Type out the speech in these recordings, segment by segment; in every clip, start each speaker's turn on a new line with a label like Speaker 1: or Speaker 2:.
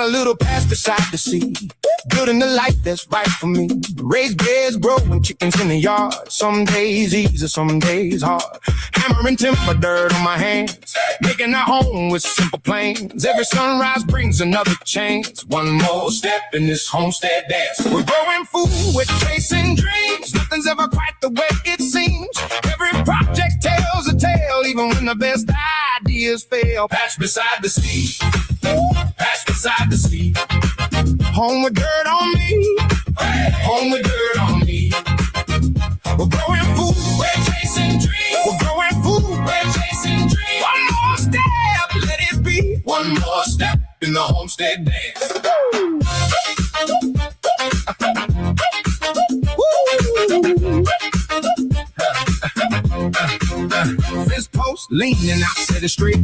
Speaker 1: a little past beside the sea, building the life that's right for me. Raise beds, growing chickens in the yard. Some days easy, some days hard. Hammering timber, dirt on my hands, making a home with simple plans. Every sunrise brings another chance. One more step in this homestead dance. We're growing food, we're chasing dreams. Nothing's ever quite the way it seems. Every project tells a tale, even when the best ideas fail. Patch beside the sea, patch beside the sea. Home with dirt on me, home with dirt on me. We're growing food, we're chasing dreams. We're growing food, we're chasing dreams. One more step, let it be. One more step in the homestead dance. Fence post leaning out, set it straight.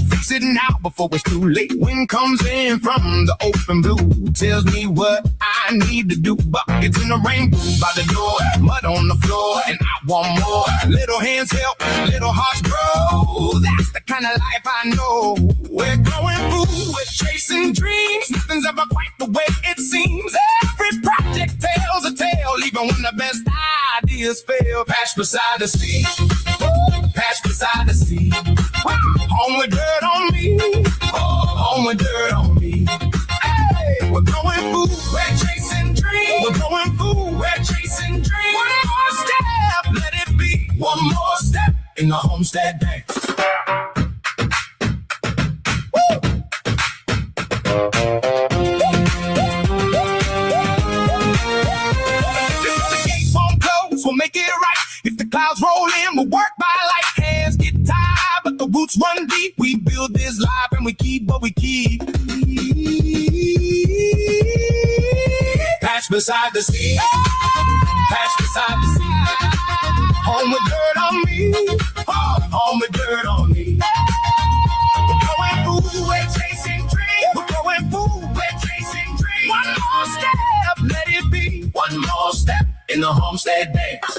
Speaker 1: Fix it now before it's too late. Wind comes in from the open blue, tells me what I need to do. Buckets in the rainbow by the door, mud on the floor, and I want more. Little hands help, little hearts grow. That's the kind of life I know. We're growing food, we're chasing dreams. Nothing's ever quite the way it seems. Every project tells a tale, even when the best ideas fail. Patch beside the sea, patch beside the sea. Home with dirt on me, home with dirt on me. Hey, we're growing food, we're chasing dreams. We're growing food, we're chasing dreams. One more step, let it be. One more step in the homestead dance. We'll make it right. If the clouds roll in, we'll work by light. Hands get tired, but the roots run deep. We build this life and we keep what we keep. Patch beside the sea, patch beside the sea. Home with dirt on me, home with dirt on me. We're growing food, we're chasing dreams. We're growing food, we're chasing dreams. One more step, let it be. One more step in the homestead dance.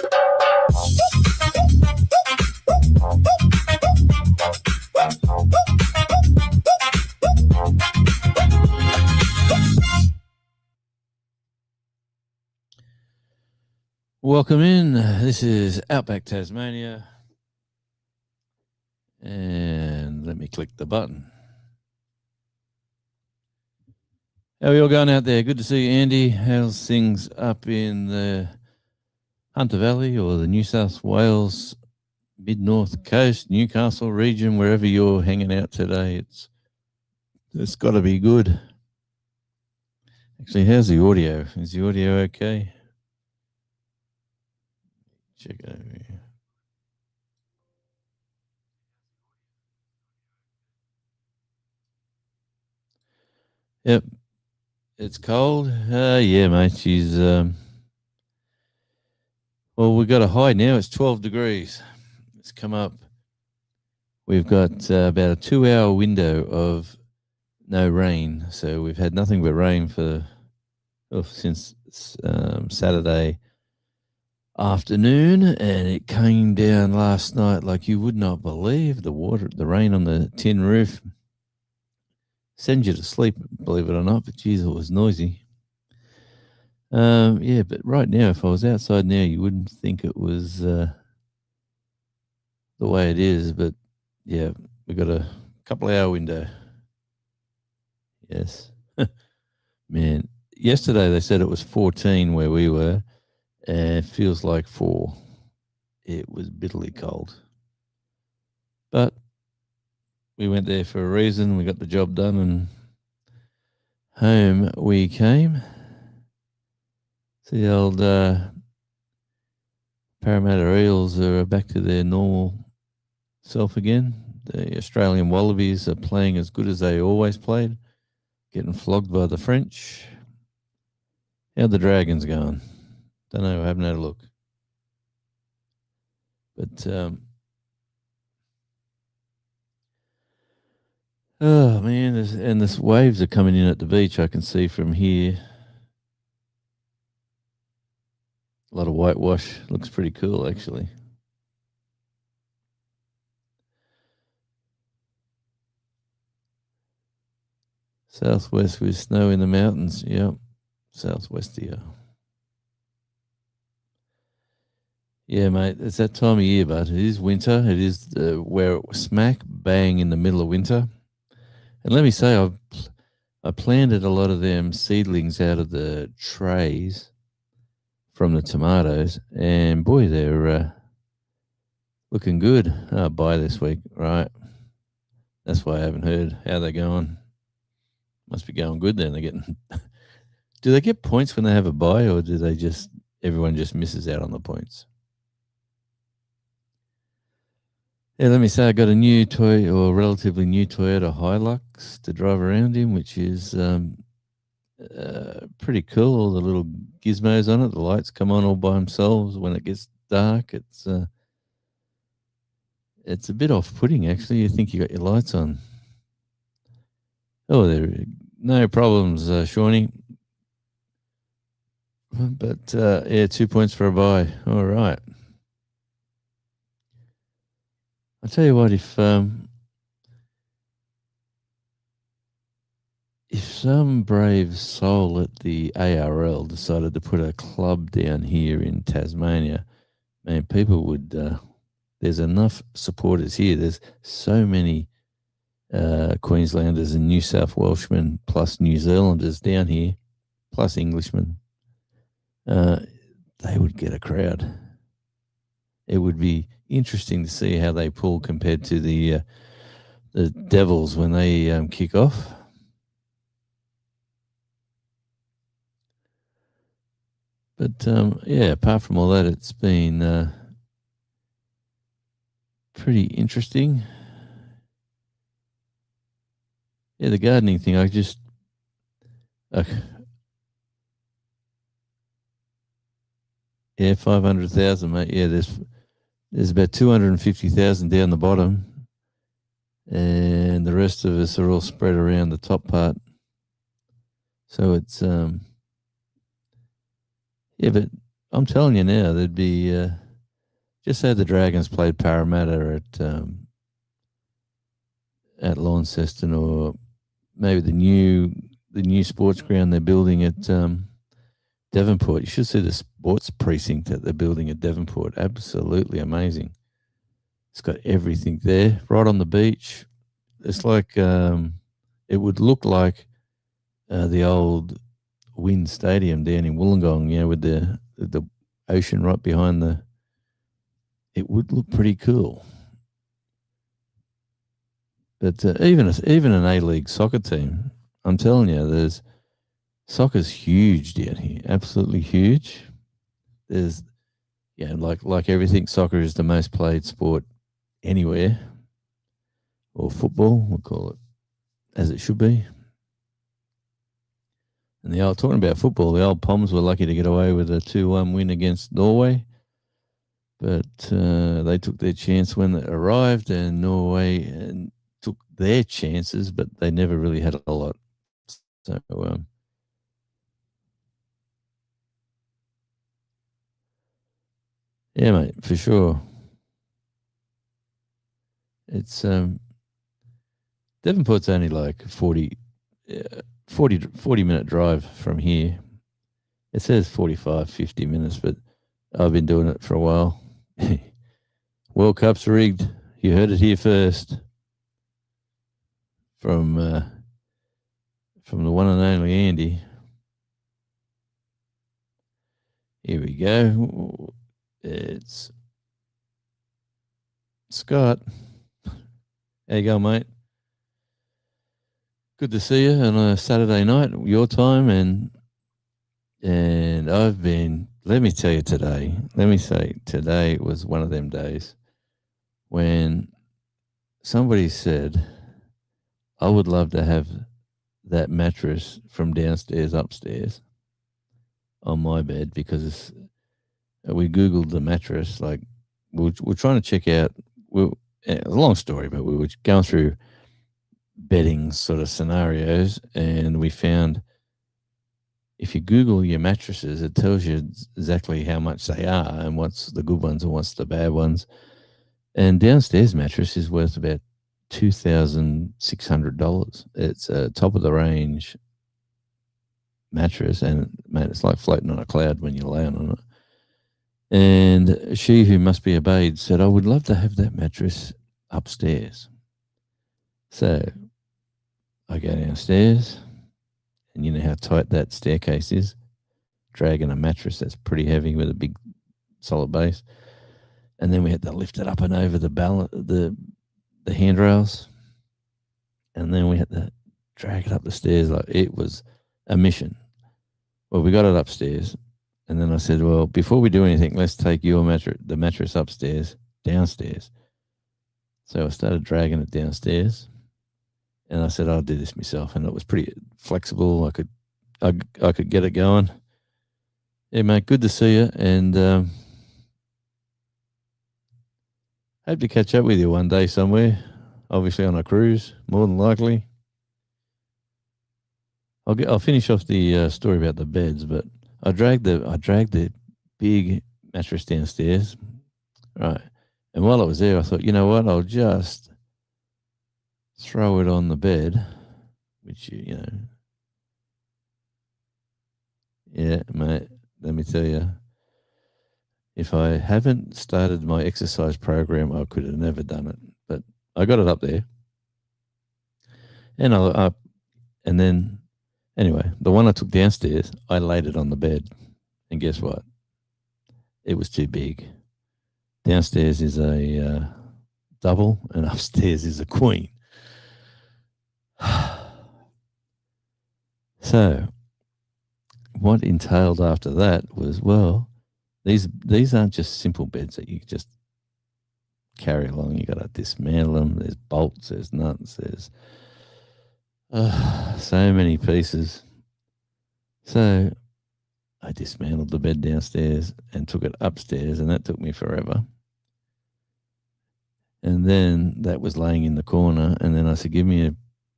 Speaker 2: Welcome in. This is Outback Tasmania. And let me click the button. How are you all going out there? Good to see you, Andy. How's things up in the Hunter Valley or the New South Wales mid-north coast, Newcastle region, wherever you're hanging out today? It's got to be good. Actually, how's the audio? Is the audio okay? Check it over here. Yep. It's cold. Yeah, mate. She's well, we've got a high now. It's 12 degrees. It's come up. We've got about a 2-hour window of no rain. So we've had nothing but rain since Saturday afternoon, and it came down last night like you would not believe. The rain on the tin roof sends you to sleep, believe it or not, but geez, it was noisy. Yeah, but right now, if I was outside now, you wouldn't think it was the way it is. But yeah, we got a couple of hour window. Yes. Man, yesterday they said it was 14 where we were, and it feels like 4. It was bitterly cold. But we went there for a reason. We got the job done, and home we came. So the old Parramatta Eels are back to their normal self again. The Australian Wallabies are playing as good as they always played, getting flogged by the French. How the Dragons going? Don't know. I haven't had a look. But oh man, this waves are coming in at the beach. I can see from here. A lot of whitewash. Looks pretty cool, actually. Southwest with snow in the mountains. Yep. Southwest here. Yeah, mate. It's that time of year, but it is winter. It is where smack bang in the middle of winter. And let me say, I planted a lot of them seedlings out of the trays from the tomatoes, and boy, they're looking good. Buy this week, right? That's why I haven't heard how they're going. Must be going good then. They're getting. Do they get points when they have a buy, or do they just everyone just misses out on the points? Yeah, let me say I got a new relatively new Toyota Hilux to drive around in, which is pretty cool. All the little gizmos on it. The lights come on all by themselves when it gets dark. It's a bit off-putting, actually. You think you got your lights on. Oh, there, no problems, Shawnee. But yeah, 2 points for a buy. All right. I'll tell you what, if some brave soul at the ARL decided to put a club down here in Tasmania, man, people would. There's enough supporters here. There's so many Queenslanders and New South Welshmen, plus New Zealanders down here, plus Englishmen. They would get a crowd. It would be interesting to see how they pull compared to the Devils when they kick off. But yeah, apart from all that, it's been pretty interesting. Yeah, the gardening thing, yeah, 500,000, mate. Yeah, there's about 250,000 down the bottom, and the rest of us are all spread around the top part. So it's yeah, but I'm telling you now, there'd be just say the Dragons played Parramatta at Launceston, or maybe the new sports ground they're building at Devonport. You should see the sports precinct that they're building at Devonport. Absolutely amazing. It's got everything there, right on the beach. It's like it would look like the old Wynn Stadium down in Wollongong, with the ocean right behind the. It would look pretty cool. But even an A-League soccer team, I'm telling you, soccer's huge down here, absolutely huge. There's, like everything, soccer is the most played sport anywhere, or football, we'll call it as it should be. And talking about football, the old Poms were lucky to get away with a 2-1 win against Norway. But they took their chance when it arrived, and Norway took their chances, but they never really had a lot. So, yeah, mate, for sure. It's Devonport's only like 40 minute drive from here. It says 45, 50 minutes, but I've been doing it for a while. World Cup's rigged. You heard it here first. From the one and only Andy. Here we go. It's Scott. How you going, mate? Good to see you on a Saturday night, your time, and I've been. Let me say today was one of them days when somebody said, I would love to have that mattress from downstairs upstairs on my bed, because we Googled the mattress. Like, we're trying to check out, it's a long story, but we were going through bedding sort of scenarios, and we found if you Google your mattresses, it tells you exactly how much they are and what's the good ones and what's the bad ones. And downstairs mattress is worth about $2,600. It's a top of the range mattress, and man, it's like floating on a cloud when you're laying on it. And she, who must be a maid, said, I would love to have that mattress upstairs. So I go downstairs, and you know how tight that staircase is, dragging a mattress that's pretty heavy with a big solid base. And then we had to lift it up and over the handrails. And then we had to drag it up the stairs. Like, it was a mission. Well, we got it upstairs. And then I said, well, before we do anything, let's take the mattress downstairs. So I started dragging it downstairs. And I said, I'll do this myself. And it was pretty flexible. I could get it going. Yeah, mate, good to see you. And hope to catch up with you one day somewhere. Obviously on a cruise, more than likely. I'll finish off the story about the beds, but I dragged the big mattress downstairs, right? And while I was there, I thought, you know what? I'll just throw it on the bed, which you know, yeah, mate. Let me tell you, if I haven't started my exercise program, I could have never done it. But I got it up there, and and then anyway, the one I took downstairs, I laid it on the bed, and guess what? It was too big. Downstairs is a double, and upstairs is a queen. So, what entailed after that was, well, these aren't just simple beds that you just carry along. You got to dismantle them. There's bolts, there's nuts, there's so many pieces. So I dismantled the bed downstairs and took it upstairs, and that took me forever. And then that was laying in the corner, and then I said, give me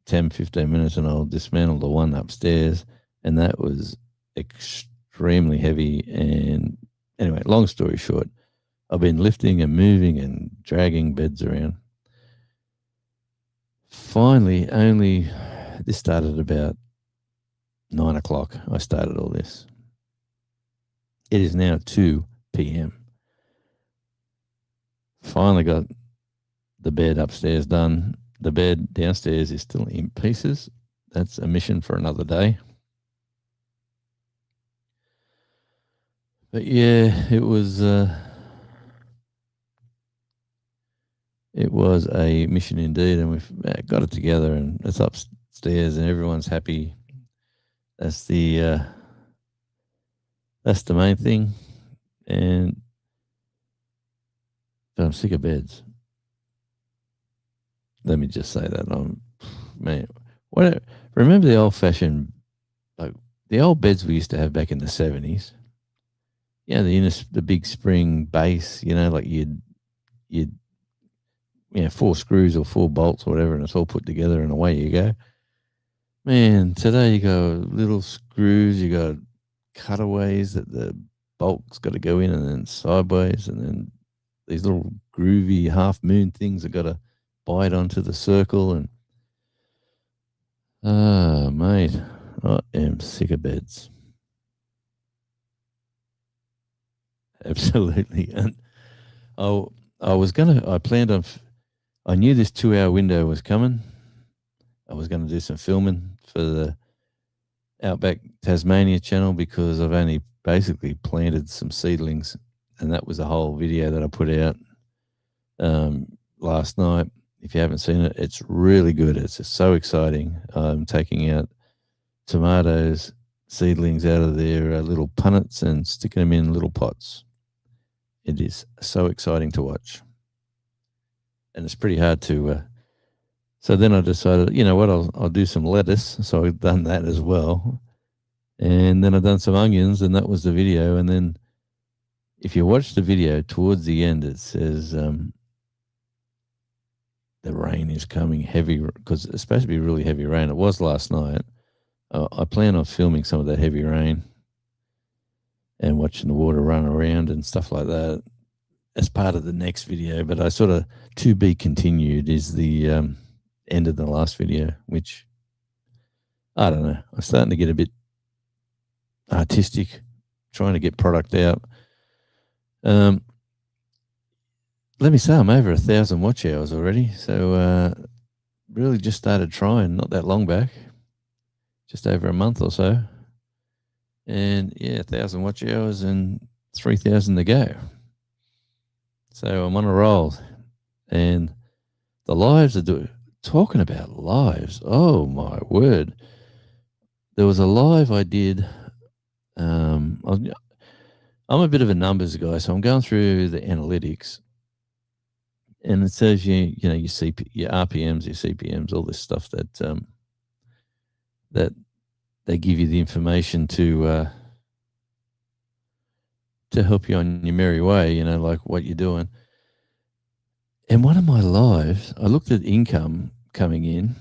Speaker 2: 10, 15 minutes and I'll dismantle the one upstairs. And that was extremely heavy. And anyway, long story short, I've been lifting and moving and dragging beds around. Finally, this started about 9 o'clock. I started all this. It is now 2 p.m. Finally got the bed upstairs done. The bed downstairs is still in pieces. That's a mission for another day. But yeah, it was a mission indeed, and we've got it together, and it's upstairs, and everyone's happy. That's the main thing. And but I'm sick of beds. Let me just say that. Remember the old-fashioned, like the old beds we used to have back in the 70s? Yeah, the big spring base, like you'd 4 screws or 4 bolts or whatever, and it's all put together and away you go. Man, today you got little screws, you got cutaways that the bolt's got to go in and then sideways, and then these little groovy half moon things have got to bite onto the circle. And mate, I am sick of beds. Absolutely. And I knew this 2-hour window was coming. I was going to do some filming for the Outback Tasmania channel, because I've only basically planted some seedlings, and that was a whole video that I put out last night. If you haven't seen it, it's really good. It's just so exciting. I'm taking out tomatoes, seedlings out of their little punnets and sticking them in little pots. It is so exciting to watch. And it's pretty hard to... so then I decided, you know what, I'll do some lettuce. So I've done that as well. And then I've done some onions, and that was the video. And then if you watch the video, towards the end, it says... the rain is coming heavy, because it's supposed to be really heavy rain. It was last night. I plan on filming some of that heavy rain and watching the water run around and stuff like that as part of the next video. But I sort of, to be continued is the ended the last video, which I don't know. I'm starting to get a bit artistic, trying to get product out. Let me say I'm over 1,000 watch hours already. So really just started trying not that long back, just over a month or so. And yeah, 1,000 watch hours and 3,000 to go. So I'm on a roll. And the lives are talking about lives. Oh my word. There was a live I did. I'm a bit of a numbers guy, so I'm going through the analytics, and it says your RPMs, your CPMs, all this stuff that that they give you the information to help you on your merry way, like what you're doing. And one of my lives, I looked at income coming in,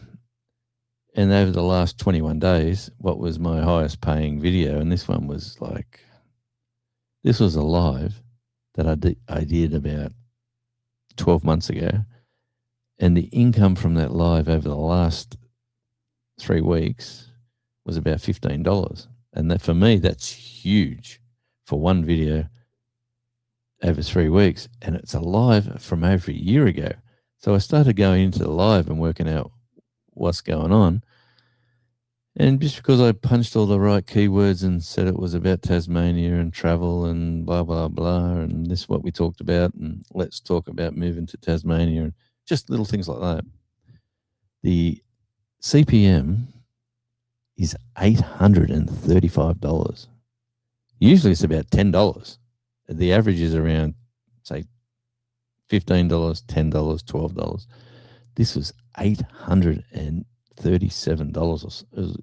Speaker 2: and over the last 21 days, what was my highest paying video? And this one was this was a live that I did about 12 months ago. And the income from that live over the last 3 weeks was about $15. And that, for me, that's huge for one video over 3 weeks. And it's a live from over a year ago. So I started going into the live and working out what's going on. And just because I punched all the right keywords and said it was about Tasmania and travel and blah, blah, blah, and this is what we talked about, and let's talk about moving to Tasmania, and just little things like that. The CPM is $835. Usually it's about $10. The average is around, say, $15, $10, $12. This was $837. It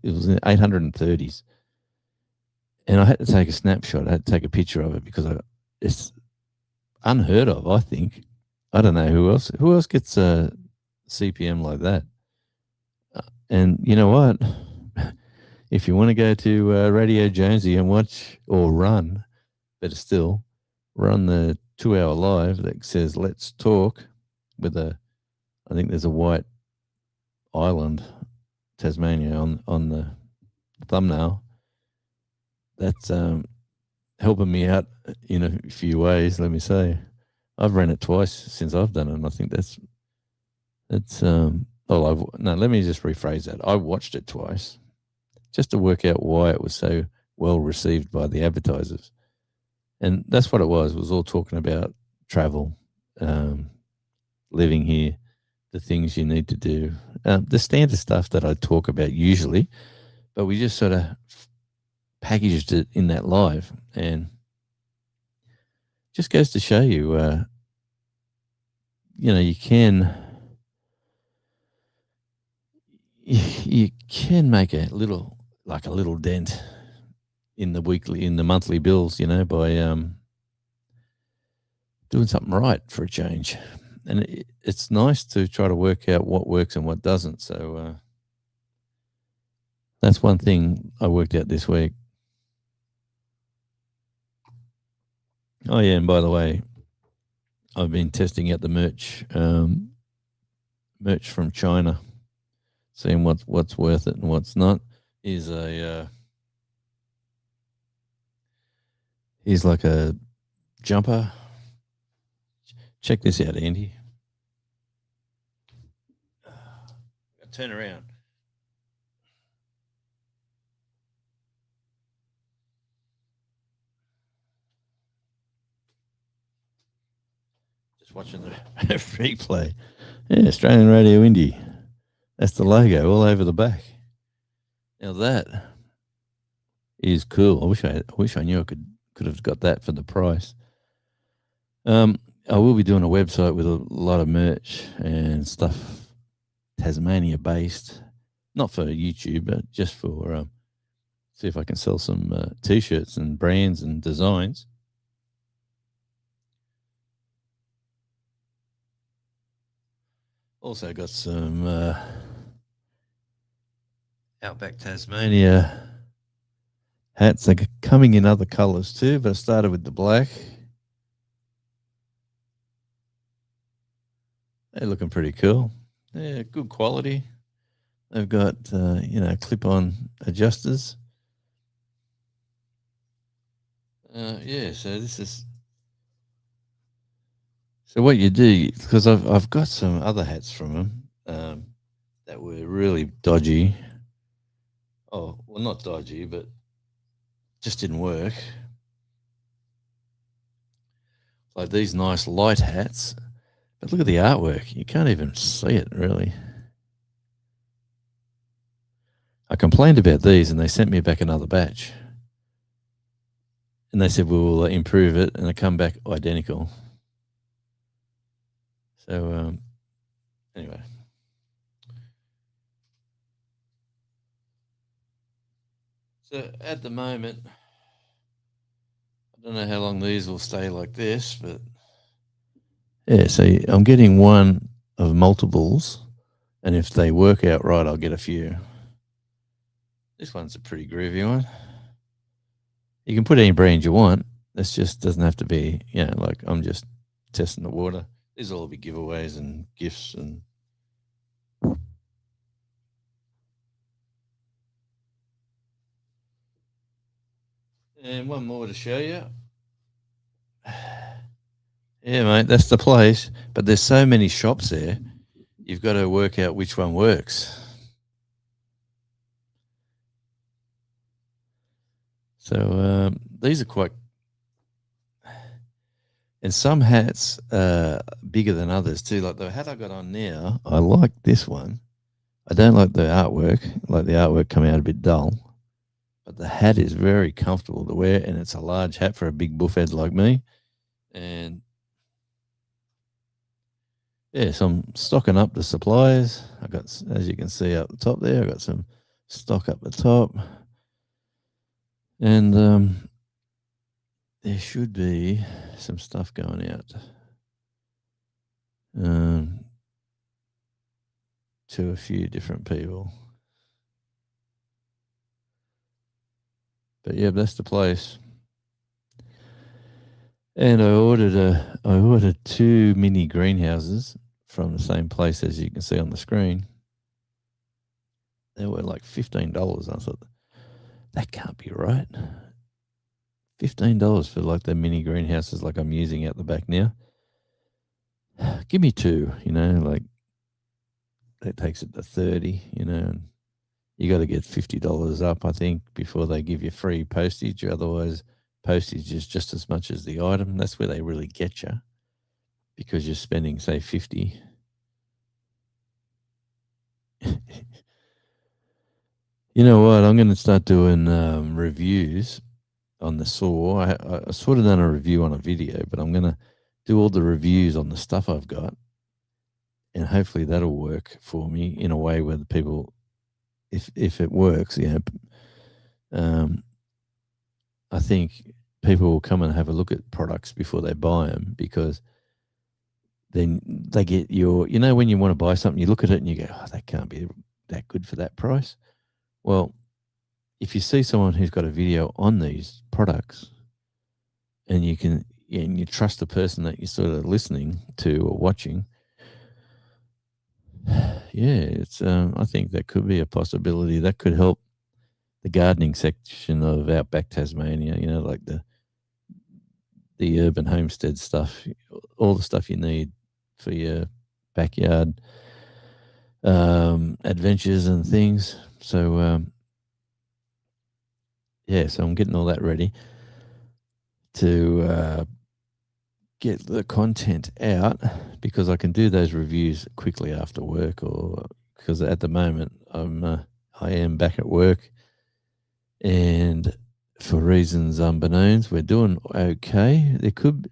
Speaker 2: was in the 830s. And I had to take a snapshot. I had to take a picture of it because it's unheard of, I think. I don't know who else gets a CPM like that. And you know what? If you want to go to Radio Jonesy and watch or run, better still, run the 2-hour live that says "Let's Talk" with I think there's a white island, Tasmania, on the thumbnail. That's helping me out in a few ways. Let me say, I've ran it twice since I've done it, and I think let me just rephrase that. I watched it twice just to work out why it was so well received by the advertisers. And that's what it was. It was all talking about travel, living here, the things you need to do, the standard stuff that I talk about usually, but we just sort of packaged it in that live, and just goes to show you, you can make a little dent in the monthly bills, by doing something right for a change. And it's nice to try to work out what works and what doesn't. So that's one thing I worked out this week. Oh yeah, and by the way, I've been testing out the merch from China, seeing what's worth it and what's not. Here's like a jumper. Check this out, Andy. Turn around. Just watching the replay. Yeah, Australian Radio Indie. That's the logo all over the back. Now that is cool. I wish I knew I could have got that for the price. I will be doing a website with a lot of merch and stuff Tasmania based, not for YouTube, but just for see if I can sell some t-shirts and brands and designs. Also got some Outback Tasmania hats. They're coming in other colours too, but I started with the black. They're looking pretty cool. They're good quality. They've got clip-on adjusters. So this is what you do, because I've got some other hats from them that were really dodgy. Oh, well, not dodgy, but just didn't work. Like these nice light hats, but look at the artwork. You can't even see it really. I complained about these, and they sent me back another batch. And they said, we'll improve it, and they come back identical. So, anyway. So, at the moment, I don't know how long these will stay like this, but yeah, so I'm getting one of multiples, and if they work out right, I'll get a few. This one's a pretty groovy one. You can put any brand you want. This just doesn't have to be, like I'm just testing the water. These will all be giveaways and gifts and. And one more to show you. Yeah, mate, that's the place. But there's so many shops there, you've got to work out which one works. So these are quite. And some hats are bigger than others too. Like the hat I got on now, I like this one. I don't like the artwork. Like the artwork coming out a bit dull. But the hat is very comfortable to wear, and it's a large hat for a big buffhead like me. And yeah, so I'm stocking up the supplies. I got, as you can see up the top there, I got some stock up the top. And there should be some stuff going out to a few different people. But yeah, that's the place. And I ordered 2 mini greenhouses from the same place, as you can see on the screen. They were like $15. I thought, that can't be right. $15 for like the mini greenhouses like I'm using out the back now. Give me 2, like that takes it to 30, and you got to get $50 up, I think, before they give you free postage. Otherwise, postage is just as much as the item. That's where they really get you, because you're spending, say, 50. You know what? I'm going to start doing reviews on the saw. I sort of done a review on a video, but I'm going to do all the reviews on the stuff I've got, and hopefully that'll work for me in a way where the people, if it works, I think people will come and have a look at products before they buy them, because then they get your, when you want to buy something, you look at it and you go, oh, that can't be that good for that price. Well, if you see someone who's got a video on these products, and you trust the person that you're sort of listening to or watching, yeah, it's I think that could be a possibility. That could help the gardening section of Outback Tasmania, like the urban homestead stuff, all the stuff you need for your backyard adventures and things. So so I'm getting all that ready to get the content out, because I can do those reviews quickly after work, or because at the moment I am back at work, and for reasons unbeknownst, we're doing okay. There could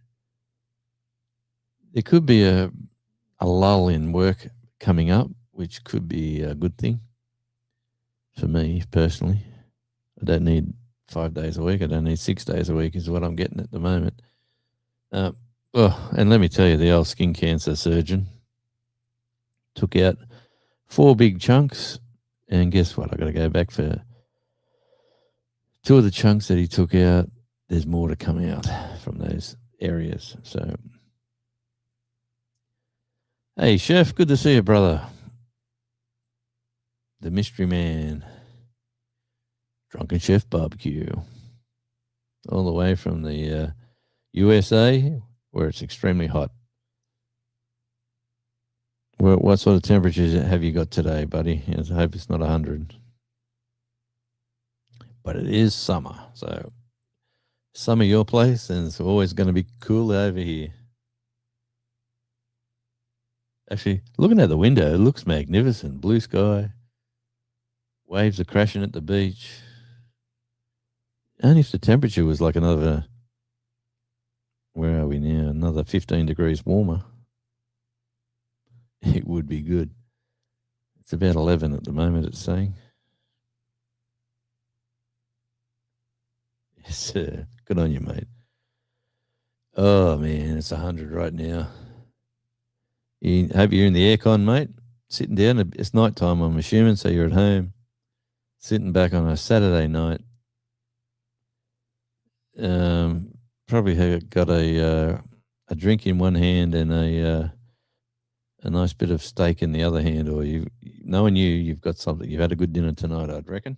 Speaker 2: be a lull in work coming up, which could be a good thing for me personally. I don't need 5 days a week. I don't need 6 days a week, is what I'm getting at the moment. And let me tell you, the old skin cancer surgeon took out 4 big chunks, and guess what? I got to go back for 2 of the chunks that he took out. There's more to come out from those areas. So, hey, Chef, good to see you, brother. the mystery man, Drunken Chef Barbecue, all the way from the USA, where it's extremely hot. What sort of temperatures have you got today, buddy? I hope it's not 100. But it is summer, so summer your place, and it's always going to be cool over here. Actually, looking out the window, it looks magnificent. Blue sky, waves are crashing at the beach. Only if the temperature was like another, where are we now? Another 15 degrees warmer, it would be good. It's about 11 at the moment, it's saying. Yes, good on you, mate. Oh, man, it's 100 right now. Hope you're in the aircon, mate. Sitting down. It's night time, I'm assuming, so you're at home. Sitting back on a Saturday night. Probably have got a drink in one hand and a nice bit of steak in the other hand, or knowing you've got something. You've had a good dinner tonight, I'd reckon.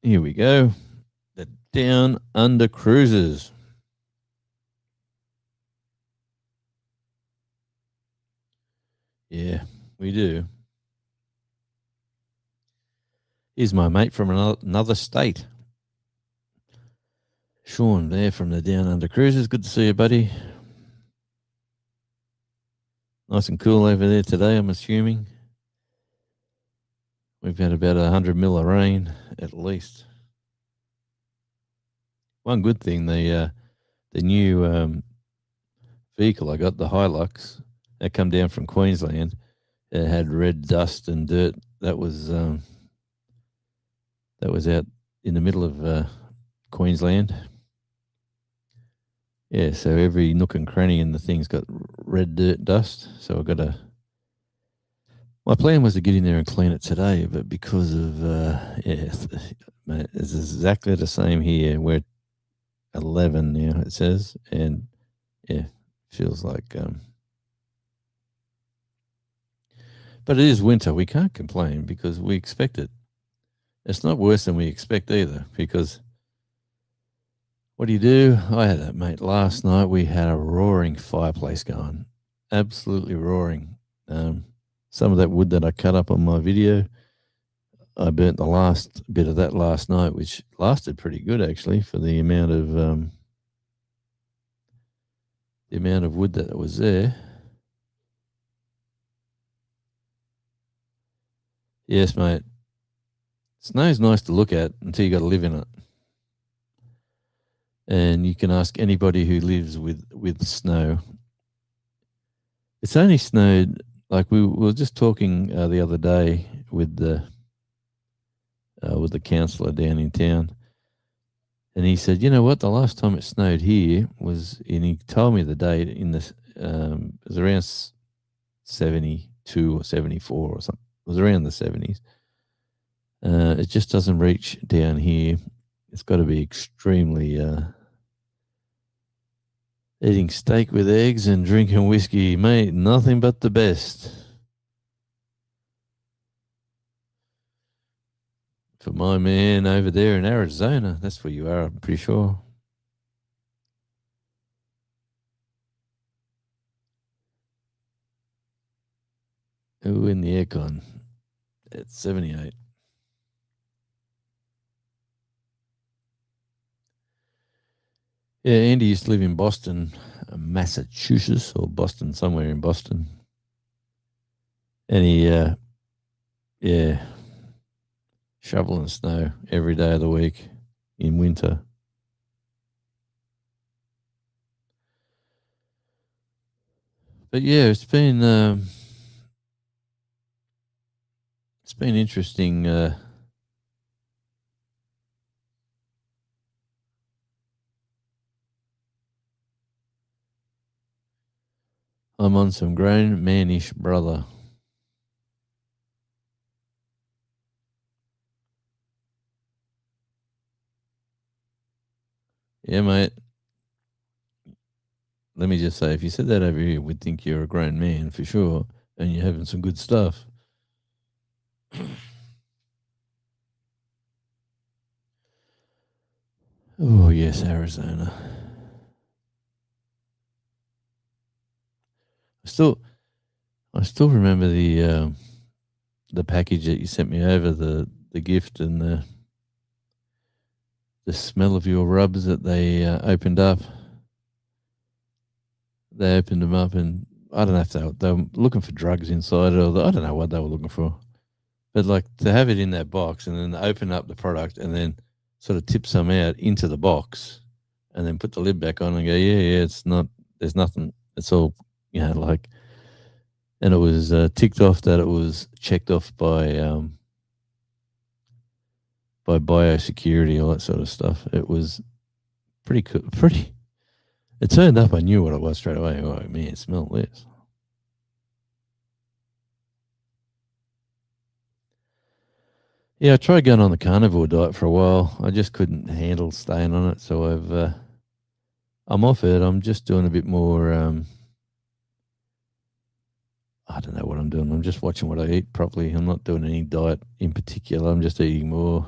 Speaker 2: Here we go. The Down Under Cruises. Yeah, we do. Here's my mate from another state. Sean there from the Down Under Cruises. Good to see you, buddy. Nice and cool over there today, I'm assuming. We've had about 100 mil of rain, at least. One good thing, the new vehicle I got, the Hilux, that come down from Queensland, it had red dust and dirt. That was out in the middle of Queensland. Yeah, so every nook and cranny in the thing's got red dirt dust. So I've got to. My plan was to get in there and clean it today, but because of mate, it's exactly the same here. We're 11 now, it says, and yeah, feels like. But it is winter. We can't complain because we expect it. It's not worse than we expect either, because what do? I had that, mate. Last night we had a roaring fireplace going. Absolutely roaring. Some of that wood that I cut up on my video, I burnt the last bit of that last night, which lasted pretty good actually for the amount of wood that was there. Yes, mate. Snow's nice to look at until you got to live in it. And you can ask anybody who lives with snow. It's only snowed, like we were just talking the other day with the councillor down in town, and he said, you know what, the last time it snowed here was, and he told me the date in this, it was around 72 or 74 or something. It was around the 70s. It just doesn't reach down here. It's got to be extremely eating steak with eggs and drinking whiskey, mate. Nothing but the best. For my man over there in Arizona, that's where you are, I'm pretty sure. Ooh, in the aircon. It's 78. Yeah, Andy used to live in Boston, Massachusetts, or Boston, somewhere in Boston. And he, yeah, shoveling snow every day of the week in winter. But yeah, it's been interesting. I'm on some grown manish brother. Yeah, mate. let me just say, if you said that over here, we'd think you're a grown man for sure, and you're having some good stuff. Oh yes, Arizona. I still, I still remember the package that you sent me over, the gift and the smell of your rubs that they opened up. They opened them up, and I don't know if they were looking for drugs inside it, or I don't know what they were looking for. But like to have it in that box and then open up the product and then sort of tip some out into the box and then put the lid back on and go, yeah, it's not, there's nothing. It's all, like, and it was ticked off that it was checked off by biosecurity, all that sort of stuff. It was pretty cool. Pretty. It turned up. I knew what it was straight away. Oh man, smell this. Yeah, I tried going on the carnivore diet for a while. I just couldn't handle staying on it, so I'm off it. I'm just doing a bit more. I don't know what I'm doing. I'm just watching what I eat properly. I'm not doing any diet in particular. I'm just eating more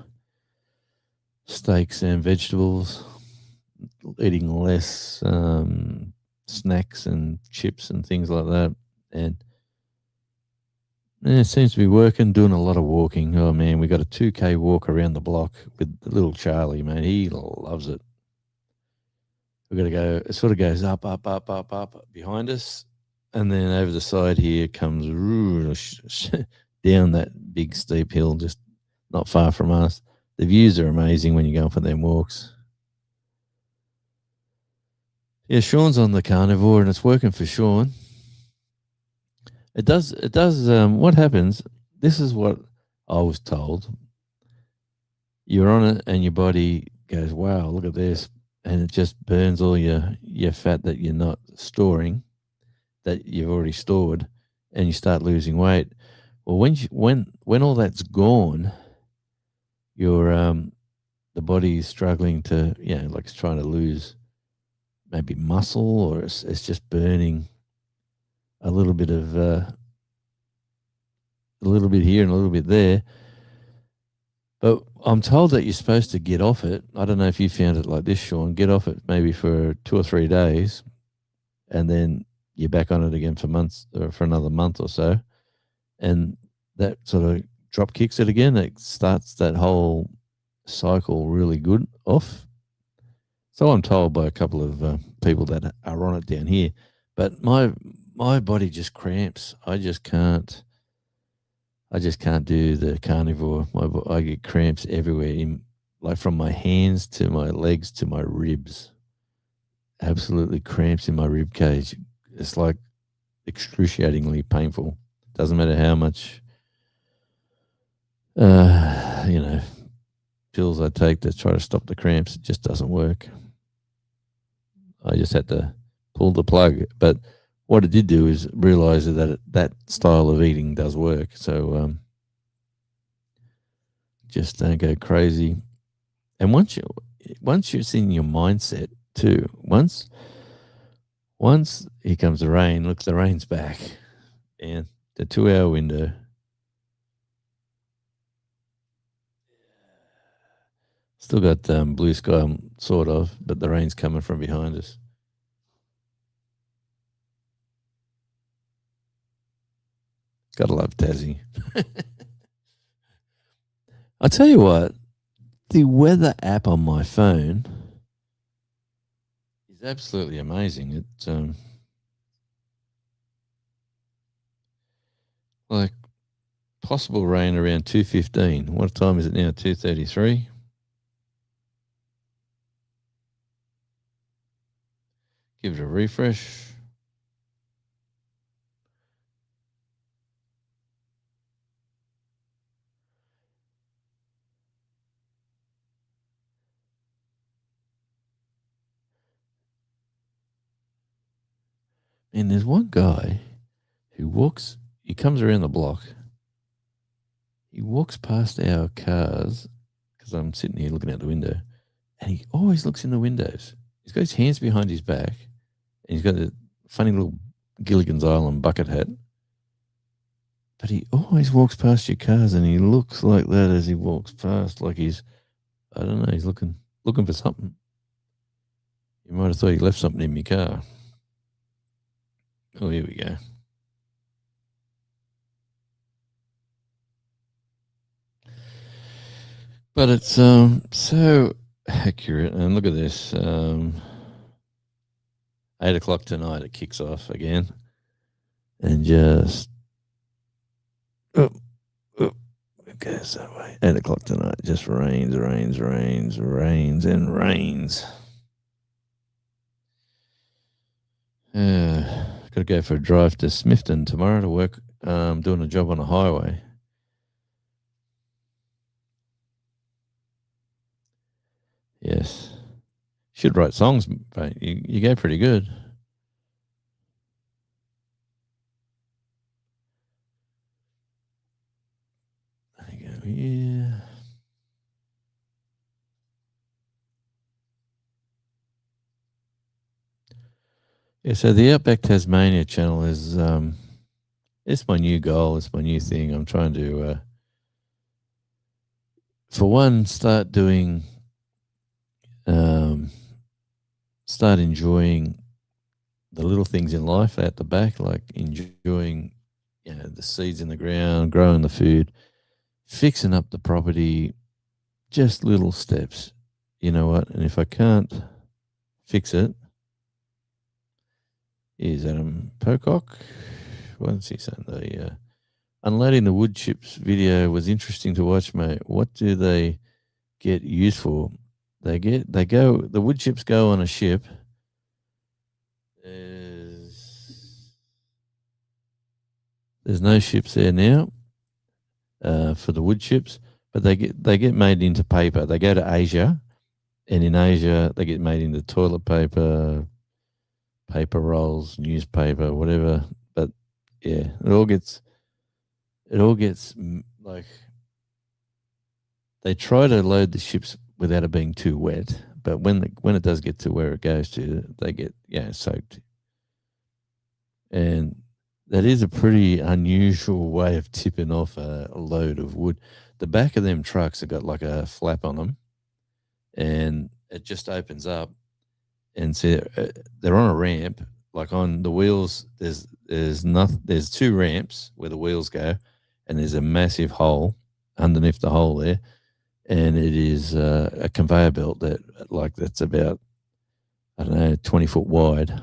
Speaker 2: steaks and vegetables, eating less snacks and chips and things like that. And it seems to be working, doing a lot of walking. Oh, man, we got a 2K walk around the block with little Charlie, man. He loves it. We've got to go, it sort of goes up, up, up, up, up behind us. And then over the side here comes down that big steep hill, just not far from us. The views are amazing when you go for them walks. Yeah, Sean's on the carnivore and it's working for Sean. It does. What happens? This is what I was told. You're on it, and your body goes, "Wow, look at this," and it just burns all your fat that you're not storing, that you've already stored, and you start losing weight. Well, when all that's gone, your the body is struggling to, like it's trying to lose maybe muscle, or it's just burning a little bit of a little bit here and a little bit there. But I'm told that you're supposed to get off it. I don't know if you found it like this, Sean. Get off it maybe for 2 or 3 days, and then you're back on it again for months, or for another month or so, and that sort of drop kicks it again. It starts that whole cycle really good off. So I'm told by a couple of people that are on it down here, but my body just cramps. I just can't do the carnivore. I get cramps everywhere, like from my hands to my legs to my ribs. Absolutely cramps in my rib cage. It's like excruciatingly painful. Doesn't matter how much, pills I take to try to stop the cramps. It just doesn't work. I just had to pull the plug. But what it did do is realize that that style of eating does work. So just don't go crazy. And once you're in your mindset too, once here comes the rain. Look, the rain's back, and the 2-hour window. Still got blue sky, sort of, but the rain's coming from behind us. Gotta love Tassie. I tell you what, the weather app on my phone is absolutely amazing. It like possible rain around 2:15. What time is it now? 2:33. Give it a refresh. And there's one guy he comes around the block. He walks past our cars because I'm sitting here looking out the window, and he always looks in the windows. He's got his hands behind his back, And he's got a funny little Gilligan's Island bucket hat. But he always walks past your cars, and he looks like that as he walks past, like he's, I don't know, he's looking for something. You might have thought he left something in my car. Oh, here we go. But it's so accurate. And look at this. 8:00 tonight, it kicks off again. And just it goes that way. 8:00 tonight, just rains, and rains. Got to go for a drive to Smithton tomorrow to work, doing a job on a highway. Yes. Should write songs, but you go pretty good. There you go. Yeah. Yeah, so the Outback Tasmania channel is it's my new goal. It's my new thing. I'm trying to, for one, start enjoying the little things in life out the back, like enjoying, the seeds in the ground, growing the food, fixing up the property, just little steps. You know what? And if I can't fix it, is Adam Pocock. What's he saying? The unloading the wood chips video was interesting to watch, mate. What do they get used for? The wood chips go on a ship. There's no ships there now for the wood chips, but they get made into paper. They go to Asia, and in Asia they get made into toilet paper, paper rolls, newspaper, whatever. But yeah, it all gets like, they try to load the ships without it being too wet, but when it does get to where it goes to, they get soaked. And that is a pretty unusual way of tipping off a load of wood. The back of them trucks have got like a flap on them, and it just opens up. And so they're on a ramp, like on the wheels. There's two ramps where the wheels go, and there's a massive hole underneath the hole there, and it is a conveyor belt that's about, I don't know, 20 foot wide,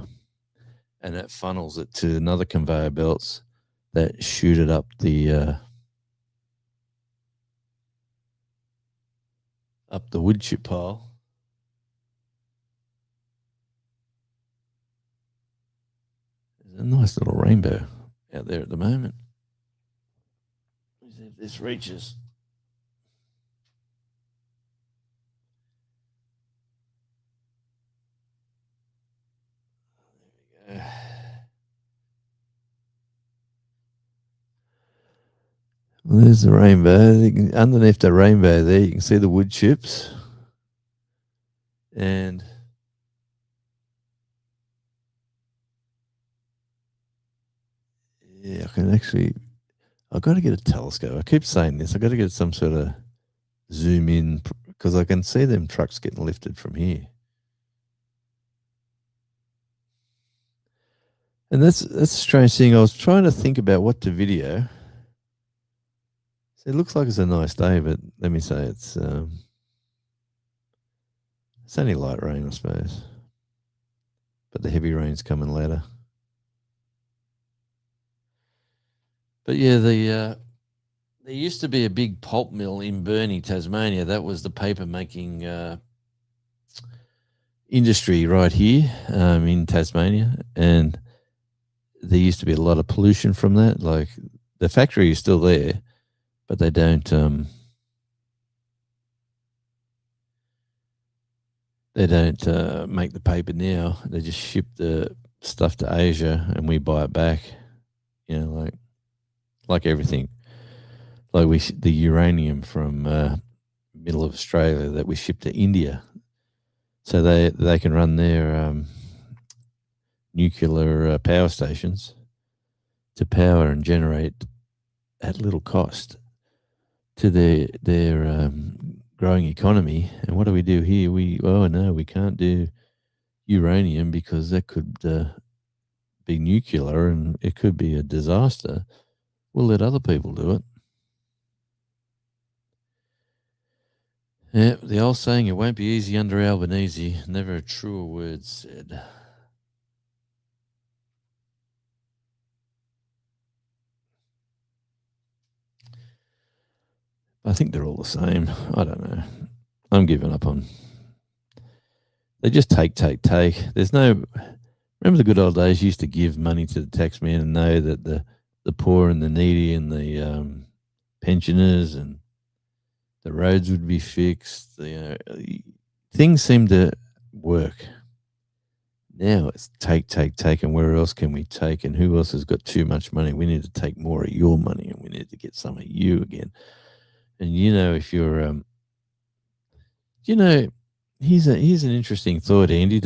Speaker 2: and that funnels it to another conveyor belts that shoot it up the wood chip pile. There's a nice little rainbow out there at the moment. Let's see if this reaches. There we go. Well, there's the rainbow. Underneath the rainbow there, you can see the wood chips. And yeah, I've got to get a telescope. I keep saying this. I've got to get some sort of zoom in, because I can see them trucks getting lifted from here. And that's a strange thing. I was trying to think about what to video. So it looks like it's a nice day, but let me say it's only light rain, I suppose. But the heavy rain's coming later. But yeah, there used to be a big pulp mill in Burnie, Tasmania. That was the paper making industry right here in Tasmania, and there used to be a lot of pollution from that. Like, the factory is still there, but they don't make the paper now. They just ship the stuff to Asia, and we buy it back. Like everything, like the uranium from middle of Australia that we ship to India, so they can run their nuclear power stations to power and generate at little cost to their growing economy. And what do we do here? We can't do uranium because that could be nuclear and it could be a disaster. We'll let other people do it. Yeah, the old saying, it won't be easy under Albanese. Never a truer word said. I think they're all the same. I don't know. I'm giving up on. They just take. There's no. Remember the good old days? You used to give money to the taxman and know that the poor and the needy and the pensioners and the roads would be fixed. Things seem to work. Now it's take, and where else can we take? And who else has got too much money? We need to take more of your money, and we need to get some of you again. And if you're, here's an interesting thought, Andy.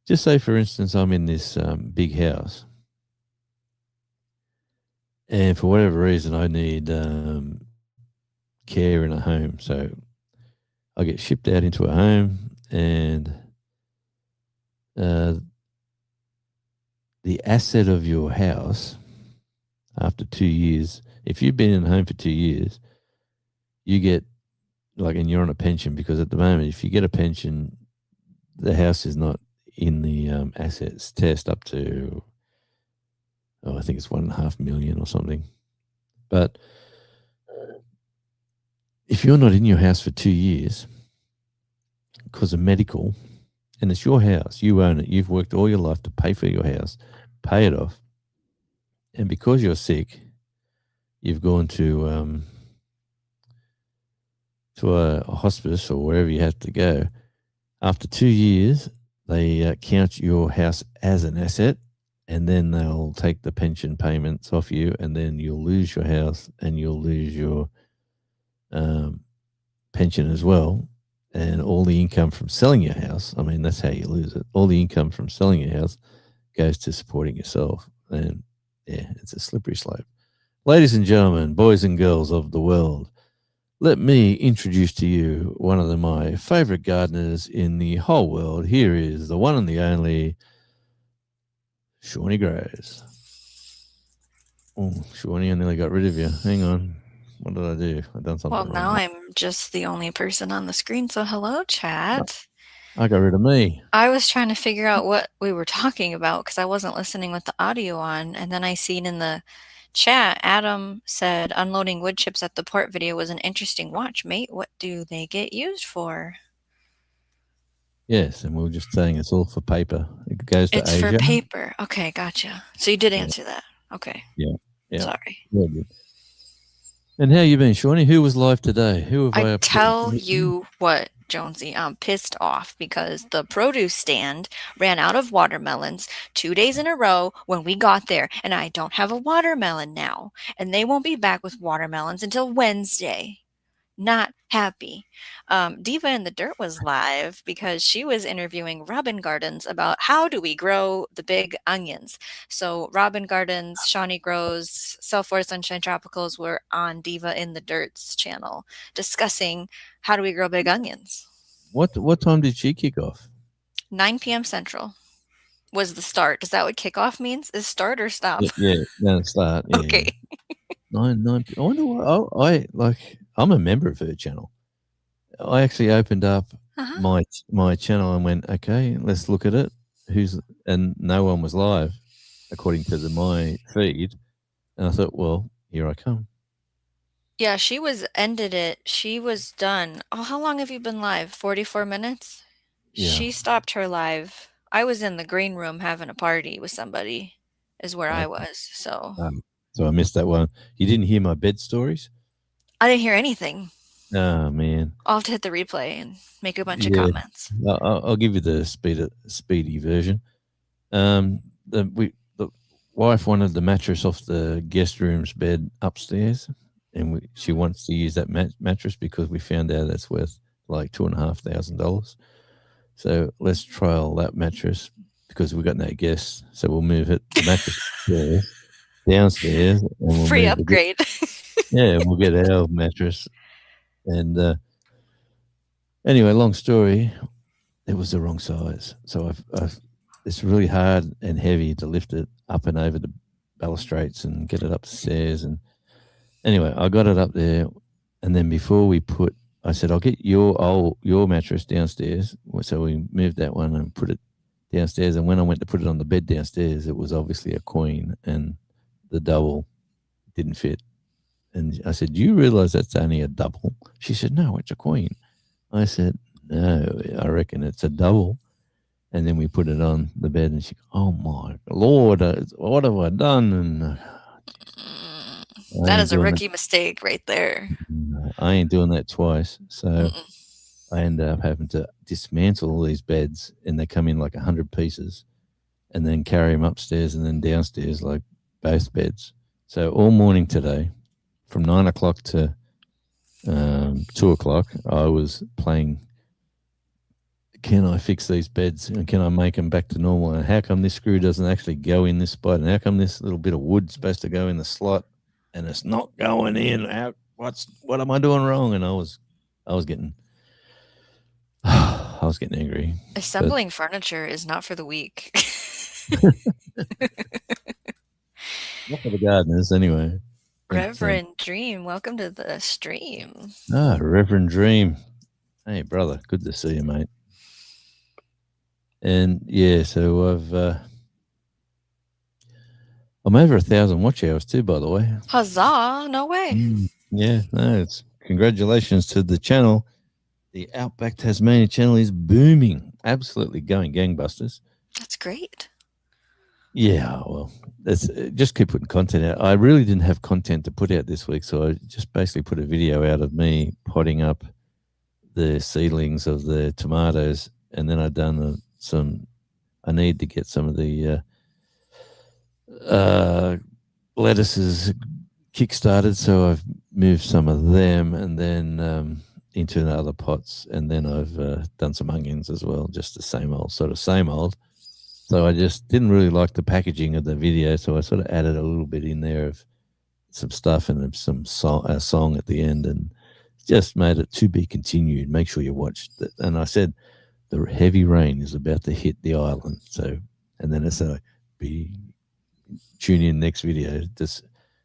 Speaker 2: Just say, for instance, I'm in this big house, and for whatever reason, I need care in a home. So I get shipped out into a home, and the asset of your house after 2 years, if you've been in a home for 2 years, you get and you're on a pension, because at the moment, if you get a pension, the house is not in the assets test up to, I think it's 1.5 million or something. But if you're not in your house for 2 years because of medical, and it's your house, you own it, you've worked all your life to pay for your house, pay it off, and because you're sick, you've gone to a hospice or wherever you have to go. After 2 years, they count your house as an asset, and then they'll take the pension payments off you, and then you'll lose your house and you'll lose your pension as well. And all the income from selling your house, I mean, that's how you lose it. All the income from selling your house goes to supporting yourself. And yeah, it's a slippery slope. Ladies and gentlemen, boys and girls of the world, let me introduce to you one of my favorite gardeners in the whole world. Here is the one and the only Shawnee Grows. Oh, Shawnee, I nearly got rid of you. Hang on. What did I do? I've done something
Speaker 3: Well,
Speaker 2: wrong.
Speaker 3: now I'm just the only person on the screen, so hello, chat.
Speaker 2: I got rid of me.
Speaker 3: I was trying to figure out what we were talking about because I wasn't listening with the audio on, and then I seen in the chat, Adam said unloading wood chips at the port video was an interesting watch, mate. What do they get used for?
Speaker 2: Yes, and we were just saying it's all for paper. It goes to
Speaker 3: It's for
Speaker 2: Asia.
Speaker 3: paper. Okay, gotcha. So you did
Speaker 2: Yeah.
Speaker 3: answer that. Okay.
Speaker 2: Yeah.
Speaker 3: Sorry.
Speaker 2: Very good. And how you been, Shawnee? Who was live today? Who have I
Speaker 3: I
Speaker 2: upset?
Speaker 3: tell you what, Jonesy, I'm pissed off because the produce stand ran out of watermelons 2 days in a row when we got there, and I don't have a watermelon now, and they won't be back with watermelons until Wednesday. Not happy. Diva in the Dirt was live because she was interviewing Robin Gardens about how do we grow the big onions. So Robin Gardens, Shawnee Grows, Self-Force Sunshine Tropicals were on Diva in the Dirt's channel discussing how do we grow big onions.
Speaker 2: What time did she kick off?
Speaker 3: 9 p.m. Central was the start. Is that what kickoff means? Is start or stop?
Speaker 2: Yeah, no, start. Yeah,
Speaker 3: Okay.
Speaker 2: yeah. 9. I wonder what I'm a member of her channel. I actually opened up my channel and went, okay, let's look at it. And no one was live, according to my feed. And I thought, well, here I come.
Speaker 3: Yeah, she ended it. She was done. Oh, how long have you been live? 44 minutes?
Speaker 2: Yeah.
Speaker 3: She stopped her live. I was in the green room having a party with somebody, is where I was. So
Speaker 2: So I missed that one. You didn't hear my bed stories?
Speaker 3: I didn't hear anything.
Speaker 2: Oh, man.
Speaker 3: I'll have to hit the replay and make a bunch of comments.
Speaker 2: I'll give you the speedy version. The wife wanted the mattress off the guest room's bed upstairs, and she wants to use that mattress because we found out that's worth like $2,500. So let's trial that mattress because we've got no guests. So we'll move it, the mattress downstairs, and we'll
Speaker 3: Free
Speaker 2: move
Speaker 3: upgrade.
Speaker 2: we'll get our mattress. And anyway, long story, it was the wrong size. So it's really hard and heavy to lift it up and over the balustrades and get it upstairs. And anyway, I got it up there, and then before I said, I'll get your mattress downstairs. So we moved that one and put it downstairs. And when I went to put it on the bed downstairs, it was obviously a queen, and the double didn't fit. And I said, do you realize that's only a double? She said, no, it's a queen. I said, no, I reckon it's a double. And then we put it on the bed, and she goes, oh my Lord, what have I done? And
Speaker 3: That is a rookie mistake right there.
Speaker 2: I ain't doing that twice. So
Speaker 3: Mm-mm.
Speaker 2: I ended up having to dismantle all these beds, and they come in like 100 pieces, and then carry them upstairs and then downstairs, like both beds. So all morning today, from 9 o'clock to 2 o'clock, I was playing, can I fix these beds and can I make them back to normal? And how come this screw doesn't actually go in this spot? And how come this little bit of wood's supposed to go in the slot and it's not going in? What am I doing wrong? And I was getting angry.
Speaker 3: Assembling furniture is not for the weak.
Speaker 2: Not for the gardeners, anyway.
Speaker 3: Reverend Dream, welcome to the stream.
Speaker 2: Reverend Dream. Hey, brother. Good to see you, mate. And yeah, so I'm over 1,000 watch hours too, by the way.
Speaker 3: Huzzah! No way.
Speaker 2: Yeah, no, it's congratulations to the channel. The Outback Tasmania channel is booming, absolutely going gangbusters.
Speaker 3: That's great.
Speaker 2: Yeah, well, just keep putting content out. I really didn't have content to put out this week, so I just basically put a video out of me potting up the seedlings of the tomatoes, and then I've done I need to get some of the lettuces kickstarted, so I've moved some of them and then into the other pots, and then I've done some onions as well, just the same old. So I just didn't really like the packaging of the video, so I sort of added a little bit in there of some stuff and some song at the end, and just made it to be continued. Make sure you watch it. And I said the heavy rain is about to hit the island. So, and then I said, tune in next video.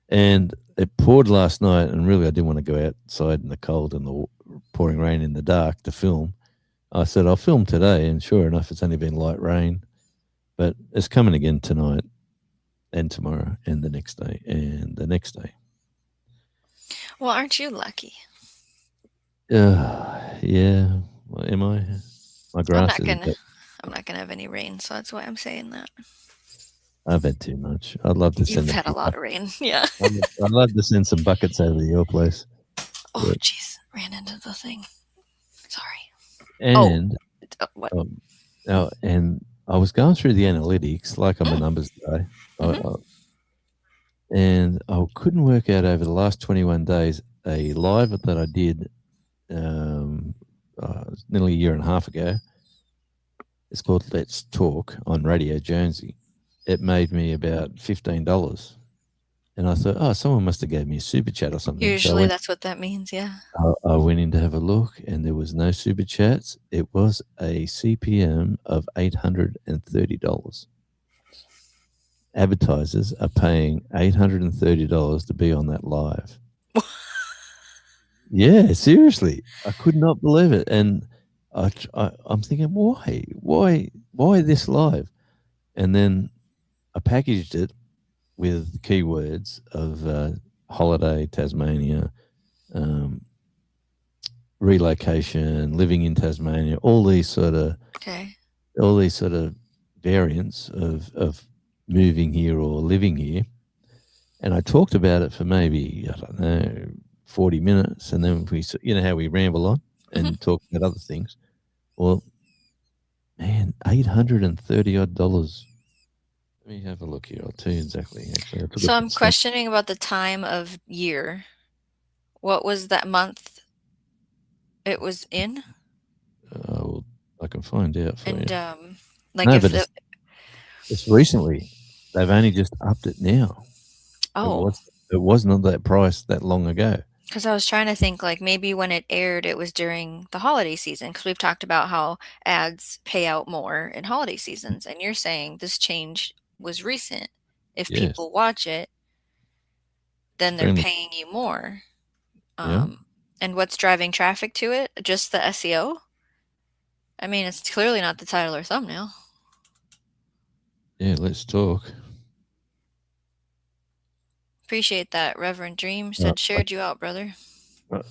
Speaker 2: And it poured last night, and really I didn't want to go outside in the cold and the pouring rain in the dark to film. I said, I'll film today, and sure enough, it's only been light rain. But it's coming again tonight and tomorrow and the next day and the next day.
Speaker 3: Well, aren't you lucky?
Speaker 2: Yeah. Well, am I? My grass
Speaker 3: I'm not gonna have any rain, so that's why I'm saying that.
Speaker 2: I've had too much. I'd love to send.
Speaker 3: You've had a lot of rain, yeah.
Speaker 2: I'd love to send some buckets over to your place.
Speaker 3: Oh, jeez, ran into the thing. Sorry.
Speaker 2: And
Speaker 3: what?
Speaker 2: And I was going through the analytics, like I'm a numbers guy, and I couldn't work out over the last 21 days a live that I did nearly a year and a half ago. It's called Let's Talk on Radio Jonesy. It made me about $15. And I thought, someone must have gave me a super chat or something.
Speaker 3: Usually that's what that means, yeah.
Speaker 2: I went in to have a look, and there was no super chats. It was a CPM of $830. Advertisers are paying $830 to be on that live. Yeah, seriously. I could not believe it. And I'm thinking, why this live? And then I packaged it with keywords of holiday, Tasmania, relocation, living in Tasmania, all these sort of variants of moving here or living here. And I talked about it for maybe, I don't know, 40 minutes. And then how we ramble on and talk about other things. Well, man, $830 odd. Let me have a look here. I'll tell you exactly. Actually,
Speaker 3: so I'm questioning about the time of year. What was that month it was in?
Speaker 2: I I can find out for you.
Speaker 3: And like
Speaker 2: No,
Speaker 3: if
Speaker 2: but
Speaker 3: the
Speaker 2: it's recently. They've only just upped it now. It
Speaker 3: oh,
Speaker 2: was it wasn't that price that long ago.
Speaker 3: because I was trying to think like maybe when it aired, it was during the holiday season because we've talked about how ads pay out more in holiday seasons, and you're saying this change was recent. If
Speaker 2: Yes,
Speaker 3: people watch it, then they're
Speaker 2: extremely.
Speaker 3: paying you more.
Speaker 2: Yeah,
Speaker 3: Um, and what's driving traffic to it? Just the SEO? I mean, it's clearly not the title or thumbnail.
Speaker 2: yeah. Let's talk.
Speaker 3: Appreciate that. Reverend Dream
Speaker 2: Uh,
Speaker 3: said, shared you out, brother.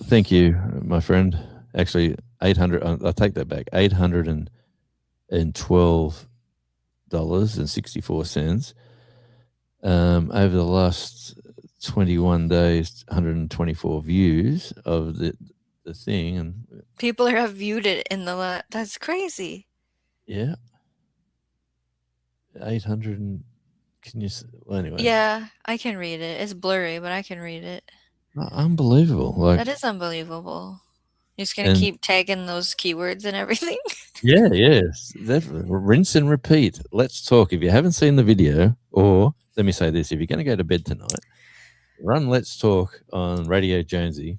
Speaker 2: Thank you, my friend. Actually, 800. I take that back. $812.64. Over the last 21 days, 124 views of the thing, and
Speaker 3: People have viewed it in the that's crazy.
Speaker 2: yeah, 800. Can you? Well, anyway,
Speaker 3: Yeah, I can read it. It's blurry, but I can read it.
Speaker 2: unbelievable.
Speaker 3: That
Speaker 2: Like,
Speaker 3: is unbelievable. You're just gonna
Speaker 2: and
Speaker 3: keep tagging those keywords and everything?
Speaker 2: yeah, yes, definitely. Rinse and repeat. Let's talk. If you haven't seen the video, or let me say this: if you're going to go to bed tonight, run Let's Talk on Radio Jonesy,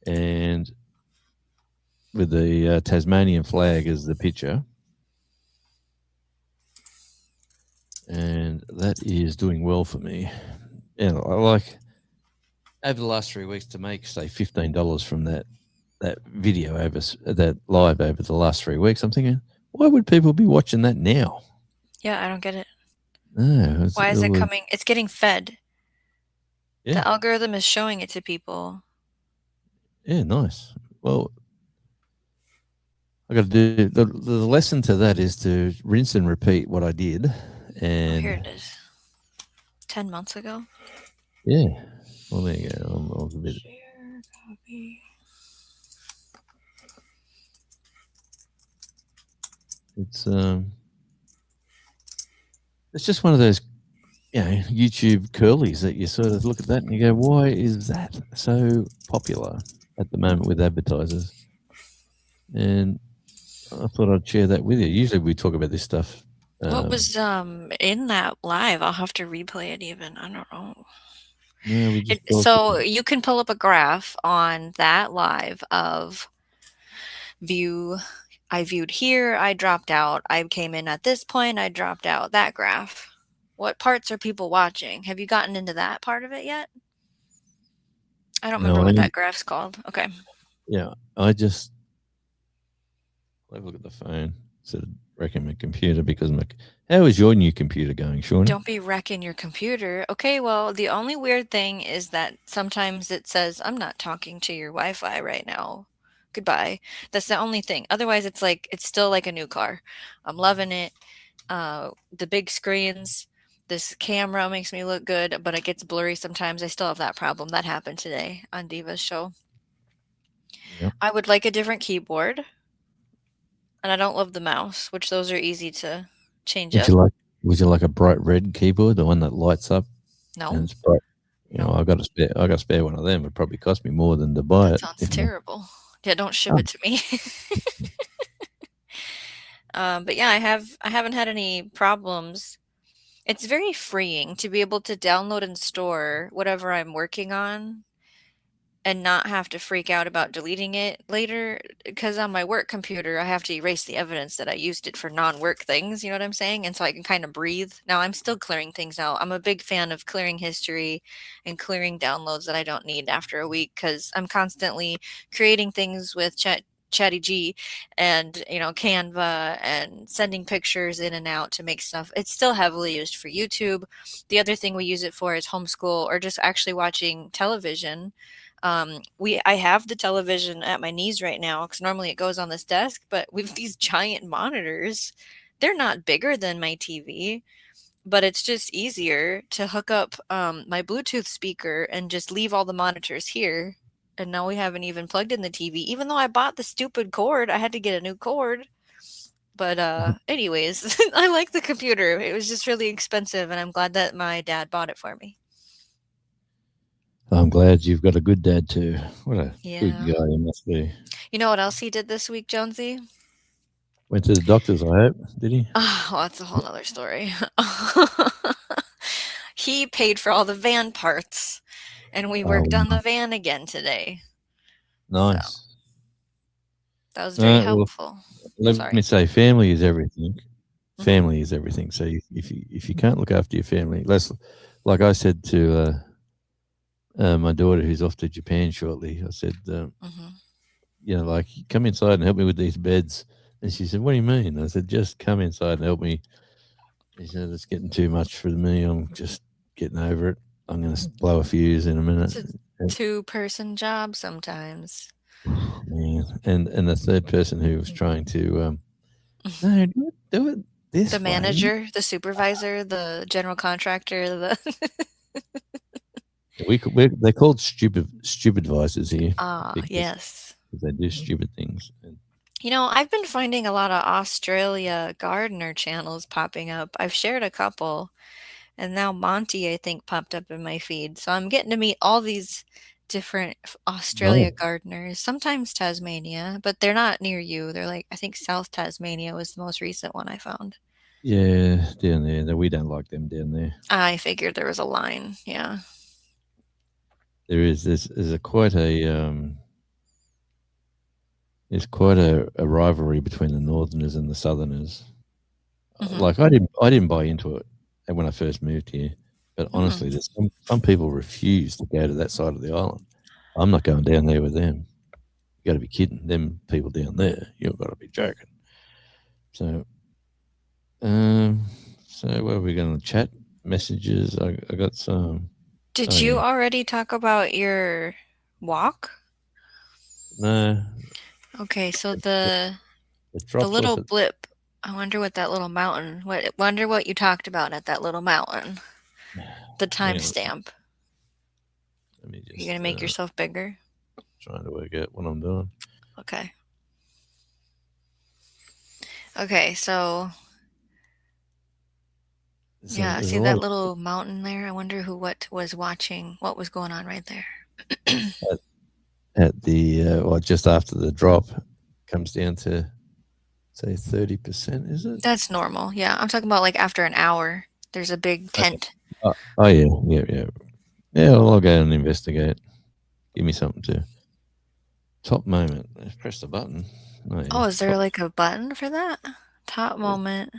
Speaker 2: and with the Tasmanian flag as the picture, and that is doing well for me. And I like over the last 3 weeks to make say $15 from that video over that live over the last 3 weeks. I'm thinking, why would people be watching that now?
Speaker 3: Yeah, I don't get it.
Speaker 2: No,
Speaker 3: Why
Speaker 2: it
Speaker 3: is it
Speaker 2: was,
Speaker 3: coming? It's getting fed.
Speaker 2: yeah,
Speaker 3: The algorithm is showing it to people.
Speaker 2: yeah, nice. Well, I got to do the lesson to that is to rinse and repeat what I did,
Speaker 3: Oh, here it
Speaker 2: and
Speaker 3: is. 10 months ago.
Speaker 2: yeah, well there you go. I'm a bit,
Speaker 3: Share copy.
Speaker 2: it's it's just one of those YouTube curlies that you sort of look at that and you go, why is that so popular at the moment with advertisers? And I thought I'd share that with you. Usually we talk about this stuff.
Speaker 3: What was in that live? I'll have to replay it even. I don't know.
Speaker 2: No, we just talked.
Speaker 3: So you can pull up a graph on that live of view. I viewed here, I dropped out. I came in at this point, I dropped out. That graph. What parts are people watching? Have you gotten into that part of it yet? I don't remember
Speaker 2: No,
Speaker 3: what that graph's called. Okay.
Speaker 2: I just look at the phone instead of wrecking my computer because how is your new computer going, Shawnee?
Speaker 3: Don't be wrecking your computer. Okay, well, the only weird thing is that sometimes it says, I'm not talking to your Wi Fi right now. Goodbye. That's the only thing. Otherwise, it's still like a new car. I'm loving it. The big screens, this camera makes me look good, but it gets blurry sometimes. I still have that problem. That happened today on Diva's show.
Speaker 2: Yep.
Speaker 3: I would like a different keyboard, and I don't love the mouse, which those are easy to change up.
Speaker 2: Would you like a bright red keyboard, the one that lights up and
Speaker 3: No,
Speaker 2: it's bright?
Speaker 3: no,
Speaker 2: I got a spare one of them. It'd probably cost me more than to buy
Speaker 3: that
Speaker 2: it.
Speaker 3: sounds terrible. Yeah, don't ship
Speaker 2: Oh.
Speaker 3: it to me. But yeah, I haven't had any problems. It's very freeing to be able to download and store whatever I'm working on and not have to freak out about deleting it later. Because on my work computer, I have to erase the evidence that I used it for non-work things, you know what I'm saying? And so I can kind of breathe. Now I'm still clearing things out. I'm a big fan of clearing history and clearing downloads that I don't need after a week because I'm constantly creating things with Chatty G and Canva and sending pictures in and out to make stuff. It's still heavily used for YouTube. The other thing we use it for is homeschool or just actually watching television. I have the television at my knees right now because normally it goes on this desk, but with these giant monitors, they're not bigger than my TV, but it's just easier to hook up my Bluetooth speaker and just leave all the monitors here. And now we haven't even plugged in the TV, even though I bought the stupid cord. I had to get a new cord. But anyways, I like the computer. It was just really expensive, and I'm glad that my dad bought it for me.
Speaker 2: I'm glad you've got a good dad too. What a good
Speaker 3: Yeah.
Speaker 2: guy you must be.
Speaker 3: You know what else he did this week, Jonesy?
Speaker 2: Went to the doctors, I hope. Did he?
Speaker 3: Oh, well, that's a whole nother story. He paid for all the van parts, and we
Speaker 2: Oh,
Speaker 3: worked on the van again today. So
Speaker 2: nice.
Speaker 3: that was very
Speaker 2: Well,
Speaker 3: helpful.
Speaker 2: let me
Speaker 3: Sorry.
Speaker 2: say, family is everything.
Speaker 3: Mhm.
Speaker 2: Family is everything. So if you can't look after your family, like I said to my daughter who's off to Japan shortly, I said,
Speaker 3: Mhm.
Speaker 2: like, come inside and help me with these beds. And she said, what do you mean? I said, just come inside and help me. She said, it's getting too much for me. I'm just getting over it. I'm going to blow a fuse in a minute.
Speaker 3: It's a two-person job sometimes.
Speaker 2: Man. And the third person who was trying to, no, do it
Speaker 3: The
Speaker 2: this way.
Speaker 3: manager, the supervisor, the general contractor, the
Speaker 2: They're called stupid advisors here because
Speaker 3: yes.
Speaker 2: they do stupid things. And
Speaker 3: You know, I've been finding a lot of Australia gardener channels popping up. I've shared a couple, and now Monty, I think, popped up in my feed. So I'm getting to meet all these different Australia
Speaker 2: no,
Speaker 3: gardeners, sometimes Tasmania, but they're not near you. They're like, I think South Tasmania was the most recent one I found.
Speaker 2: yeah, down there, we don't like them down there.
Speaker 3: I figured there was a line. Yeah.
Speaker 2: There's quite a rivalry between the Northerners and the Southerners.
Speaker 3: Hmm.
Speaker 2: Like I didn't buy into it when I first moved here, but
Speaker 3: Mm.
Speaker 2: honestly, there's some people refuse to go to that side of the island. I'm not going down there with them. You got to be kidding. Them people down there, you've got to be joking. So, um, so what are we going to chat? Messages. I got some.
Speaker 3: Did
Speaker 2: Oh
Speaker 3: you
Speaker 2: yeah,
Speaker 3: already talk about your walk?
Speaker 2: no,
Speaker 3: Okay, so
Speaker 2: it, it
Speaker 3: the
Speaker 2: drops off
Speaker 3: little
Speaker 2: at.
Speaker 3: blip. I wonder what that little mountain. Wonder what you talked about at that little mountain. The
Speaker 2: Hang on,
Speaker 3: timestamp.
Speaker 2: let me
Speaker 3: You
Speaker 2: just
Speaker 3: gonna make yourself bigger?
Speaker 2: trying to work out what I'm doing.
Speaker 3: Okay. Okay, so yeah,
Speaker 2: There's
Speaker 3: see
Speaker 2: a lot
Speaker 3: that
Speaker 2: of
Speaker 3: little mountain there? I wonder what was watching, what was going on right there.
Speaker 2: at the just after the drop comes down to say 30%, is it?
Speaker 3: That's normal. Yeah, I'm talking about like after an hour. There's a big
Speaker 2: Okay.
Speaker 3: tent.
Speaker 2: Oh yeah, yeah. Well, I'll go and investigate. Give me something to top moment. Let's press the button. Oh yeah,
Speaker 3: Oh, is there
Speaker 2: top
Speaker 3: like a button for that? Top moment.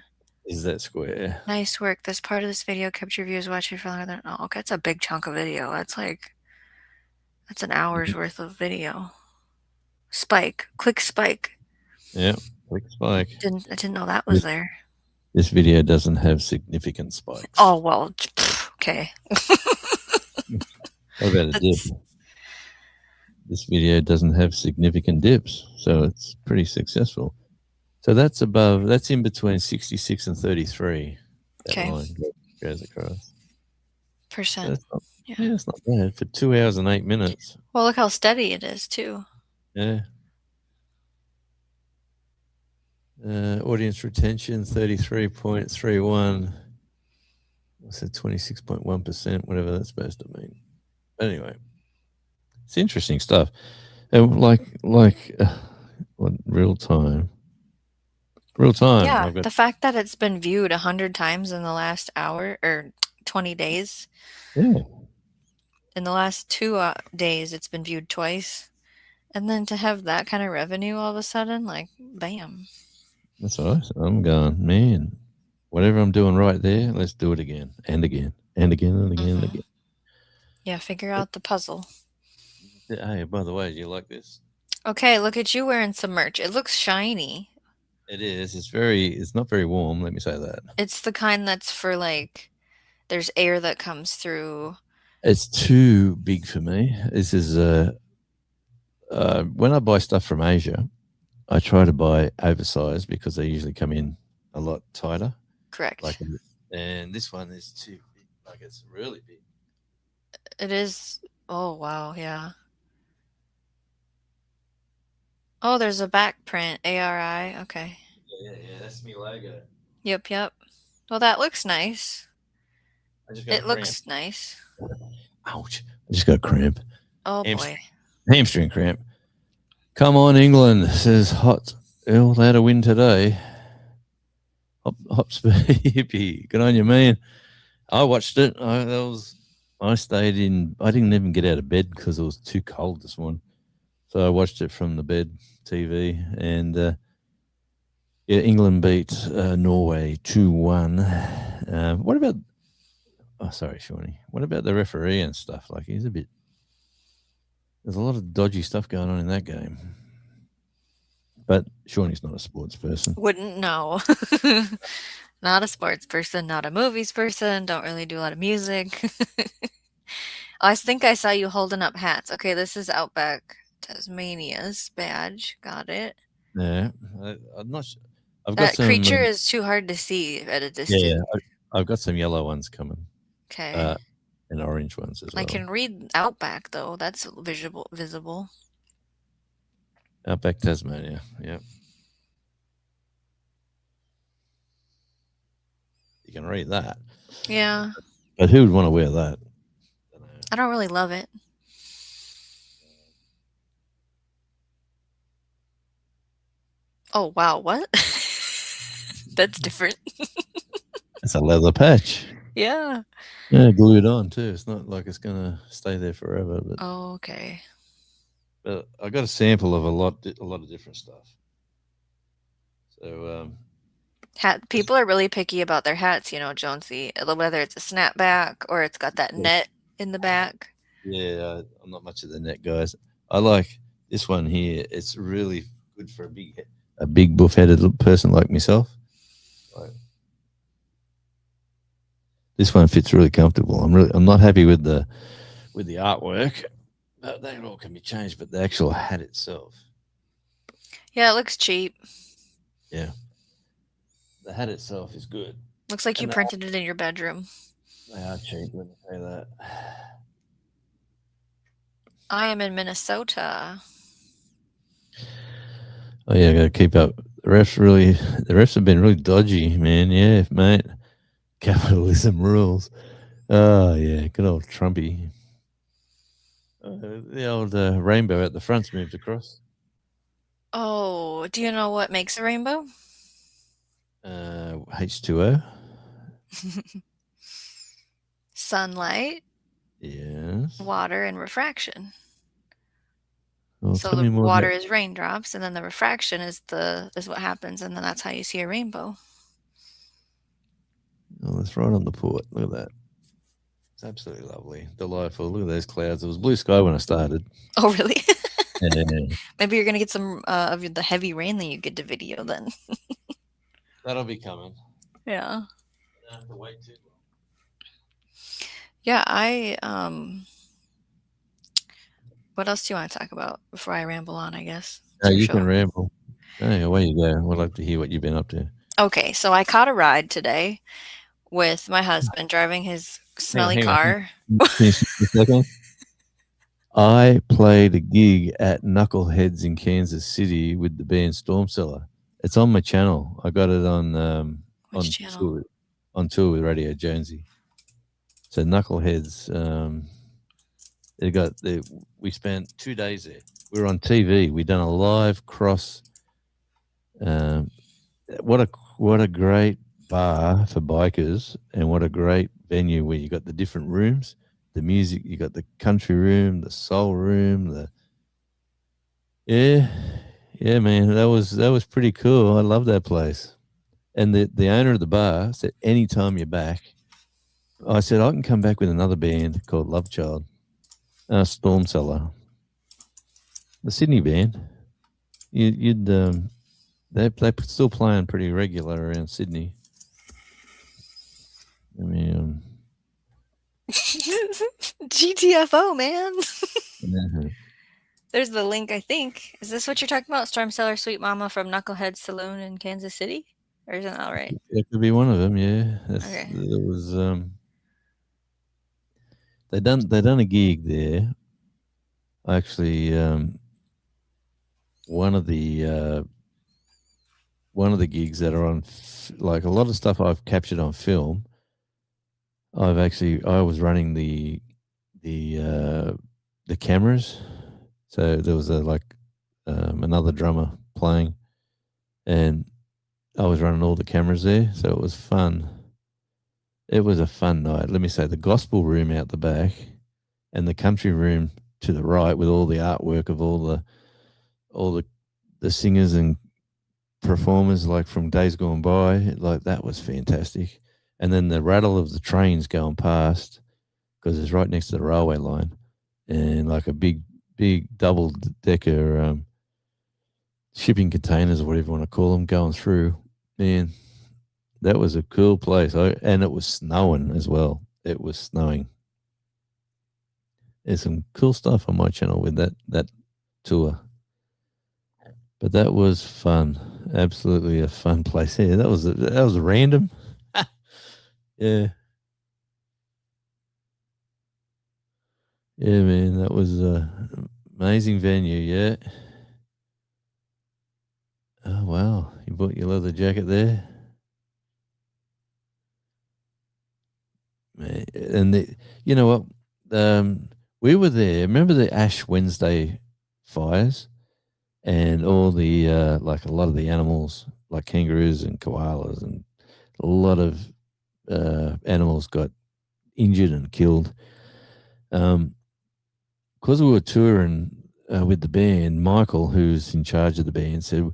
Speaker 2: is that square.
Speaker 3: Nice work. This part of this video kept your viewers watching for longer than. Oh, okay, that's a big chunk of video. That's an hour's worth of video. Spike. Click spike.
Speaker 2: Yeah, click spike.
Speaker 3: I didn't know that was
Speaker 2: This,
Speaker 3: there.
Speaker 2: this video doesn't have significant spikes.
Speaker 3: Oh well. Okay.
Speaker 2: What about a dip?
Speaker 3: That's
Speaker 2: This video doesn't have significant dips, so it's pretty successful. So that's in between 66 and 33. That
Speaker 3: okay.
Speaker 2: line goes across. So
Speaker 3: Percent.
Speaker 2: that's not,
Speaker 3: Yeah.
Speaker 2: yeah, it's not bad for 2 hours and 8 minutes.
Speaker 3: Well, look how steady it is too.
Speaker 2: Yeah. Audience retention 33.31. What's that? 26.1%, whatever that's supposed to mean. But anyway, it's interesting stuff. And what real time? Real time.
Speaker 3: Yeah,
Speaker 2: I've got
Speaker 3: the fact that it's been viewed 100 times in the last hour or 20 days.
Speaker 2: yeah.
Speaker 3: In the last 2 days, it's been viewed twice. And then to have that kind of revenue all of a sudden, like, bam.
Speaker 2: That's all right. I'm going, man. Whatever I'm doing right there, let's do it again and again and again and again and
Speaker 3: Mhm.
Speaker 2: again.
Speaker 3: Yeah, figure out the puzzle.
Speaker 2: Hey, by the way, do you like this?
Speaker 3: Okay, look at you wearing some merch. It looks shiny.
Speaker 2: It is. It's not very warm. Let me say that.
Speaker 3: It's the kind that's for like, there's air that comes through.
Speaker 2: It's too big for me. This is when I buy stuff from Asia, I try to buy oversized because they usually come in a lot tighter.
Speaker 3: Correct.
Speaker 2: And this one is too big. Like it's really big.
Speaker 3: It is. Oh, wow. Yeah. Oh, there's a back print. ARI. Okay.
Speaker 2: Yeah. That's me logo.
Speaker 3: Yep. Well, that looks nice.
Speaker 2: I just got
Speaker 3: It looks nice.
Speaker 2: Ouch! I just got a cramp.
Speaker 3: Oh, boy.
Speaker 2: Hamstring cramp. Come on, England, says hot Well, they had a win today. Hop Hippie. Good on you, man. I watched it. I stayed in. I didn't even get out of bed because it was too cold this morning. So I watched it from the bed TV, and yeah, England beat Norway 2-1. What about? Oh, sorry, Shawnee. What about the referee and stuff? Like he's a bit. There's a lot of dodgy stuff going on in that game. But Shawnee's not a sports person.
Speaker 3: Wouldn't know. Not a sports person, not a movies person, don't really do a lot of music. I think I saw you holding up hats. Okay, this is Outback Tasmania's badge. Got it.
Speaker 2: Yeah, I'm not. I've got
Speaker 3: That
Speaker 2: some.
Speaker 3: creature is too hard to see at a
Speaker 2: Yeah,
Speaker 3: distance.
Speaker 2: I've got some yellow ones coming,
Speaker 3: Okay.
Speaker 2: and orange ones as
Speaker 3: I
Speaker 2: well.
Speaker 3: can read Outback though. That's visible.
Speaker 2: Outback Tasmania. Yeah, you can read that.
Speaker 3: Yeah.
Speaker 2: But who would want to wear that?
Speaker 3: I don't really love it. Oh wow, what? That's different.
Speaker 2: It's a leather patch.
Speaker 3: Yeah.
Speaker 2: Yeah, glued on too. It's not like it's gonna stay there forever. But,
Speaker 3: Oh, okay.
Speaker 2: but I got a sample of a lot of different stuff. So
Speaker 3: Hat people are really picky about their hats, Jonesy. Whether it's a snapback or it's got that net in the back.
Speaker 2: yeah, I'm not much of the net guys. I like this one here. It's really good for a big buff-headed person like myself. Like, this one fits really comfortable. I'm not happy with the artwork, but that all can be changed. But the actual hat itself,
Speaker 3: Yeah, it looks cheap.
Speaker 2: yeah, the hat itself is good.
Speaker 3: Looks like you
Speaker 2: And
Speaker 3: printed it in your bedroom.
Speaker 2: they are cheap. Let me say that.
Speaker 3: I am in Minnesota.
Speaker 2: Oh yeah, I got to keep up. The refs have been really dodgy, man. Yeah, mate. Capitalism rules. Oh yeah, good old Trumpy. The old rainbow at the front's moved across.
Speaker 3: Oh, do you know what makes a rainbow?
Speaker 2: H2O.
Speaker 3: Sunlight,
Speaker 2: Yes.
Speaker 3: water, and refraction.
Speaker 2: Well,
Speaker 3: So
Speaker 2: tell
Speaker 3: the
Speaker 2: me more
Speaker 3: water
Speaker 2: about.
Speaker 3: is raindrops, and then the refraction is what happens, and then that's how you see a rainbow.
Speaker 2: Oh, that's right on the port. Look at that. It's absolutely lovely, delightful. Look at those clouds. It was blue sky when I started.
Speaker 3: Oh, really?
Speaker 2: Yeah,
Speaker 3: Maybe you're gonna get some of the heavy rain that you get to video then.
Speaker 2: that'll be coming.
Speaker 3: Yeah.
Speaker 2: You don't have to wait too long.
Speaker 3: Yeah, what else do you want to talk about before I ramble on, I guess? It's
Speaker 2: No,
Speaker 3: your
Speaker 2: you can
Speaker 3: show.
Speaker 2: ramble. Hey, away you go. I'd like to hear what you've been up to.
Speaker 3: Okay, so I caught a ride today with my husband driving his smelly
Speaker 2: Hang on.
Speaker 3: car.
Speaker 2: Can you stop for a second? I played a gig at Knuckleheads in Kansas City with the band Stormcellar. It's on my channel. I got it on
Speaker 3: Which channel?
Speaker 2: tour with Radio Jonesy. So Knuckleheads, we spent 2 days there. We were on TV. We done a live cross. What a great bar for bikers, and what a great venue where you got the different rooms, the music. You got the country room, the soul room, yeah, man. That was pretty cool. I love that place. And the owner of the bar said, anytime you're back, I said, I can come back with another band called Love Child, Stormcellar, the Sydney band. They're still playing pretty regular around Sydney. I mean,
Speaker 3: GTFO, man.
Speaker 2: yeah.
Speaker 3: There's the link, I think. Is this what you're talking about? Storm Cellar Sweet Mama from Knucklehead Saloon in Kansas City? Or isn't that right?
Speaker 2: It could be one of them. Yeah,
Speaker 3: Okay.
Speaker 2: there was they done a gig there. Actually, one of the gigs that are on, like a lot of stuff I've captured on film. I was running the cameras, so there was another drummer playing, and I was running all the cameras there, so it was fun. It was a fun night. Let me say, the gospel room out the back and the country room to the right with all the artwork of all the singers and performers like from days gone by, like that was fantastic. And then the rattle of the trains going past because it's right next to the railway line, and like a big double decker shipping containers or whatever you want to call them going through. Man, that was a cool place. And it was snowing as well. It was snowing. There's some cool stuff on my channel with that tour. But that was fun. Absolutely a fun place. Yeah, that was random. Yeah. Yeah, man, that was a amazing venue, yeah. Oh wow, you bought your leather jacket there? Man, and you know what? We were there. Remember the Ash Wednesday fires and all the like a lot of the animals, like kangaroos and koalas, and a lot of animals got injured and killed. Because we were touring with the band, Michael, who's in charge of the band, said,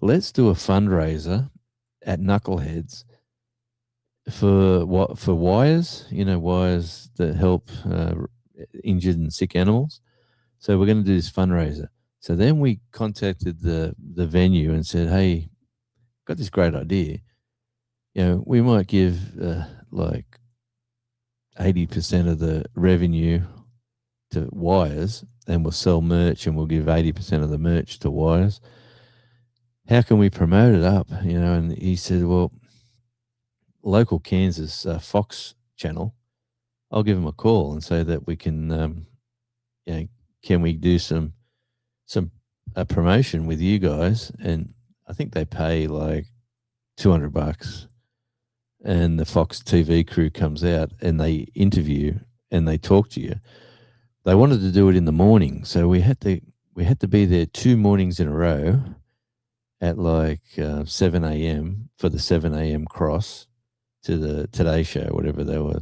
Speaker 2: "Let's do a fundraiser at Knuckleheads for wires, wires that help injured and sick animals. So we're going to do this fundraiser." So then we contacted the venue and said, "Hey, got this great idea. We might give like 80% of the revenue to wires, and we'll sell merch, and we'll give 80% of the merch to wires. How can we promote it up?" And he said, "Well, local Kansas Fox channel, I'll give them a call and say that we can, can we do some promotion with you guys?" And I think they pay like $200, and the Fox TV crew comes out and they interview and they talk to you. They wanted to do it in the morning, so we had to be there 2 mornings in a row at like 7 a.m. for the 7 a.m. cross to the Today Show, whatever they were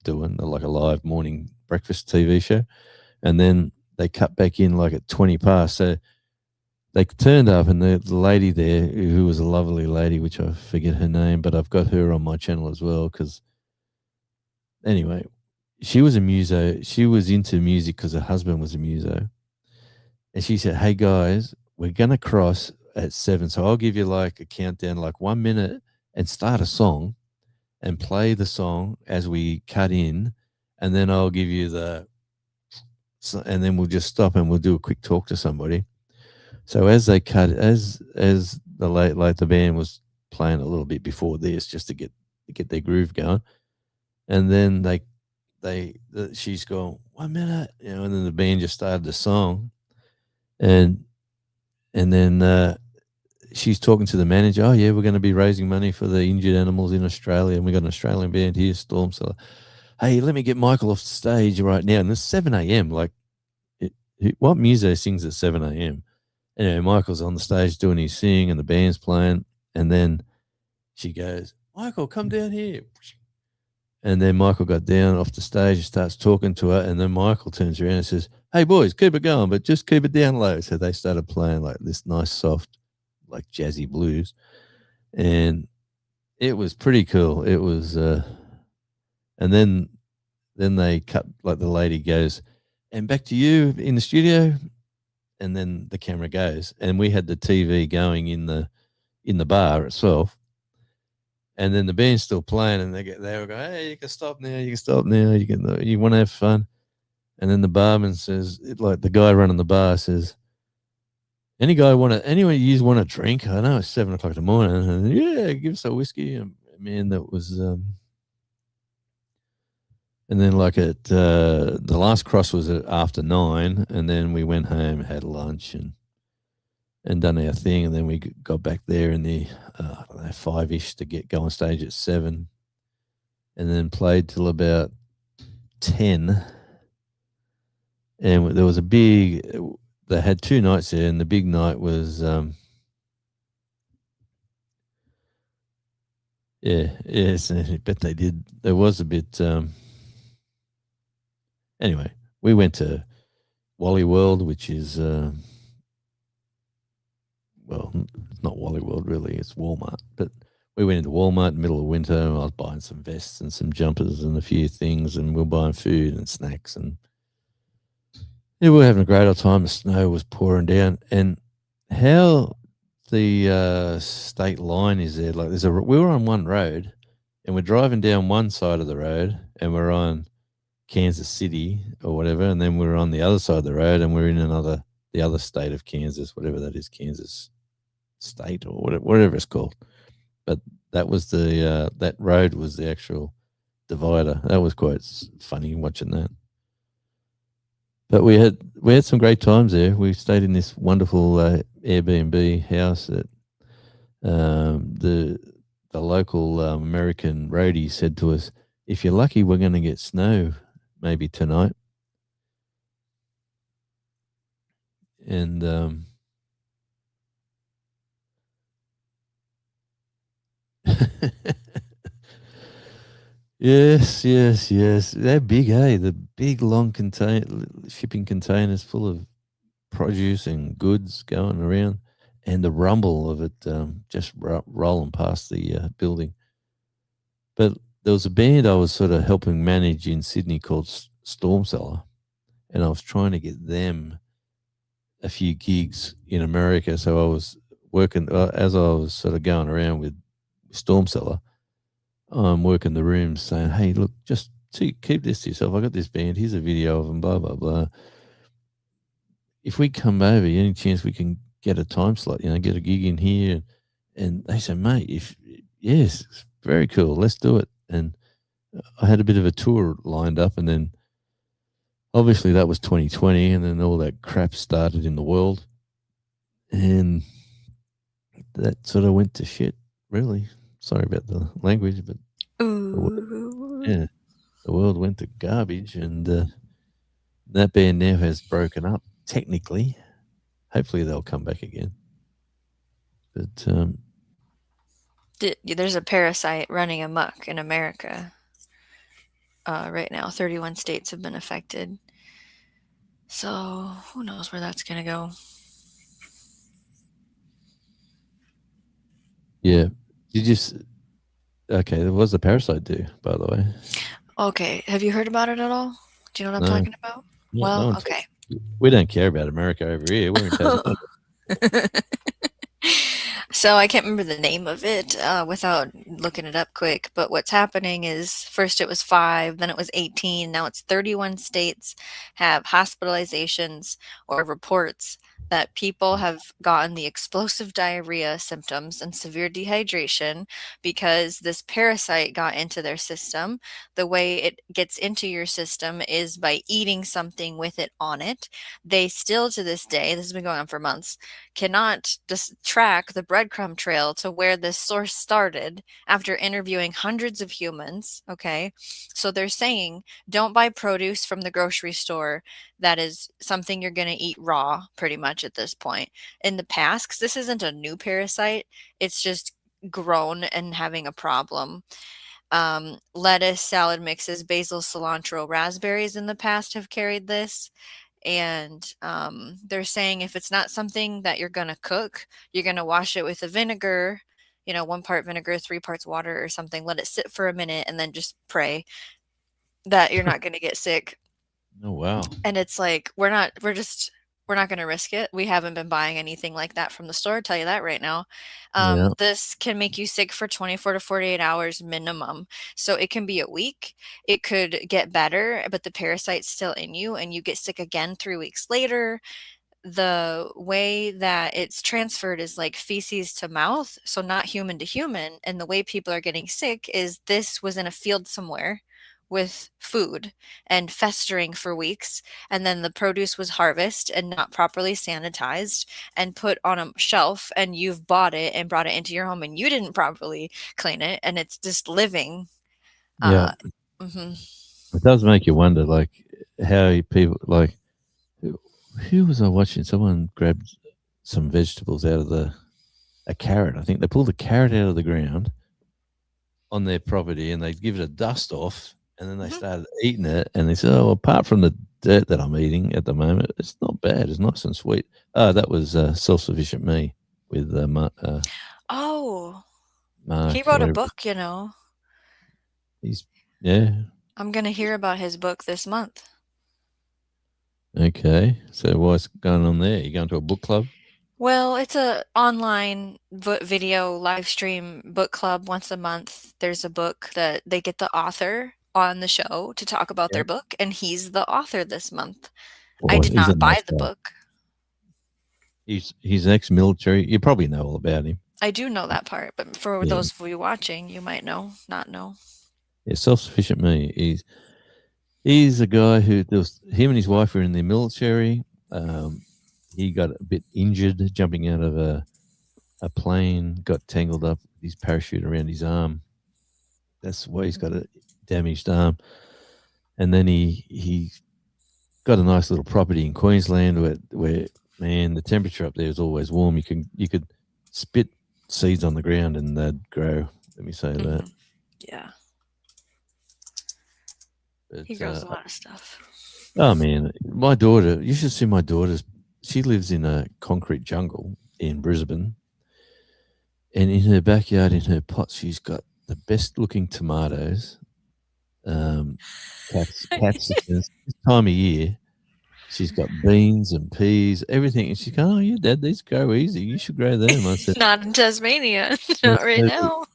Speaker 2: doing, like a live morning breakfast TV show. And then they cut back in like at 20 past. So they turned up, and the lady there, who was a lovely lady, which I forget her name, but I've got her on my channel as well because, anyway, she was a muso. She was into music because her husband was a muso. And she said, "Hey, guys, we're going to cross at 7. So I'll give you like a countdown, like 1 minute, and start a song and play the song as we cut in. And then I'll give you and then we'll just stop and we'll do a quick talk to somebody." So as they cut, as the band was playing a little bit before this, just to get their groove going, and then she's going 1 minute, and then the band just started the song, and then she's talking to the manager. "Oh yeah, we're going to be raising money for the injured animals in Australia, and we got an Australian band here, Storm. So, hey, let me get Michael off the stage right now." And it's 7 a.m. Like, what muso sings at 7 a.m.? Anyway, Michael's on the stage doing his sing, and the band's playing, and then she goes, "Michael, come down here." And then Michael got down off the stage and starts talking to her, and then Michael turns around and says, "Hey boys, keep it going, but just keep it down low." So they started playing like this nice, soft, like jazzy blues, and it was pretty cool. It was, and then they cut, like the lady goes, "And back to you in the studio." And then the camera goes, and we had the TV going in the bar itself, and then the band's still playing, and they were going, "Hey, you can stop now. You can stop now. You want to have fun." And then the barman says, like the guy running the bar says, anyone you want a drink? I know it's 7:00 in the morning, and yeah, give us a whiskey. And man, that was. And then like at the last cross was after 9, and then we went home, had lunch, and done our thing, and then we got back there in the I don't know, 5-ish to go on stage at 7, and then played till about 10. And there was they had 2 nights there, and the big night was Yeah, yes, I bet they did. There was a bit. Anyway, we went to Wally World, which is well, it's not Wally World really. It's Walmart, but we went into Walmart in the middle of winter. And I was buying some vests and some jumpers and a few things, and we were buying food and snacks, and yeah, we were having a great old time. The snow was pouring down, and how the state line is there. Like, we were on one road, and we're driving down one side of the road, and we're on Kansas City or whatever, and then we're on the other side of the road, and we're in the other state of Kansas, whatever that is, Kansas State or whatever it's called. But that was that road was the actual divider. That was quite funny watching that. But we had some great times there. We stayed in this wonderful Airbnb house that the local American roadie said to us, "If you're lucky, we're going to get snow maybe tonight." And yes, yes, yes. They're big, eh? The big long shipping containers full of produce and goods going around, and the rumble of it just rolling past the building. But there was a band I was sort of helping manage in Sydney called Storm Cellar, and I was trying to get them a few gigs in America. So I was working as I was sort of going around with Storm Cellar. I'm working the rooms saying, "Hey, look, just keep this to yourself. I got this band. Here's a video of them. Blah blah blah. If we come over, any chance we can get a time slot? Get a gig in here?" And they said, "Mate, yes, very cool. Let's do it." And I had a bit of a tour lined up, and then obviously that was 2020, and then all that crap started in the world, and that sort of went to shit. Really, sorry about the language, but
Speaker 3: Ooh.
Speaker 2: yeah, the world went to garbage, and that band now has broken up. Technically, hopefully they'll come back again. But
Speaker 3: There's a parasite running amok in America right now. 31 states have been affected. So who knows where that's going to go?
Speaker 2: yeah, did you? Okay, what was the parasite do, by the way?
Speaker 3: Okay, have you heard about it at all? Do you know what I'm
Speaker 2: No,
Speaker 3: talking about?
Speaker 2: no
Speaker 3: Well,
Speaker 2: one.
Speaker 3: okay.
Speaker 2: We don't care about America over here. We're in Tasmania.
Speaker 3: So I can't remember the name of it without looking it up quick. But what's happening is first it was 5, then it was 18, now it's 31 states have hospitalizations or reports that people have gotten the explosive diarrhea symptoms and severe dehydration because this parasite got into their system. The way it gets into your system is by eating something with it on it. They still, to this day, this has been going on for months, cannot just track the breadcrumb trail to where this source started after interviewing hundreds of humans. Okay. So they're saying don't buy produce from the grocery store that is something you're going to eat raw, pretty much at this point. In the past, because this isn't a new parasite, it's just grown and having a problem. Lettuce, salad mixes, basil, cilantro, raspberries in the past have carried this. And they're saying if it's not something that you're going to cook, you're going to wash it with a vinegar, 1 part vinegar, 3 parts water or something, let it sit for a minute, and then just pray that you're not going to get sick.
Speaker 2: Oh wow!
Speaker 3: And it's like, we're not going to risk it. We haven't been buying anything like that from the store, I'll tell you that right now.
Speaker 2: Yeah,
Speaker 3: This can make you sick for 24 to 48 hours minimum. So it can be a week. It could get better, but the parasite's still in you and you get sick again 3 weeks later. The way that it's transferred is like feces to mouth, so not human to human. And the way people are getting sick is this was in a field somewhere with food and festering for weeks, and then the produce was harvested and not properly sanitized and put on a shelf, and you've bought it and brought it into your home and you didn't properly clean it, and it's just living.
Speaker 2: yeah.
Speaker 3: Mhm.
Speaker 2: It does make you wonder, like how people like. Who was I watching? Someone grabbed some vegetables out of a carrot. I think they pulled a carrot out of the ground, on their property, and they'd give it a dust off, and then they
Speaker 3: Mhm.
Speaker 2: started eating it, and they said, "Oh, apart from the dirt that I'm eating at the moment, it's not bad. It's nice and sweet." Oh, that was Self-Sufficient Me with
Speaker 3: Oh, he
Speaker 2: Mark.
Speaker 3: wrote a
Speaker 2: Whatever.
Speaker 3: book, you know.
Speaker 2: He's yeah.
Speaker 3: I'm gonna hear about his book this month.
Speaker 2: Okay. So what's going on there? You going to a book club?
Speaker 3: Well, it's a online video live stream book club once a month. There's a book that they get the author on the show to talk about
Speaker 2: Yeah.
Speaker 3: their book, and he's the author this month. I
Speaker 2: Well,
Speaker 3: did
Speaker 2: he's a
Speaker 3: not
Speaker 2: nice
Speaker 3: buy the
Speaker 2: guy.
Speaker 3: book.
Speaker 2: He's ex-military. You probably know all about him.
Speaker 3: I do know that part, but for
Speaker 2: Yeah.
Speaker 3: those of you watching, you might not know.
Speaker 2: Yeah. Self-Sufficient Me. He's a guy who there was him and his wife were in the military. He got a bit injured jumping out of a plane, got tangled up with his parachute around his arm. That's why he's got a damaged arm. And then he got a nice little property in Queensland where man, the temperature up there is always warm. You could spit seeds on the ground and they'd grow. Let me say that.
Speaker 3: Yeah,
Speaker 2: But,
Speaker 3: he grows a lot of stuff.
Speaker 2: oh man, my daughter, you should see my daughter's. She lives in a concrete jungle in Brisbane. And in her backyard, in her pot, she's got the best looking tomatoes. Cats this time of year. She's got beans and peas, everything. And she's going, "Oh, yeah, Dad, these grow easy. You should grow them." I said,
Speaker 3: Not in Tasmania,
Speaker 2: I
Speaker 3: not right
Speaker 2: said,
Speaker 3: now.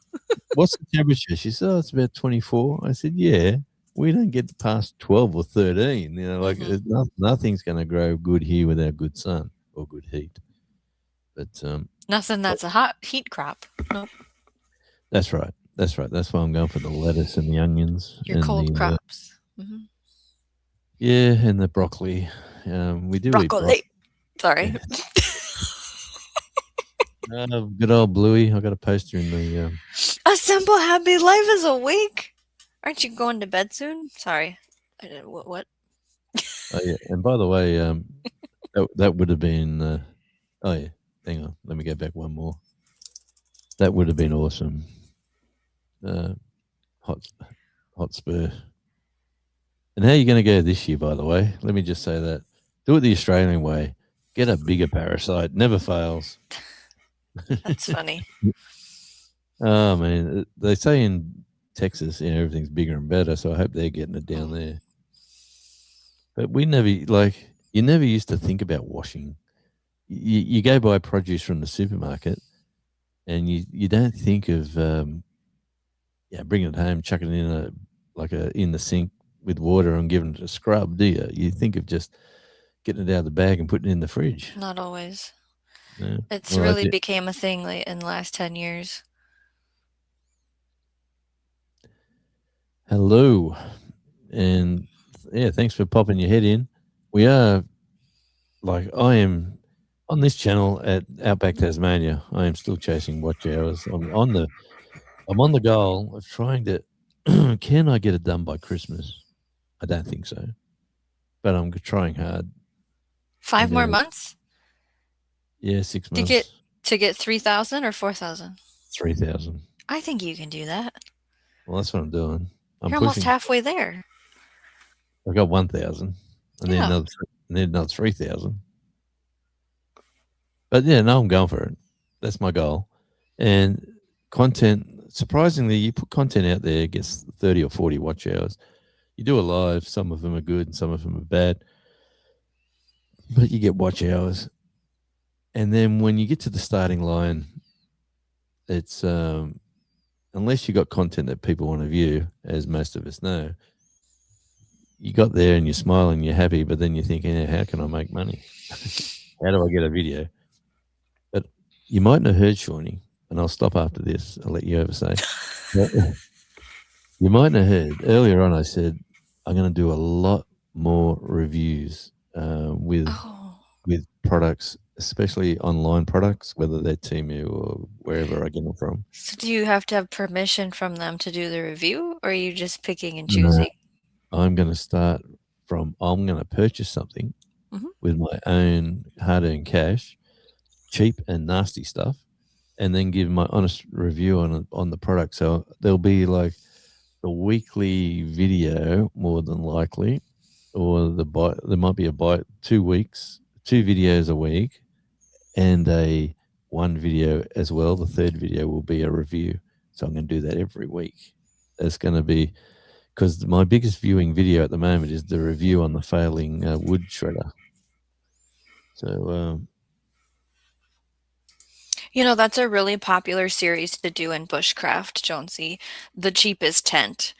Speaker 2: "What's the temperature?" She said, "Oh, it's about 24." I said, "Yeah, we don't get past 12 or 13. You know, like
Speaker 3: Mhm.
Speaker 2: nothing's going to grow good here without good sun or good heat." But
Speaker 3: Nothing that's a hot heat crop. Nope.
Speaker 2: that's right. That's right. That's why I'm going for the lettuce and the onions
Speaker 3: Your
Speaker 2: and
Speaker 3: cold
Speaker 2: the
Speaker 3: crops. Mhm.
Speaker 2: yeah, and the broccoli. We do eat broccoli.
Speaker 3: Broccoli. Sorry.
Speaker 2: Good old Bluey. I got a poster in the.
Speaker 3: A simple happy life is awake. Aren't you going to bed soon? Sorry. I didn't, what?
Speaker 2: Oh yeah, and by the way, that would have been. Oh yeah, hang on. Let me go back one more. That would have been awesome. Hot, hot spur. And how are you going to go this year? By the way, let me just say that. Do it the Australian way. Get a bigger parasite. Never fails.
Speaker 3: That's funny.
Speaker 2: Oh man, they say in Texas, everything's bigger and better. So I hope they're getting it down there. But we never you never used to think about washing. You go buy produce from the supermarket, and you don't think of bringing it home, chucking it in the sink with water and giving it a scrub, do you? You think of just getting it out of the bag and putting it in the fridge.
Speaker 3: Not always.
Speaker 2: Yeah.
Speaker 3: It's
Speaker 2: Well,
Speaker 3: really became a thing in the last 10 years.
Speaker 2: hello, and yeah, thanks for popping your head in. We are I am on this channel at Outback Tasmania. I am still chasing watch hours. I'm on the goal of trying to. Can I get it done by Christmas? I don't think so, but I'm trying hard.
Speaker 3: 5 more months
Speaker 2: Yeah, 6
Speaker 3: to
Speaker 2: months.
Speaker 3: get 3,000 or 4,000.
Speaker 2: 3,000.
Speaker 3: I think you can do that.
Speaker 2: Well, that's what I'm doing. I'm
Speaker 3: You're almost
Speaker 2: pushing.
Speaker 3: halfway there.
Speaker 2: I got 1,000, and
Speaker 3: Yeah.
Speaker 2: then another 3,000. But yeah, no, I'm going for it. That's my goal. And content, surprisingly, you put content out there, it gets 30 or 40 watch hours. You do a live, some of them are good and some of them are bad, but you get watch hours. And then when you get to the starting line, it's unless you got content that people want to view, as most of us know, you got there and you're smiling, you're happy, but then you're thinking, how can I make money? How do I get a video? But you mightn't have heard, Shawnee, and I'll stop after this. I'll let you oversay. You mightn't have heard. Earlier on, I said I'm going to do a lot more reviews with products, especially online products, whether they're Temu or wherever I get them from.
Speaker 3: So do you have to have permission from them to do the review, or are you just picking and choosing?
Speaker 2: I'm going to start from I'm going to purchase something
Speaker 3: Mhm.
Speaker 2: with my own hard-earned cash, cheap and nasty stuff, and then give my honest review on the product. So there'll be like the weekly video more than likely, or there might be a bite 2 weeks, 2 videos a week, and a one video as well. The third video will be a review. So I'm going to do that every week. It's going to be because my biggest viewing video at the moment is the review on the failing wood shredder. So
Speaker 3: That's a really popular series to do in bushcraft, Jonesy. The cheapest tent.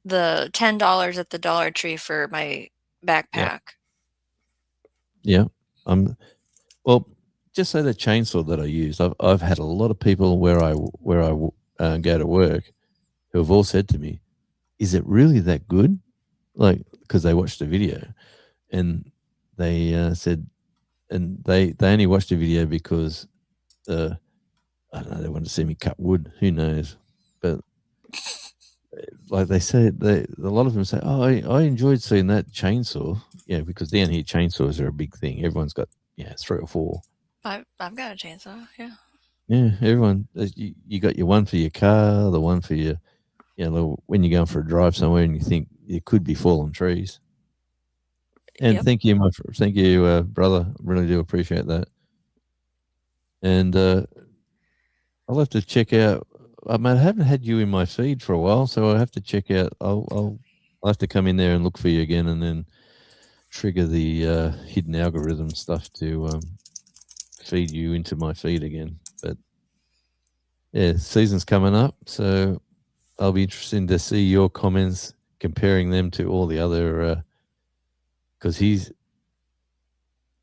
Speaker 3: The $10 at the Dollar Tree for my
Speaker 2: yeah,
Speaker 3: backpack.
Speaker 2: yeah. I'm well. Just say the chainsaw that I use. I've had a lot of people where I go to work who have all said to me, "Is it really that good?" Like because they watched the video and they said, and they only watched the video because I don't know, they wanted to see me cut wood. Who knows? But like they say, a lot of them say, "Oh, I enjoyed seeing that chainsaw." Yeah, because down here chainsaws are a big thing. Everyone's got 3 or 4.
Speaker 3: I've got a chainsaw, yeah.
Speaker 2: Yeah, everyone. You got your one for your car, the one for your when you're going for a drive somewhere and you think it could be fallen trees. And
Speaker 3: Yep.
Speaker 2: thank you, brother. Really do appreciate that. And I'll have to check out. I mean, I haven't had you in my feed for a while, so I have to check out. I'll have to come in there and look for you again, and then trigger the hidden algorithm stuff to feed you into my feed again. But yeah, season's coming up, so I'll be interested to see your comments comparing them to all the other. Because he's,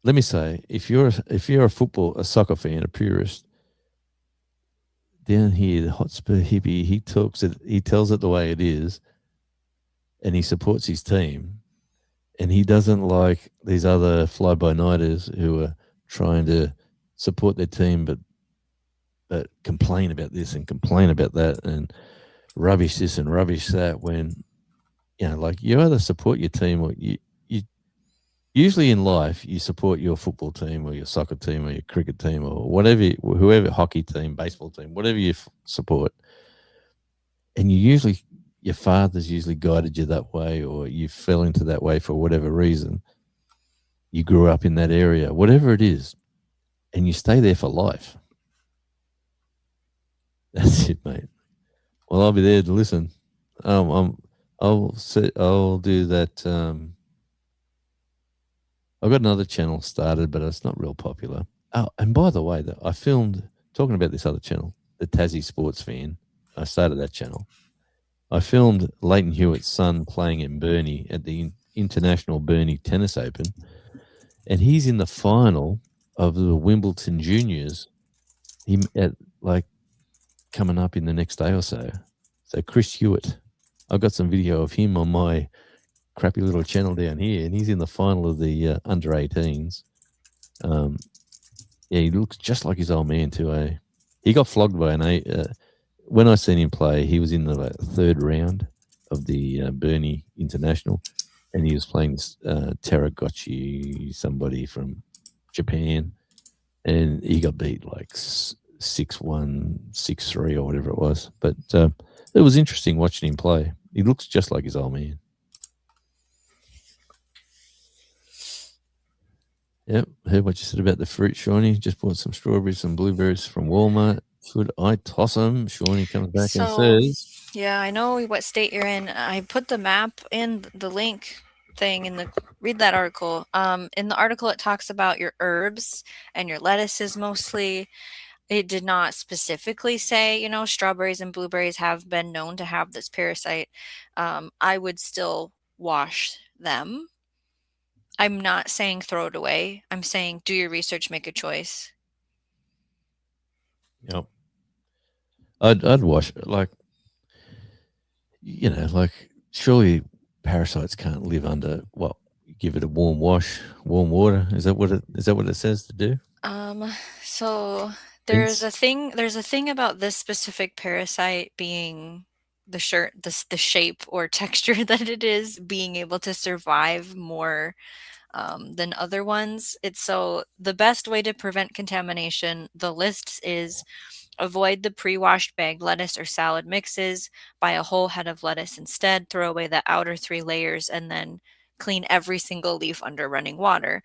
Speaker 2: let me say, if you're a soccer fan, a purist, down here, the Hotspur hippie, he tells it the way it is, and he supports his team, and he doesn't like these other fly-by-nighters who are trying to support their team, but complain about this and complain about that and rubbish this and rubbish that. When like you either support your team or you usually in life you support your football team or your soccer team or your cricket team or whatever, whoever, hockey team, baseball team, whatever you support, and your father's usually guided you that way, or you fell into that way for whatever reason. You grew up in that area, whatever it is, and you stay there for life. That's it, mate. Well, I'll be there to listen. I'll do that. I've got another channel started, but it's not real popular. Oh, and by the way, I filmed talking about this other channel, the Tassie Sports Fan. I started that channel. I filmed Leighton Hewitt's son playing in Burnie at the International Burnie Tennis Open, and he's in the final of the Wimbledon Juniors. He at like coming up in the next day or so. So Chris Hewitt, I've got some video of him on my crappy little channel down here, and he's in the final of the under 18s. Yeah, he looks just like his old man too. He got flogged by when I seen him play, he was in the third round of the Burnie International, and he was playing this Terragochi, somebody from Japan, and he got beat like 6-1, 6-3, or whatever it was. But it was interesting watching him play. He looks just like his old man. Yep, heard what you said about the fruit, Shawnee. Just bought some strawberries and blueberries from Walmart. Should I toss them? Shawnee comes back and says,
Speaker 3: yeah, I know what state you're in. I put the map in the link thing read that article. In the article it talks about your herbs and your lettuces mostly. It did not specifically say, strawberries and blueberries have been known to have this parasite. I would still wash them. I'm not saying throw it away. I'm saying do your research, make a choice.
Speaker 2: yep. I'd wash it. Like surely parasites can't live under what? Give it a warm wash, warm water. Is that what it says to do?
Speaker 3: So there's a thing about this specific parasite being the shape or texture that it is, being able to survive more than other ones. It's so the best way to prevent contamination, the list is Avoid the pre-washed bagged lettuce or salad mixes. Buy a whole head of lettuce instead. Throw away the outer 3 layers and then clean every single leaf under running water.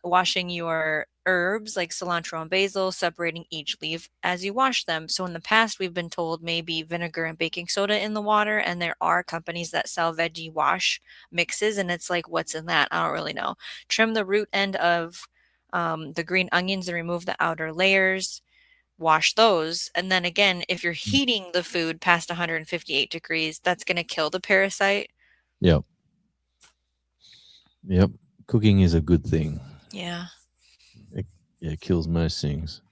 Speaker 3: Washing your herbs like cilantro and basil, separating each leaf as you wash them. So in the past, we've been told maybe vinegar and baking soda in the water, and there are companies that sell veggie wash mixes, and it's like, what's in that? I don't really know. Trim the root end of the green onions and remove the outer layers. Wash those. And then again, if you're heating the food past 158 degrees, that's going to kill the parasite.
Speaker 2: Yep. Yep. Cooking is a good thing.
Speaker 3: Yeah.
Speaker 2: It kills most things.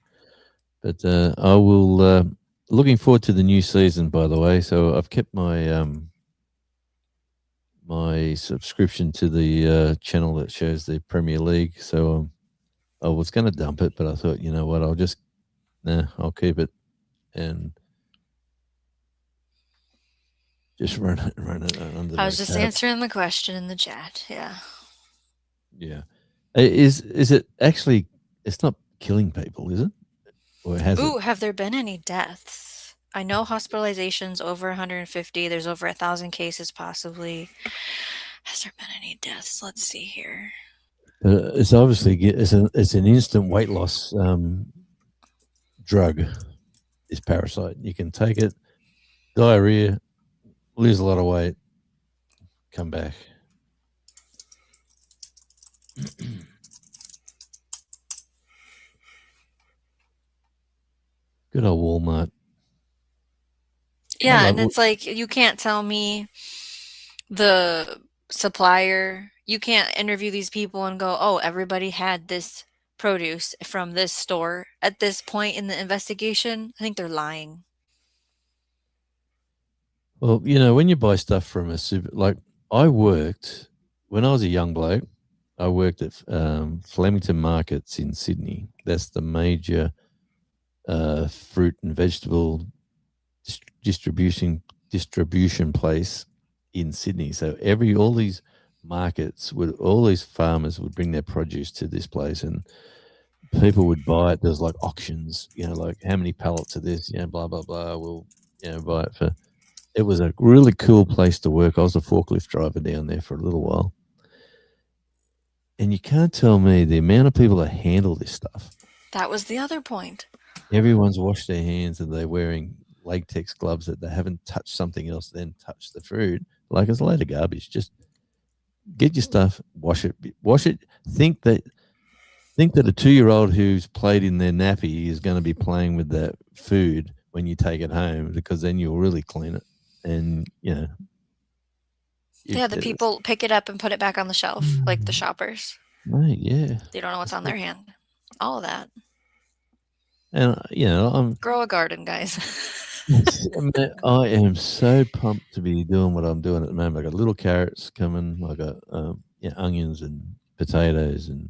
Speaker 2: But I will. Looking forward to the new season, by the way. So I've kept my my subscription to the channel that shows the Premier League. So I was going to dump it, but I thought, you know what, I'll keep it and just run it under.
Speaker 3: I was just answering the question in the chat. Yeah.
Speaker 2: Yeah. Is it actually? It's not killing people, is it? Or has
Speaker 3: Ooh,
Speaker 2: it?
Speaker 3: have there been any deaths? I know hospitalizations over 150. There's over 1,000 cases possibly. Has there been any deaths? Let's see here.
Speaker 2: It's obviously it's an instant weight loss drug. This parasite, you can take it, diarrhea, lose a lot of weight, come back. Good old Walmart.
Speaker 3: Yeah, and it's like you can't tell me the supplier, you can't interview these people and go, "Oh, everybody had this produce from this store at this point in the investigation." I think they're lying.
Speaker 2: Well, you know, when you buy stuff from a super, like I worked when I was a young bloke, I worked at Flemington Markets in Sydney. That's the major fruit and vegetable distribution place in Sydney. So all these all these farmers would bring their produce to this place, and people would buy it. There's like auctions, you know, like how many pallets of this, blah blah blah. We'll buy it for. It was a really cool place to work. I was a forklift driver down there for a little while. And you can't tell me the amount of people that handle this stuff.
Speaker 3: That was the other point.
Speaker 2: Everyone's washed their hands and they're wearing latex gloves that they haven't touched something else, then touch the food. Like it's a load of garbage. Just get your stuff, wash it. Think that a 2-year-old who's played in their nappy is going to be playing with that food when you take it home, because then you'll really clean it. And,
Speaker 3: yeah, the people pick it up and put it back on the shelf, like the shoppers.
Speaker 2: Mate, yeah.
Speaker 3: They don't know what's on their hand. All of that.
Speaker 2: And, I'm...
Speaker 3: Grow a garden, guys.
Speaker 2: I am so pumped to be doing what I'm doing at the moment. I got little carrots coming. I got onions and potatoes and,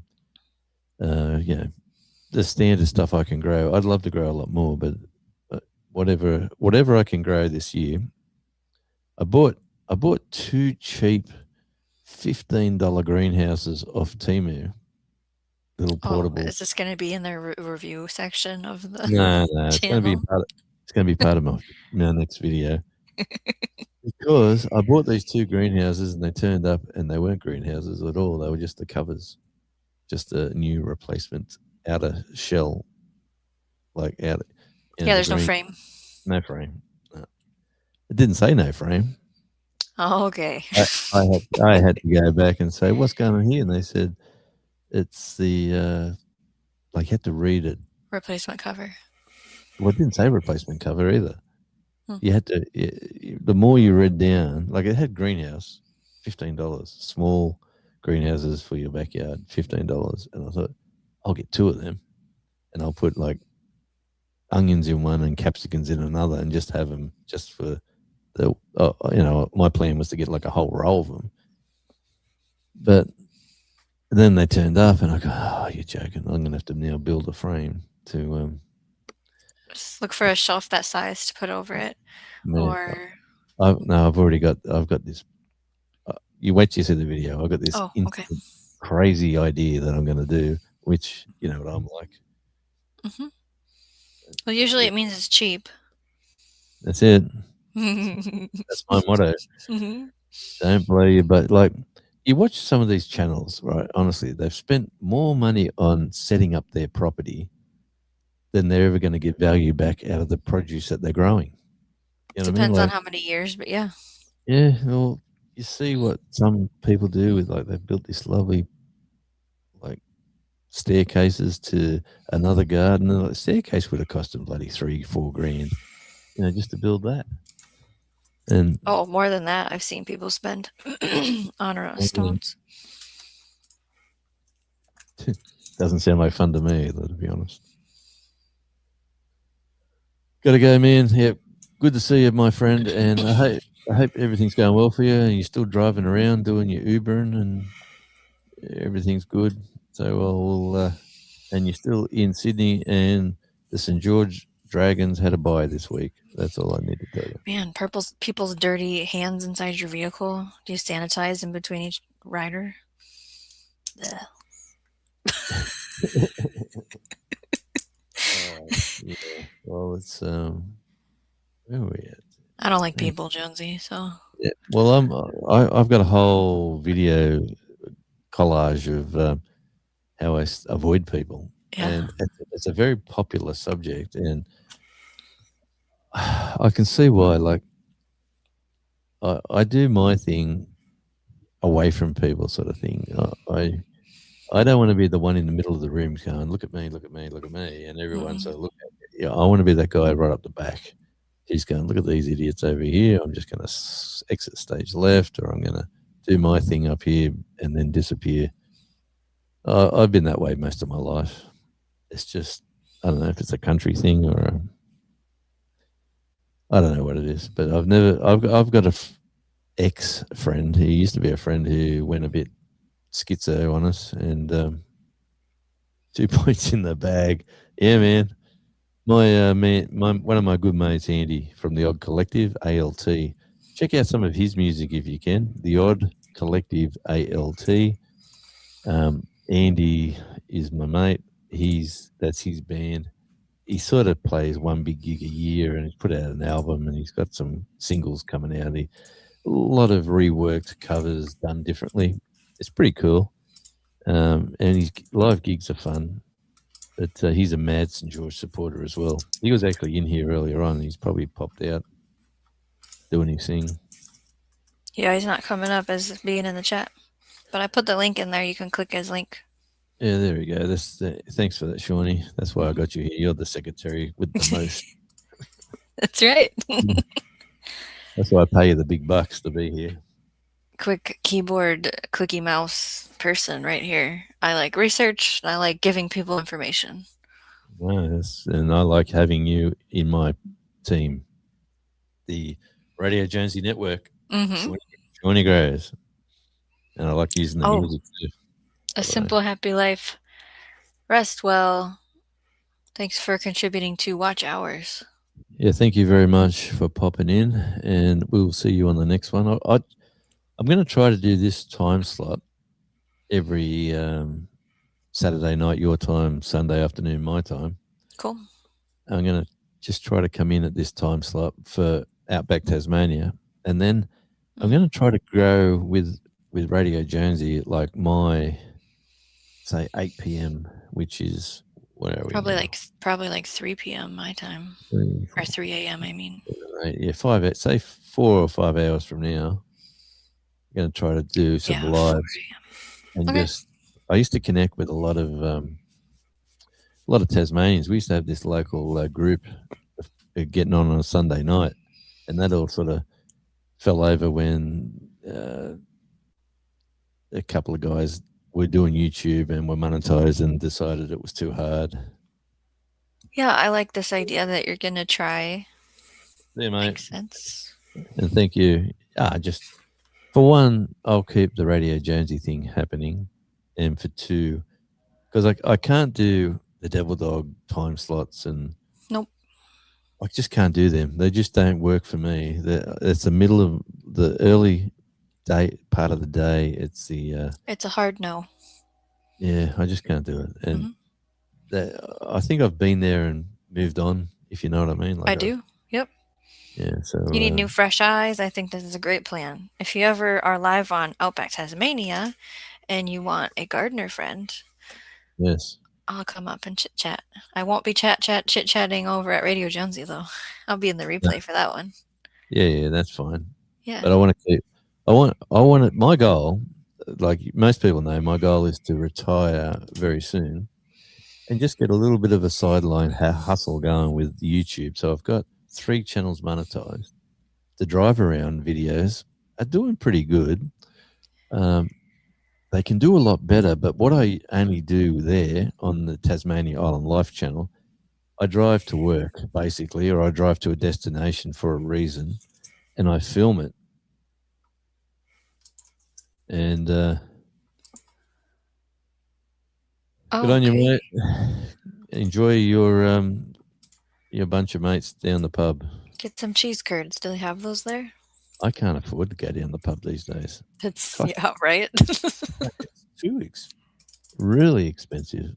Speaker 2: the standard stuff I can grow. I'd love to grow a lot more, but whatever I can grow this year. I bought 2 cheap $15 greenhouses off Temu. Little portable.
Speaker 3: Is this going to be in the review section of the
Speaker 2: No, it's going to be part of my next video. Because I bought these 2 greenhouses and they turned up and they weren't greenhouses at all. They were just the covers, just a new replacement outer shell, like out.
Speaker 3: There's no frame.
Speaker 2: No frame. No. It didn't say no frame.
Speaker 3: Oh, okay.
Speaker 2: I had to go back and say, what's going on here? And they said, it's the, like, you had to read it.
Speaker 3: Replacement cover.
Speaker 2: Well, it didn't say replacement cover either. You had to, the more you read down, like it had greenhouse, $15. Small greenhouses for your backyard, $15. And I thought, I'll get 2 of them. And I'll put like onions in one and capsicums in another and just have them just for the, my plan was to get like a whole row of them. But then they turned up and I go, oh, you're joking. I'm going to have to now build a frame to...
Speaker 3: Just look for a shelf that size to put over it.
Speaker 2: I've got this. You wait till you see the video. I've got this crazy idea that I'm going to do, which, you know what I'm like.
Speaker 3: Mm-hmm. Well, usually it means it's cheap.
Speaker 2: That's it.
Speaker 3: Mhm.
Speaker 2: That's my motto. Don't blow your but like you watch some of these channels, right? Honestly, they've spent more money on setting up their property than they're ever going to get value back out of the produce that they're growing. You know what I mean?
Speaker 3: Depends on
Speaker 2: Like,
Speaker 3: how many years, but yeah.
Speaker 2: yeah, well, you see what some people do with like they've built this lovely like staircases to another garden. And the staircase would have cost them bloody 3, 4 grand, just to build that. And
Speaker 3: Oh, more than that, I've seen people spend on stones.
Speaker 2: doesn't sound like fun to me, though, to be honest. Gotta go, man. Yeah, good to see you, my friend. And I hope everything's going well for you. And you're still driving around doing your Ubering, and everything's good. So and you're still in Sydney, and the St George Dragons had a bye this week. That's all I need to tell you.
Speaker 3: Man, people's dirty hands inside your vehicle. Do you sanitize in between each rider? Ugh.
Speaker 2: Yeah. Well, it's where are we at?
Speaker 3: I don't like
Speaker 2: Yeah.
Speaker 3: people, Jonesy. So
Speaker 2: Yeah. Well, I've got a whole video collage of how I avoid people,
Speaker 3: yeah,
Speaker 2: and it's a very popular subject, and I can see why. Like, I do my thing away from people, sort of thing. I don't want to be the one in the middle of the room going, "Look at me, look at me, look at me," and everyone
Speaker 3: mm,
Speaker 2: sort of look at me. Yeah, I want to be that guy right up the back. He's going, "Look at these idiots over here. I'm just going to exit stage left, or I'm going to do my thing up here and then disappear." I've been that way most of my life. It's just I don't know if it's a country thing or I don't know what it is, but I've got a ex friend. He used to be a friend who went a bit schizo on us, and 2 points in the bag. Yeah, man. My one of my good mates, Andy from the Odd Collective (ALT). Check out some of his music if you can. The Odd Collective (ALT). Andy is my mate. That's his band. He sort of plays one big gig a year, and he's put out an album, and he's got some singles coming out. A lot of reworked covers done differently. It's pretty cool. And his live gigs are fun. But he's a mad St George supporter as well. He was actually in here earlier on. He's probably popped out doing his thing.
Speaker 3: yeah, he's not coming up as being in the chat, but I put the link in there. You can click his link.
Speaker 2: Yeah, there we go. Thanks for that, Shawnee. That's why I got you here. You're the secretary with the most.
Speaker 3: That's right.
Speaker 2: That's why I pay you the big bucks to be here.
Speaker 3: Quick keyboard, clicky mouse person right here. I like research. And I like giving people information.
Speaker 2: Nice. And I like having you in my team, the Radio Jonesy Network,
Speaker 3: Mm-hmm.
Speaker 2: Shawnee Grows. And I like using the
Speaker 3: Oh,
Speaker 2: music too.
Speaker 3: a
Speaker 2: By the way.
Speaker 3: simple happy life. Rest well. Thanks for contributing to watch hours.
Speaker 2: Yeah, thank you very much for popping in, and we'll see you on the next one. I'm going to try to do this time slot every Saturday night, your time, Sunday afternoon, my time.
Speaker 3: Cool.
Speaker 2: I'm going to just try to come in at this time slot for Outback Tasmania, and then I'm going to try to grow with Radio Jonesy at like my say 8 p.m., which is where are we now?
Speaker 3: Probably like 3 p.m. my time
Speaker 2: 3,
Speaker 3: or
Speaker 2: 4,
Speaker 3: 3 a.m. I mean.
Speaker 2: 8, yeah, 5. Say 4 or 5 hours from now. I'm going to try to do some
Speaker 3: Yeah, 4
Speaker 2: lives and
Speaker 3: a.m. Okay.
Speaker 2: just. I used to connect with a lot of Tasmanians. We used to have this local group getting on a Sunday night, and that all sort of fell over when a couple of guys were doing YouTube and were monetized and decided it was too hard.
Speaker 3: Yeah, I like this idea that you're gonna try.
Speaker 2: Yeah, mate.
Speaker 3: Makes sense.
Speaker 2: And thank you. Just for one, I'll keep the Radio Jonesy thing happening, and for two, because I can't do the Devil Dog time slots, and
Speaker 3: Nope.
Speaker 2: I just can't do them. They just don't work for me. It's the middle of the early day part of the day. It's the
Speaker 3: It's a hard no.
Speaker 2: yeah. I just can't do it, and
Speaker 3: Mhm.
Speaker 2: I think I've been there and moved on, if you know what I mean.
Speaker 3: I
Speaker 2: Like,
Speaker 3: do. Yep.
Speaker 2: yeah. So
Speaker 3: You need new fresh eyes. I think this is a great plan. If you ever are live on Outback Tasmania and you want a gardener friend,
Speaker 2: yes,
Speaker 3: I'll come up and chit chat. I won't be chit chatting over at Radio Jonesy though. I'll be in the
Speaker 2: no,
Speaker 3: replay for that one.
Speaker 2: yeah, that's fine.
Speaker 3: Yeah.
Speaker 2: But I want to keep. I want it. My goal, like most people know, my goal is to retire very soon and just get a little bit of a sideline hustle going with YouTube. So I've got 3 channels monetized. The drive around videos are doing pretty good. They can do a lot better, but what I only do there on the Tasmania Island Life channel, I drive to work basically, or I drive to a destination for a reason, and I film it. And good
Speaker 3: Oh,
Speaker 2: on you,
Speaker 3: okay.
Speaker 2: mate. Enjoy your bunch of mates down the pub.
Speaker 3: Get some cheese curds. Do they have those there?
Speaker 2: I can't afford to go down the pub these days.
Speaker 3: It's
Speaker 2: Cost
Speaker 3: yeah, right.
Speaker 2: it's really expensive.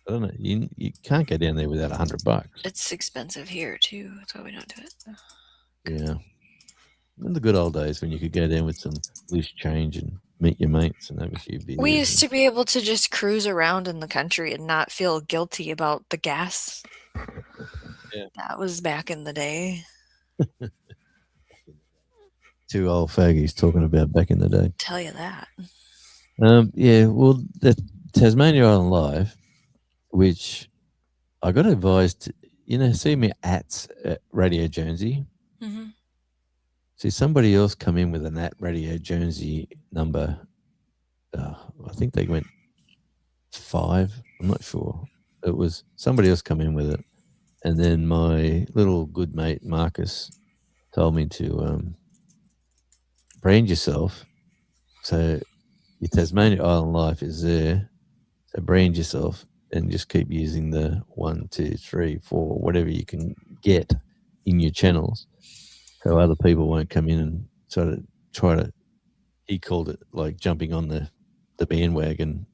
Speaker 2: I don't know. You can't go down there without $100.
Speaker 3: It's expensive here too. That's why we don't do it.
Speaker 2: Yeah. In the good old days when you could go down with some loose change and meet your mates and have a few
Speaker 3: We
Speaker 2: beers.
Speaker 3: used to be able to just cruise around in the country and not feel guilty about the gas.
Speaker 2: Yeah.
Speaker 3: That was back in the day.
Speaker 2: 2 old fogies talking about back in the day.
Speaker 3: Tell you that.
Speaker 2: Yeah, well, the Tasmania Island Live, which I got advised, see me at Radio Jonesy.
Speaker 3: Hmm.
Speaker 2: See somebody else come in with an at Radio Jonesy number. I think they went 5. I'm not sure. It was somebody else come in with it, and then my little good mate Marcus told me to brand yourself. So your Tasmania Island Life is there. So brand yourself and just keep using the 1, 2, 3, 4, whatever you can get in your channels, so other people won't come in and sort of try to. He called it like jumping on the bandwagon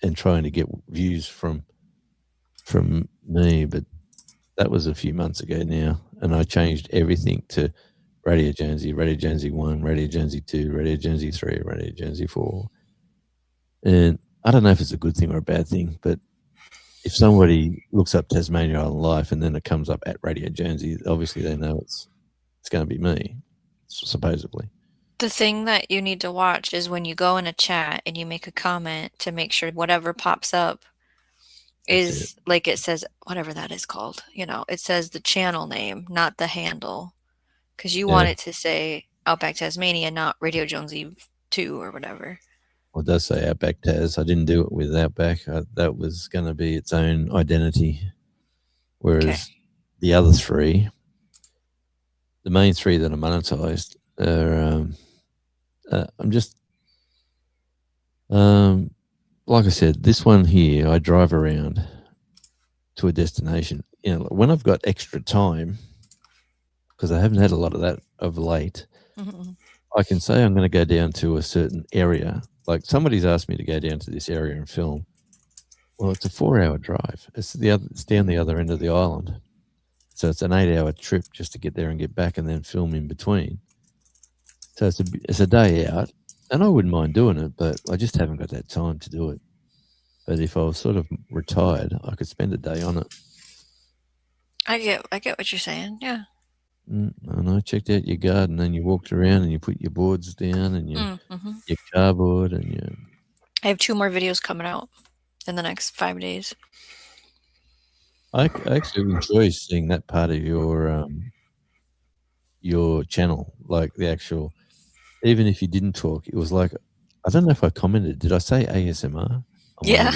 Speaker 2: and trying to get views from me, but that was a few months ago now, and I changed everything to Radio Jonesy 1, Radio Jonesy 2, Radio Jonesy 3, Radio Jonesy 4. And I don't know if it's a good thing or a bad thing, but if somebody looks up Tasmania Island Life and then it comes up at Radio Jonesy, obviously they know it's going to be me, supposedly.
Speaker 3: The thing that you need to watch is when you go in a chat and you make a comment to make sure whatever pops up is like it says whatever that is called. It says the channel name, not the handle. Because you
Speaker 2: Yeah.
Speaker 3: want it to say Outback Tasmania, not Radio Jonesy 2 or whatever.
Speaker 2: Well, it does say Outback Tas. I didn't do it with Outback. That was going to be its own identity. Whereas the other 3, the main 3 that are monetized, are I'm just like I said, this one here, I drive around to a destination. When I've got extra time, because I haven't had a lot of that of late,
Speaker 3: Mm-hmm.
Speaker 2: I can say I'm going to go down to a certain area. Like somebody's asked me to go down to this area and film. Well, it's a 4-hour drive. It's down the other end of the island. So it's an 8-hour trip just to get there and get back and then film in between. So it's a day out, and I wouldn't mind doing it, but I just haven't got that time to do it. But if I was sort of retired, I could spend a day on it.
Speaker 3: I get what you're saying. Yeah.
Speaker 2: And I checked out your garden, and you walked around, and you put your boards down, and your cardboard, and your.
Speaker 3: I have 2 more videos coming out in the next 5 days.
Speaker 2: I actually enjoy seeing that part of your channel, like the actual. Even if you didn't talk, it was like, I don't know if I commented. Did I say ASMR?
Speaker 3: Yeah,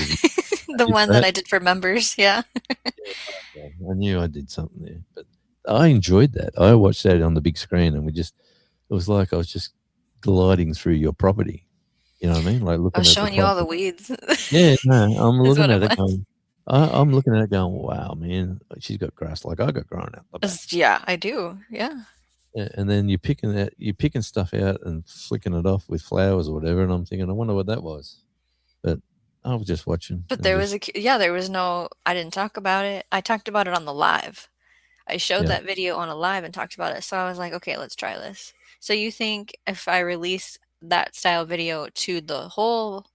Speaker 3: the one that I did for members. Yeah.
Speaker 2: I knew I did something there, but I enjoyed that. I watched that on the big screen, and it was like I was just gliding through your property. You know what I mean? Like looking.
Speaker 3: I was showing you all the weeds.
Speaker 2: Yeah, no, I'm looking at it
Speaker 3: was.
Speaker 2: going. I'm looking at it going, wow, man, she's got grass like I got growing out the back.
Speaker 3: Yeah, I do. Yeah.
Speaker 2: Yeah, and then you're picking stuff out and flicking it off with flowers or whatever, and I'm thinking, I wonder what that was. But I was just watching
Speaker 3: But
Speaker 2: and
Speaker 3: there was
Speaker 2: just
Speaker 3: there was no, I didn't talk about it. I talked about it on the live. I showed
Speaker 2: yeah.
Speaker 3: that video on a live and talked about it. So I was like, okay, let's try this. So you think if I release that style video to the whole
Speaker 2: To the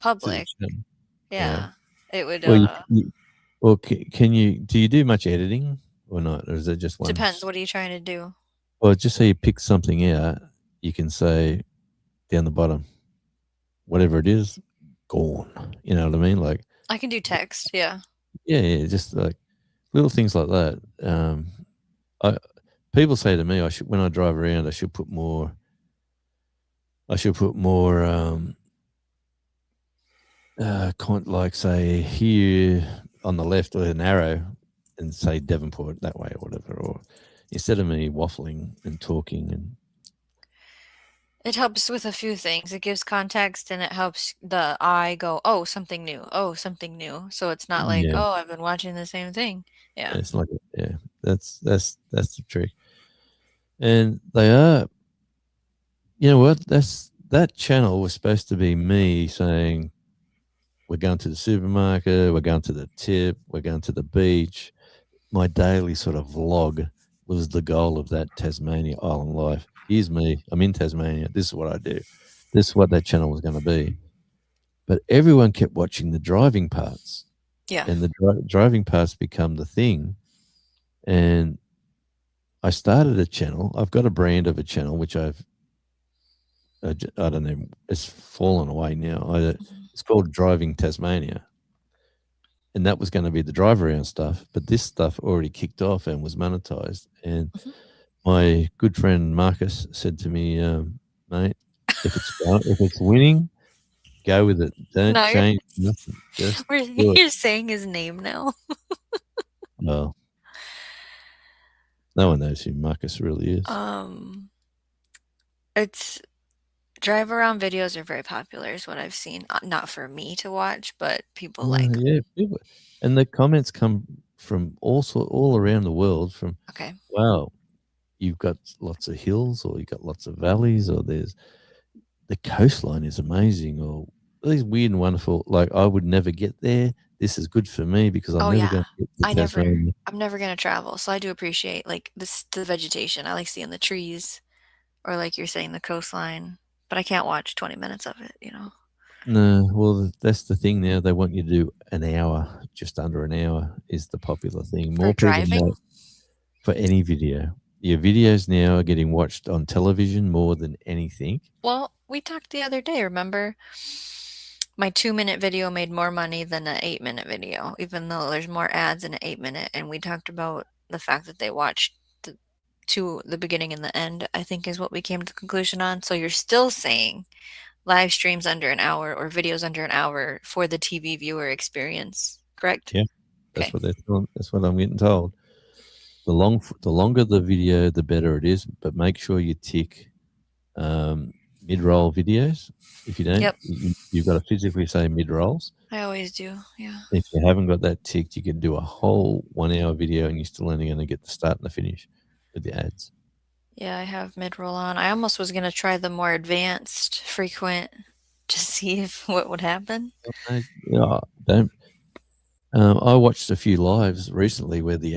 Speaker 3: public,
Speaker 2: channel. Yeah.
Speaker 3: yeah, it would
Speaker 2: Well, well, can you do you do much editing or not, or is it just one?
Speaker 3: depends. What are you trying to do?
Speaker 2: Well, just so you pick something out, you can say down the bottom, whatever it is, gone. You know what I mean? Like,
Speaker 3: I can do text, yeah.
Speaker 2: yeah, just like little things like that. I people say to me, I should when I drive around, I should put more. I should put more. Like say here on the left with an arrow, and say Devonport that way or whatever, or instead of me waffling and talking and
Speaker 3: It helps with a few things. It gives context and it helps the eye go, oh, something new. Oh, something new. So it's not like,
Speaker 2: yeah,
Speaker 3: oh, I've been watching the same thing. Yeah.
Speaker 2: it's like yeah, that's the trick. And they are, you know what? That channel was supposed to be me saying we're going to the supermarket, we're going to the tip, we're going to the beach. My daily sort of vlog was the goal of that Tasmania Island life. Here's me. I'm in Tasmania. This is what I do. This is what that channel was going to be. But everyone kept watching the driving parts,
Speaker 3: Yeah.
Speaker 2: and the driving parts become the thing. And I started a channel. I've got a brand of a channel which I don't know. It's fallen away now.
Speaker 3: Mhm.
Speaker 2: It's called Driving Tasmania, and that was going to be the drive around stuff. But this stuff already kicked off and was monetized. And
Speaker 3: Mhm.
Speaker 2: my good friend Marcus said to me, "Mate, if it's winning, go with it. Don't
Speaker 3: Now you're
Speaker 2: change nothing. Just do it."
Speaker 3: you're saying his name now.
Speaker 2: Well, no one knows who Marcus really is.
Speaker 3: Um, it's drive around videos are very popular is what I've seen. Not for me to watch, but people like,
Speaker 2: Yeah, people, and the comments come from all around the world. From
Speaker 3: okay.
Speaker 2: wow, you've got lots of hills, or you've got lots of valleys, or there's the coastline is amazing, or these weird and wonderful. Like I would never get there. This is good for me because I'm
Speaker 3: Oh
Speaker 2: never
Speaker 3: yeah.
Speaker 2: going to get to Tasmania.
Speaker 3: I'm never gonna travel, so I do appreciate like the vegetation. I like seeing the trees or like you're saying the coastline, but I can't watch 20 minutes of it, you know.
Speaker 2: No, well, that's the thing now. They want you to do an hour, just under an hour is the popular thing.
Speaker 3: For
Speaker 2: More people now
Speaker 3: driving?
Speaker 2: for any video. Your videos now are getting watched on television more than anything.
Speaker 3: Well, we talked the other day, remember? My 2-minute video made more money than an 8-minute video, even though there's more ads in an 8-minute. And we talked about the fact that they watched the beginning and the end, I think is what we came to the conclusion on. So you're still saying live streams under an hour or videos under an hour for the TV viewer experience, correct?
Speaker 2: Yeah,
Speaker 3: Okay.
Speaker 2: that's what I'm getting told. The longer the video, the better it is. But make sure you tick mid-roll videos. If you don't,
Speaker 3: Yep.
Speaker 2: you've got to physically say mid-rolls.
Speaker 3: I always do. Yeah.
Speaker 2: If you haven't got that ticked, you can do a whole 1 hour video and you're still only going to get the start and the finish with the ads.
Speaker 3: Yeah, I have mid-roll on. I almost was gonna try the more advanced frequent to see if what would happen.
Speaker 2: Yeah, don't. I watched a few lives recently where the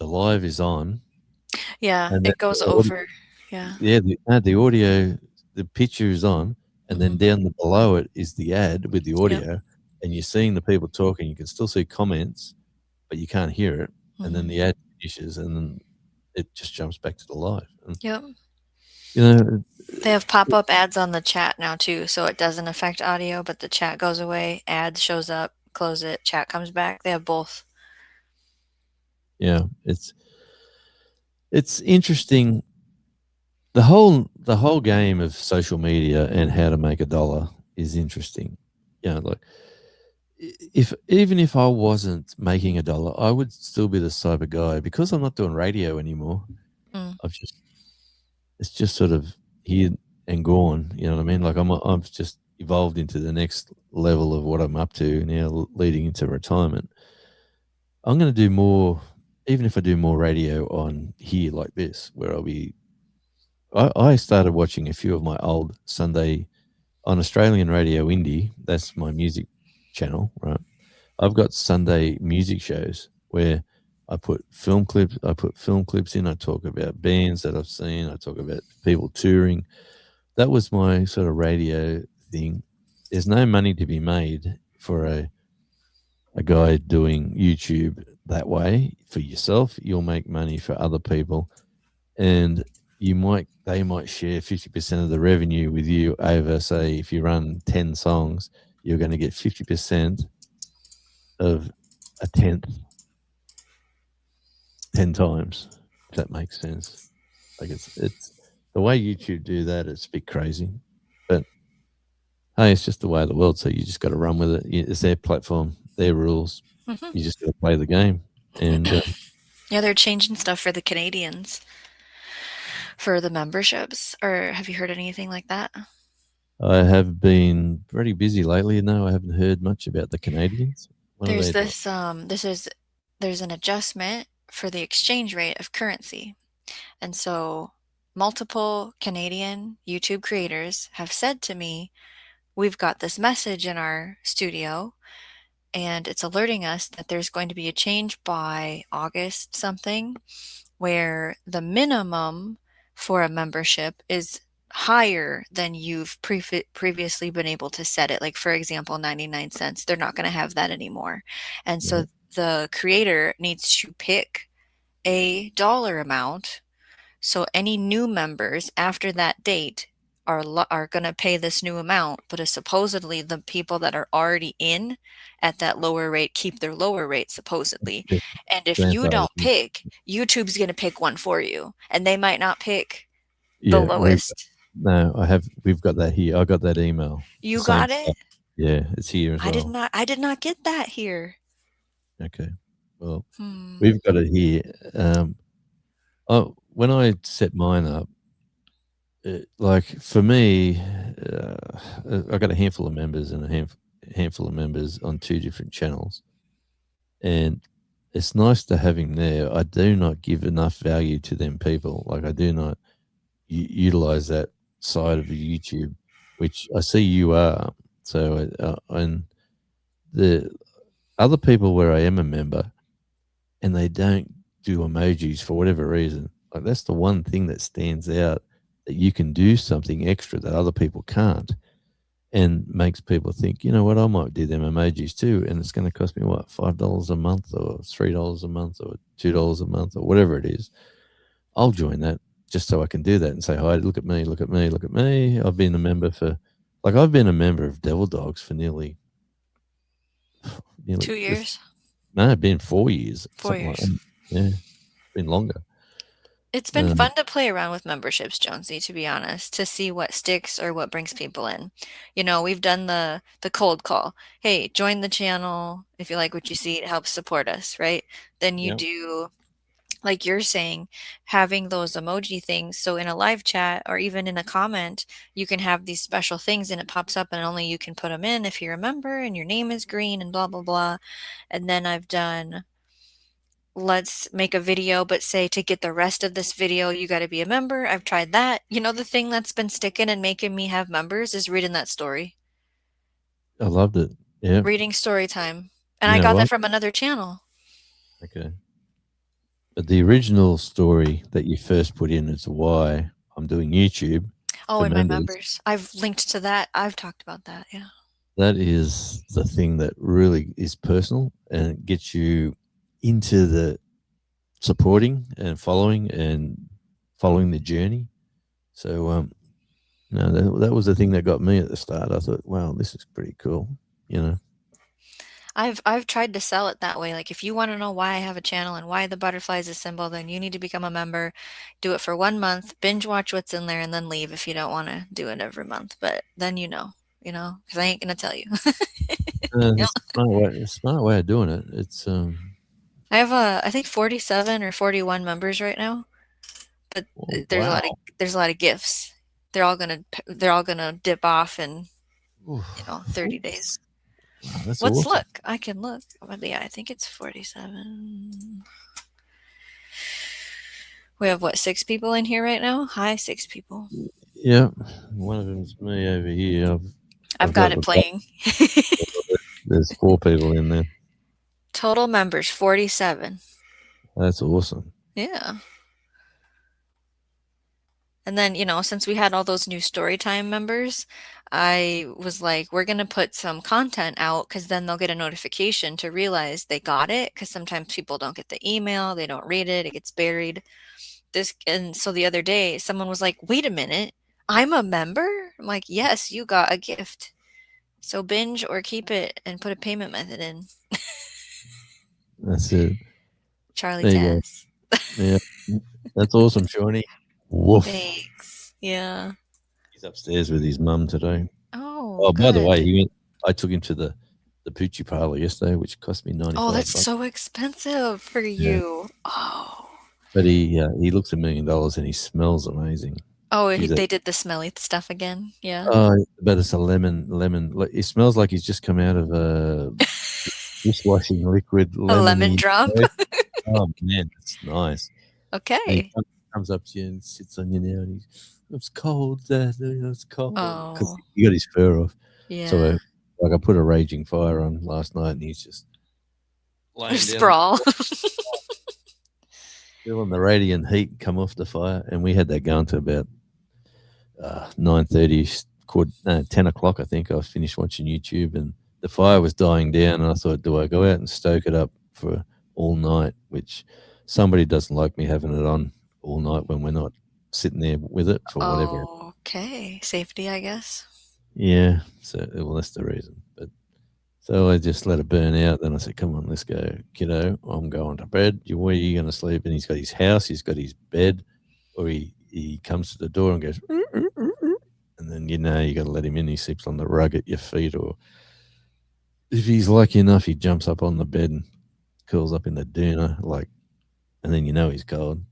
Speaker 2: live is on,
Speaker 3: Yeah,
Speaker 2: and then
Speaker 3: it goes
Speaker 2: the audio,
Speaker 3: over. Yeah.
Speaker 2: yeah, the audio, the picture is on, and then
Speaker 3: Mhm.
Speaker 2: down below it is the ad with the
Speaker 3: Yep.
Speaker 2: audio, and you're seeing the people talking. You can still see comments, but you can't hear it. And then
Speaker 3: Mhm.
Speaker 2: the ad finishes, and then it just jumps back to the live. And,
Speaker 3: Yep.
Speaker 2: you know,
Speaker 3: They have pop-up ads on the chat now too, so it doesn't affect audio, but the chat goes away, ad shows up, close it, chat comes back. They have both.
Speaker 2: yeah, it's interesting. The whole game of social media and how to make a dollar is interesting. You know, like if even if I wasn't making a dollar, I would still be the cyber guy because I'm not doing radio anymore.
Speaker 3: Mm.
Speaker 2: I've just it's just sort of here and gone. You know what I mean? Like I've just evolved into the next level of what I'm up to now, leading into retirement. I'm going to do more, even if I do more radio on here like this, where I'll be. I started watching a few of my old Sunday on Australian radio indie. That's my music channel, right? I've got Sunday music shows where I put film clips. I put film clips in. I talk about bands that I've seen. I talk about people touring. That was my sort of radio thing. There's no money to be made for a guy doing YouTube that way for yourself. You'll make money for other people, and they might share 50% of the revenue with you over, say, if you run 10 songs, you're going to get 50% of a tenth 10 times, if that makes sense. Like it's the way YouTube do that, it's a bit crazy. But hey, it's just the way of the world. So you just got to run with it. It's their platform, their rules.
Speaker 3: Mhm.
Speaker 2: You just got to play the game. And
Speaker 3: Yeah, they're changing stuff for the Canadians for the memberships. Or have you heard anything like that?
Speaker 2: I have been pretty busy lately. No, I haven't heard much about the Canadians. What are
Speaker 3: There's
Speaker 2: they doing?
Speaker 3: there's an adjustment for the exchange rate of currency. And so multiple Canadian YouTube creators have said to me, we've got this message in our studio and it's alerting us that there's going to be a change by August something where the minimum for a membership is higher than you've previously been able to set it. Like, for example, 99 cents. They're not going to have that anymore. And
Speaker 2: Yeah,
Speaker 3: so the creator needs to pick a dollar amount. So any new members after that date are going to pay this new amount, but supposedly the people that are already in at that lower rate keep their lower rate supposedly.
Speaker 2: yeah,
Speaker 3: And if you
Speaker 2: grandfather.
Speaker 3: don't pick, YouTube's going to pick one for you, and they might not pick the
Speaker 2: Yeah,
Speaker 3: lowest.
Speaker 2: we've got that here. I got that email. The
Speaker 3: You
Speaker 2: same
Speaker 3: got it?
Speaker 2: stuff. Yeah, it's here as well.
Speaker 3: I did not get that here.
Speaker 2: Okay. Well,
Speaker 3: Hmm.
Speaker 2: we've got it here. When I set mine up, like for me, I got a handful of members and handful of members on two different channels, and it's nice to have him there. I do not give enough value to them people. Like I do not utilize that side of the YouTube, which I see you are. So, and the other people where I am a member, and they don't do emojis for whatever reason. Like that's the one thing that stands out, that you can do something extra that other people can't, and makes people think, you know what, I might do them emojis too, and it's going to cost me what, $5 a month or $3 a month or $2 a month or whatever it is. I'll join that just so I can do that and say, hi, look at me, look at me, look at me. I've been a member of Devil Dogs for nearly
Speaker 3: 2
Speaker 2: just
Speaker 3: years?
Speaker 2: no, it's been 4 years,
Speaker 3: 4
Speaker 2: something like
Speaker 3: years.
Speaker 2: that. Yeah, been longer.
Speaker 3: It's been
Speaker 2: Um,
Speaker 3: fun to play around with memberships, Jonesy, to be honest, to see what sticks or what brings people in. You know, we've done the cold call. Hey, join the channel if you like what you see. It helps support us, right? Then you
Speaker 2: yeah,
Speaker 3: do, like you're saying, having those emoji things. So in a live chat or even in a comment, you can have these special things and it pops up and only you can put them in if you're a member and your name is green and blah, blah, blah. And then I've done, let's make a video, but say to get the rest of this video, you got to be a member. I've tried that. You know, the thing that's been sticking and making me have members is reading that story,
Speaker 2: I loved it. Yeah,
Speaker 3: reading story time. And
Speaker 2: you
Speaker 3: I
Speaker 2: know
Speaker 3: got that
Speaker 2: what?
Speaker 3: from another channel.
Speaker 2: Okay, but the original story that you first put in as to why I'm doing YouTube
Speaker 3: Oh,
Speaker 2: for
Speaker 3: and my
Speaker 2: members,
Speaker 3: members. I've linked to that. I've talked about that. Yeah.
Speaker 2: that is the thing that really is personal and it gets you into the supporting and following the journey. So, no, that was the thing that got me at the start. I thought, wow, this is pretty cool. You know,
Speaker 3: I've tried to sell it that way. Like if you want to know why I have a channel and why the butterfly is a symbol, then you need to become a member. Do it for 1 month, binge watch what's in there, and then leave if you don't want to do it every month. But then because I ain't gonna tell you.
Speaker 2: it's a smart way of doing it. It's
Speaker 3: I have I think 47 or 41 members right now, but
Speaker 2: oh, wow,
Speaker 3: there's a lot of gifts. They're all gonna dip off in
Speaker 2: oof,
Speaker 3: 30
Speaker 2: that's,
Speaker 3: days.
Speaker 2: wow, that's
Speaker 3: Let's
Speaker 2: awesome.
Speaker 3: look. I can look. But yeah, I think it's 47. We have what, 6 people in here right now? Hi, 6 people.
Speaker 2: Yeah, one of them's me over here.
Speaker 3: I've
Speaker 2: I've
Speaker 3: got
Speaker 2: got
Speaker 3: it
Speaker 2: the
Speaker 3: playing.
Speaker 2: There's 4 people in there.
Speaker 3: Total members 47.
Speaker 2: That's awesome.
Speaker 3: Yeah. And then, since we had all those new Storytime members, I was like, we're going to put some content out because then they'll get a notification to realize they got it. Because sometimes people don't get the email, they don't read it, it gets buried. And so the other day, someone was like, wait a minute, I'm a member? I'm like, yes, you got a gift. So binge or keep it and put a payment method in.
Speaker 2: That's it.
Speaker 3: Charlie
Speaker 2: There you
Speaker 3: Taz.
Speaker 2: go. Yeah. That's awesome, Shawnee. Woof.
Speaker 3: Thanks. Yeah.
Speaker 2: He's upstairs with his mum today.
Speaker 3: Oh,
Speaker 2: Oh, by the
Speaker 3: good.
Speaker 2: way, I took him to the Poochie parlor yesterday, which cost me 95
Speaker 3: Oh, that's
Speaker 2: bucks.
Speaker 3: so expensive for you. Oh.
Speaker 2: But he looks $1 million and he smells amazing.
Speaker 3: Oh,
Speaker 2: He's a-
Speaker 3: they did the smelly stuff again. Yeah.
Speaker 2: But it's a lemon. Like, it smells like he's just come out of a dishwashing liquid.
Speaker 3: A lemon
Speaker 2: lemony
Speaker 3: drop.
Speaker 2: Oh man, that's nice. And he
Speaker 3: Okay.
Speaker 2: comes up to you and sits on you now, and it's cold, Dad. It's cold because
Speaker 3: Oh,
Speaker 2: he got his fur off.
Speaker 3: yeah.
Speaker 2: So I put a raging fire on last night, and he's just laying down,
Speaker 3: Sprawl.
Speaker 2: feeling the radiant heat come off the fire. And we had that going to about 9:30, 10 o'clock. I think I was finished watching YouTube, and the fire was dying down. And I thought, do I go out and stoke it up for all night? Which somebody doesn't like me having it on all night when we're not sitting there with it for whatever.
Speaker 3: Okay. Safety, I guess.
Speaker 2: Yeah, so well, that's the reason. But so I just let it burn out. Then I said, "Come on, let's go, kiddo. I'm going to bed. Where are you going to sleep?" And he's got his house, he's got his bed, or he comes to the door and goes, and then you got to let him in. He sleeps on the rug at your feet, or if he's lucky enough, he jumps up on the bed and curls up in the doona, and then he's cold.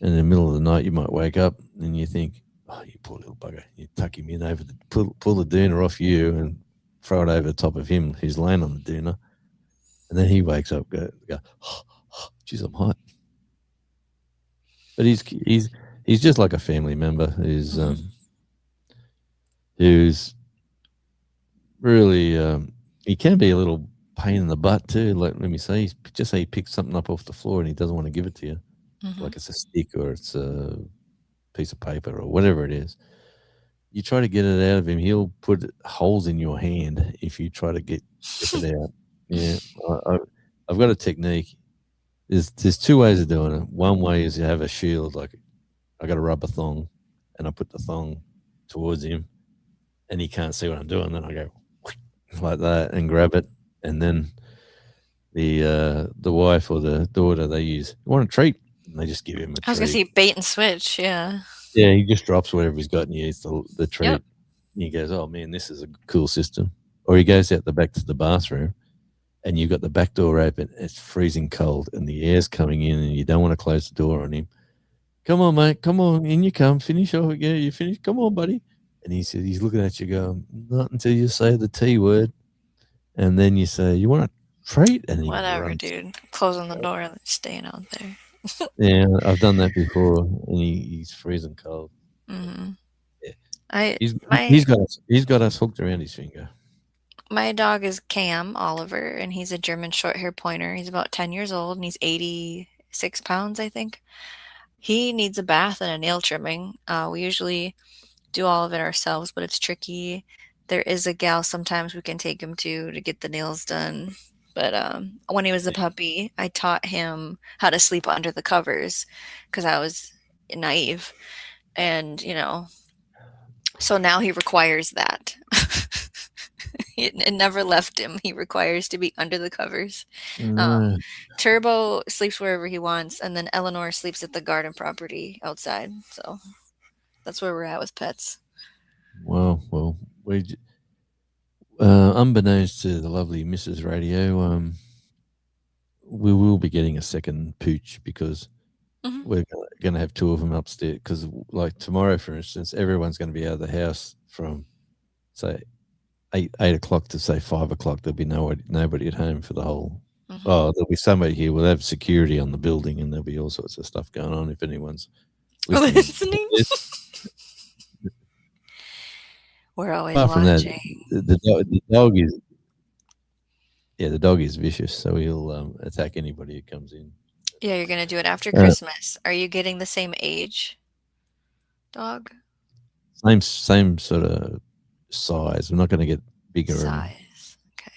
Speaker 2: And in the middle of the night, you might wake up and you think, "Oh, you poor little bugger!" You tuck him in over pull the doona off you and throw it over the top of him. He's laying on the doona, and then he wakes up, go, "Geez, I'm hot." But he's just like a family member who's really he can be a little pain in the butt too. Like, let me say, just say he picks something up off the floor and he doesn't want to give it to you, like it's a stick or it's a piece of paper or whatever it is. You try to get it out of him, he'll put holes in your hand if you try to get it out. Yeah, I've got a technique. There's 2 ways of doing it. One way is you have a shield, like I got a rubber thong, and I put the thong towards him, and he can't see what I'm doing. Then I go like that and grab it, and then the wife or the daughter, they use, "You want a treat?" And they just give him a treat.
Speaker 3: I was going to say bait and switch. Yeah.
Speaker 2: Yeah, he just drops whatever he's got and he eats the treat.
Speaker 3: Yep.
Speaker 2: And he goes, "Oh man, this is a cool system." Or he goes out the back to the bathroom and you've got the back door open, it's freezing cold and the air's coming in and you don't want to close the door on him. "Come on, mate, come on, in you come, finish off. Yeah, you finish. Come on, buddy." And he's looking at you going, "Not until you say the T word." And then you say, "You want a treat?" And he
Speaker 3: Whatever,
Speaker 2: runs.
Speaker 3: dude. Closing the door and staying out there.
Speaker 2: Yeah, I've done that before and he's freezing cold.
Speaker 3: Mm-hmm.
Speaker 2: Yeah. He's got us hooked around his finger.
Speaker 3: My dog is Cam Oliver, and he's a German short hair pointer. He's about 10 years old, and he's 86 pounds, I think. He needs a bath and a nail trimming. We usually do all of it ourselves, but it's tricky. There is a gal sometimes we can take him to get the nails done. But when he was a puppy, I taught him how to sleep under the covers because I was naive. And, so now he requires that. It never left him. He requires to be under the covers. Turbo sleeps wherever he wants, and then Eleanor sleeps at the garden property outside. So that's where we're at with pets.
Speaker 2: Well, we, unbeknownst to the lovely Mrs. Radio, we will be getting a second pooch because we're going to have 2 of them upstairs. Because, like tomorrow, for instance, everyone's going to be out of the house from, say, 8 o'clock to say 5 o'clock. There'll be nobody at home for the whole. There'll be somebody here. We'll have security on the building, and there'll be all sorts of stuff going on. If anyone's listening.
Speaker 3: We're always
Speaker 2: Apart from
Speaker 3: watching.
Speaker 2: that, the dog is Yeah, the dog is vicious, so he'll attack anybody who comes in.
Speaker 3: Yeah, you're gonna do it after
Speaker 2: Uh,
Speaker 3: Christmas. Are you getting the same age dog
Speaker 2: same sort of size. We're not going to get bigger and
Speaker 3: size? Okay.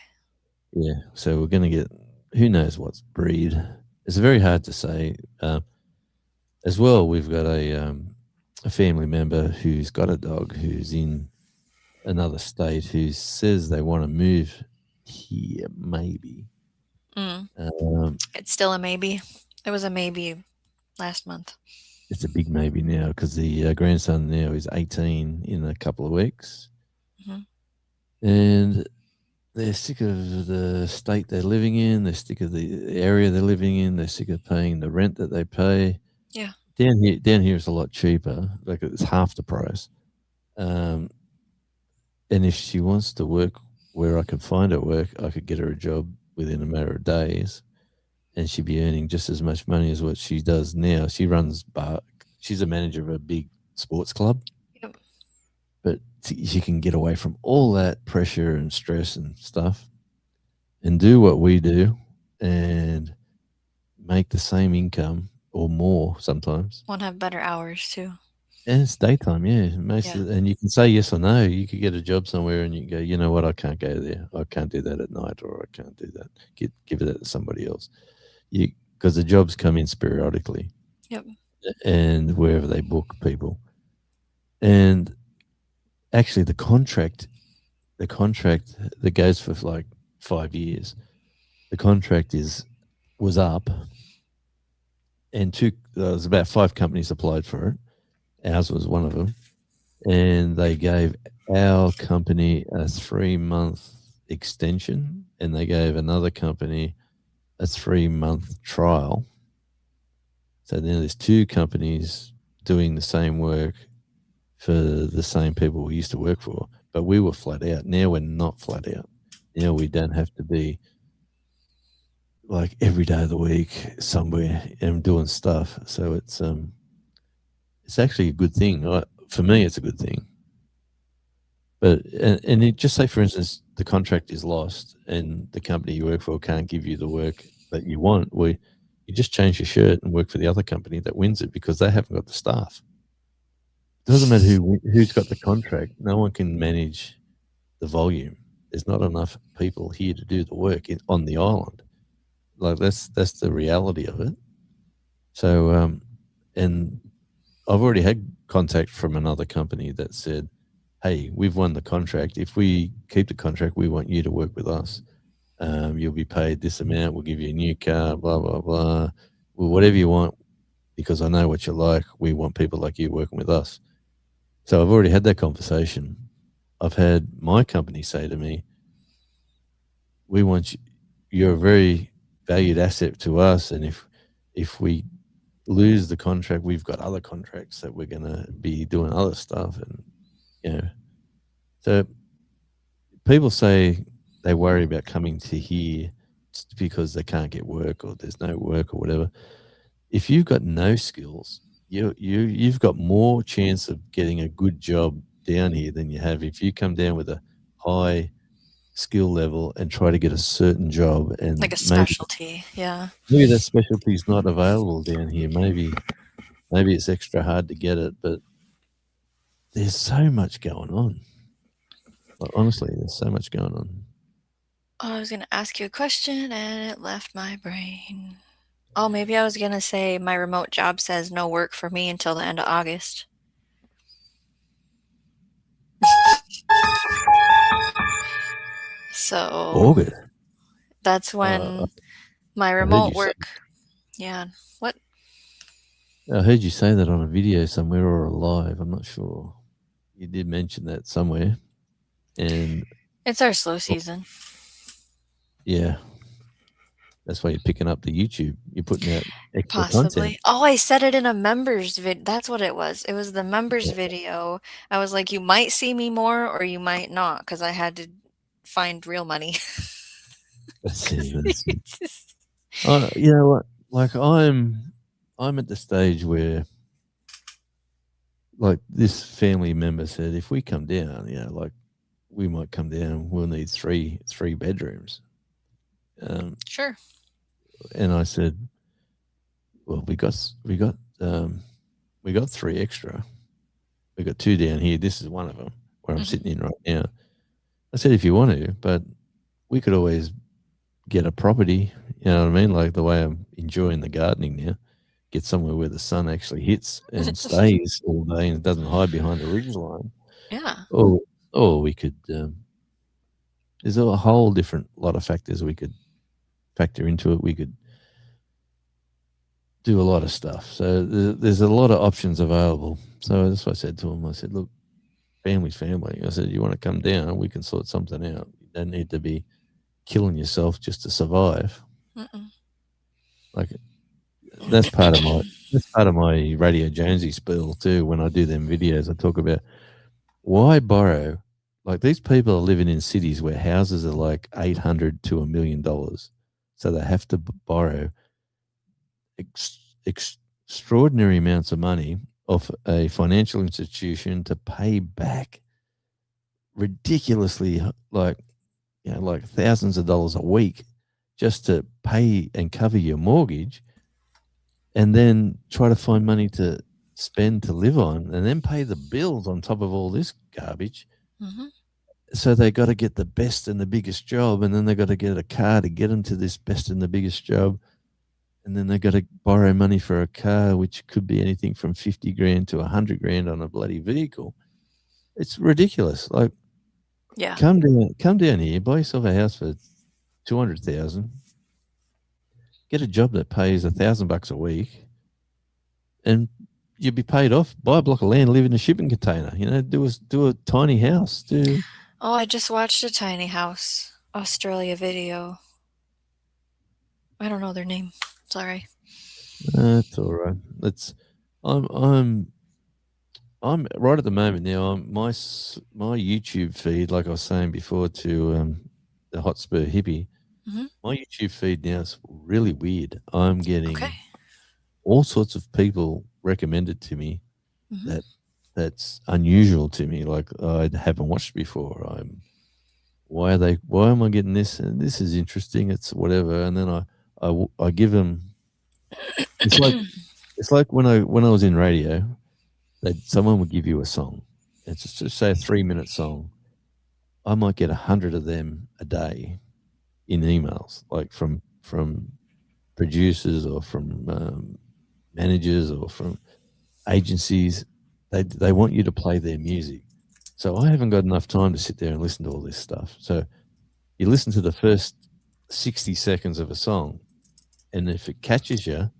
Speaker 2: yeah. So we're going to get who knows what's breed. It's very hard to say. As well, we've got a family member who's got a dog who's in another state who says they want to move here, maybe.
Speaker 3: Mm,
Speaker 2: Um,
Speaker 3: it's still a maybe. It was a maybe last month.
Speaker 2: it's a big maybe now because the grandson now is 18 in a couple of weeks.
Speaker 3: Hmm.
Speaker 2: And they're sick of the state they're living in. They're sick of the area they're living in. They're sick of paying the rent that they pay.
Speaker 3: Yeah.
Speaker 2: Down here is a lot cheaper. Like it's half the price. Um, and if she wants to work where I can find her work, I could get her a job within a matter of days, and she'd be earning just as much money as what she does now. She runs bar. She's a manager of a big sports club,
Speaker 3: Yep.
Speaker 2: but she can get away from all that pressure and stress and stuff, and do what we do, and make the same income or more sometimes.
Speaker 3: Won't have better hours too.
Speaker 2: And it's daytime, yeah.
Speaker 3: Yeah.
Speaker 2: And you can say yes or no. You could get a job somewhere, and you can go, you know what, I can't go there. I can't do that at night, or I can't do that. Give it to somebody else. Because the jobs come in periodically,
Speaker 3: Yep.
Speaker 2: and wherever they book people. And actually, the contract that goes for like 5 years, the contract was up, and there was about 5 companies applied for it. Ours was one of them, and they gave our company a 3-month extension, and they gave another company a 3-month trial. So now there's 2 companies doing the same work for the same people we used to work for, but we were flat out. Now we're not flat out. Now we don't have to be like every day of the week somewhere and doing stuff. So it's actually a good thing. For me, it's a good thing. But and it, just say, for instance, the contract is lost and the company you work for can't give you the work that you want. You just change your shirt and work for the other company that wins it because they haven't got the staff. It doesn't matter who's got the contract. No one can manage the volume. There's not enough people here to do the work on the island. Like that's the reality of it. So and I've already had contact from another company that said, hey, we've won the contract. If we keep the contract, we want you to work with us. You'll be paid this amount. We'll give you a new car, blah, blah, blah. Well, whatever you want, because I know what you're like. We want people like you working with us. So I've already had that conversation. I've had my company say to me, we want you, you're a very valued asset to us. And if we lose the contract, we've got other contracts that we're going to be doing other stuff. And, so people say they worry about coming to here because they can't get work or there's no work or whatever. If you've got no skills, you've got more chance of getting a good job down here than you have if you come down with a high skill level and try to get a certain job, and
Speaker 3: Like a specialty. Yeah.
Speaker 2: maybe that specialty is not available down here. Maybe it's extra hard to get it, but there's so much going on. Like, honestly, there's so much going on.
Speaker 3: I was going to ask you a question and it left my brain. Oh, maybe I was going to say my remote job says no work for me until the end of August. So
Speaker 2: August.
Speaker 3: that's when my remote work. Yeah. What?
Speaker 2: I heard you say that on a video somewhere or a live. I'm not sure. You did mention that somewhere. And
Speaker 3: It's our slow season.
Speaker 2: yeah, that's why you're picking up the YouTube. You're putting out extra
Speaker 3: Possibly.
Speaker 2: content.
Speaker 3: Oh, I said it in a members vid. That's what it was. It was the members video. I was like, you might see me more or you might not, because I had to find real money.
Speaker 2: Let's see. You know what? Like I'm at the stage where, like this family member said, if we come down, like we might come down, we'll need three bedrooms. Um,
Speaker 3: Sure.
Speaker 2: and I said, "Well, we got three extra. We got two down here. This is one of them where I'm
Speaker 3: Hmm.
Speaker 2: sitting in right now." I said, "If you want to, but we could always get a property." You know what I mean? Like the way I'm enjoying the gardening now. Get somewhere where the sun actually hits and stays all day and doesn't hide behind a ridge line.
Speaker 3: Yeah.
Speaker 2: Or, or we could. There's a whole different lot of factors we could factor into it. We could do a lot of stuff. So there's a lot of options available. So that's what I said to him. I said, "Look, family's family." I said, "You want to come down? We can sort something out. You don't need to be killing yourself just to survive."
Speaker 3: Mm-mm.
Speaker 2: Like that's part of my Radio Jonesy spiel too. When I do them videos, I talk about why borrow. Like these people are living in cities where houses are like 800 to $1 million, so they have to borrow extraordinary amounts of money off a financial institution to pay back ridiculously, like like thousands of dollars a week just to pay and cover your mortgage, and then try to find money to spend to live on, and then pay the bills on top of all this garbage.
Speaker 3: Hmm.
Speaker 2: So they got to get the best and the biggest job, and then they got to get a car to get them to this best and the biggest job, and then they got to borrow money for a car, which could be anything from 50 grand to 100 grand on a bloody vehicle. It's ridiculous. Like,
Speaker 3: Yeah.
Speaker 2: come down here, buy yourself a house for 200,000, get a job that pays $1,000 a week, and you'd be paid off. Buy a block of land, live in a shipping container. Do a tiny house.
Speaker 3: Oh, I just watched a tiny house Australia video. I don't know their name. Sorry.
Speaker 2: That's all right. I'm I'm right at the moment now. My YouTube feed, like I was saying before to the Hotspur hippie,
Speaker 3: Hmm.
Speaker 2: my YouTube feed now is really weird. I'm
Speaker 3: Okay.
Speaker 2: getting all sorts of people recommended to me
Speaker 3: Hmm.
Speaker 2: that that's unusual to me. Like I haven't watched before. Why am I getting this? And this is interesting. It's whatever. And then I give them. It's like when I was in radio, someone would give you a song. It's just say a 3 minute song. I might get 100 of them a day in emails, like from producers or from managers or from agencies. They want you to play their music. So I haven't got enough time to sit there and listen to all this stuff. So you listen to the first 60 seconds of a song, and if it catches you,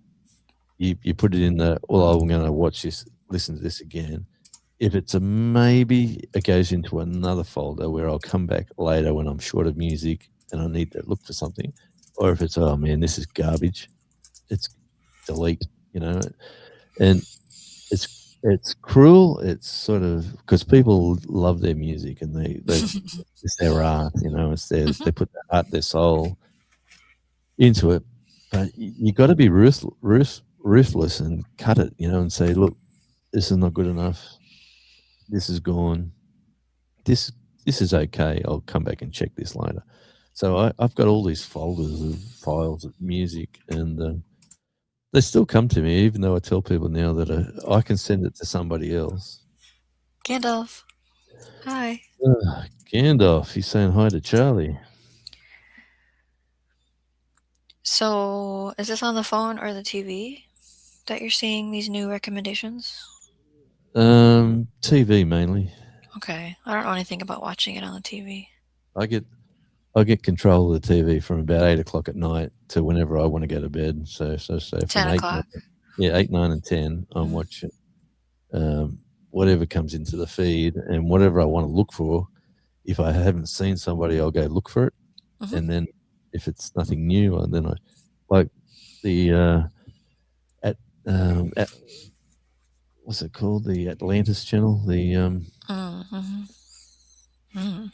Speaker 2: you put it in the, well, I'm going to watch this, listen to this again. If it's a maybe, it goes into another folder where I'll come back later when I'm short of music and I need to look for something. Or if it's, oh man, this is garbage, it's delete, and it's it's cruel. It's sort of because people love their music and it's their art, it's
Speaker 3: Hmm.
Speaker 2: they put their heart, their soul into it. But you got to be ruthless and cut it, and say, look, this is not good enough. This is gone. This this is okay. I'll come back and check this later. So I've got all these folders of files of music, and they still come to me, even though I tell people now that I can send it to somebody else.
Speaker 3: Gandalf. Hi.
Speaker 2: Gandalf, he's saying hi to Charlie.
Speaker 3: So, is this on the phone or the TV that you're seeing these new recommendations?
Speaker 2: TV mainly.
Speaker 3: Okay. I don't know anything about watching it on the TV.
Speaker 2: I get I get control of the TV from about 8 o'clock at night to whenever I want to go to bed. So
Speaker 3: 10
Speaker 2: from eight,
Speaker 3: o'clock.
Speaker 2: yeah, 8, 9, and 10, I'm
Speaker 3: Hmm.
Speaker 2: watching whatever comes into the feed and whatever I want to look for. If I haven't seen somebody, I'll go look for it,
Speaker 3: Hmm.
Speaker 2: and then if it's nothing new, and then I like the at what's it called, the Atlantis channel. The
Speaker 3: Hmm. Hmm.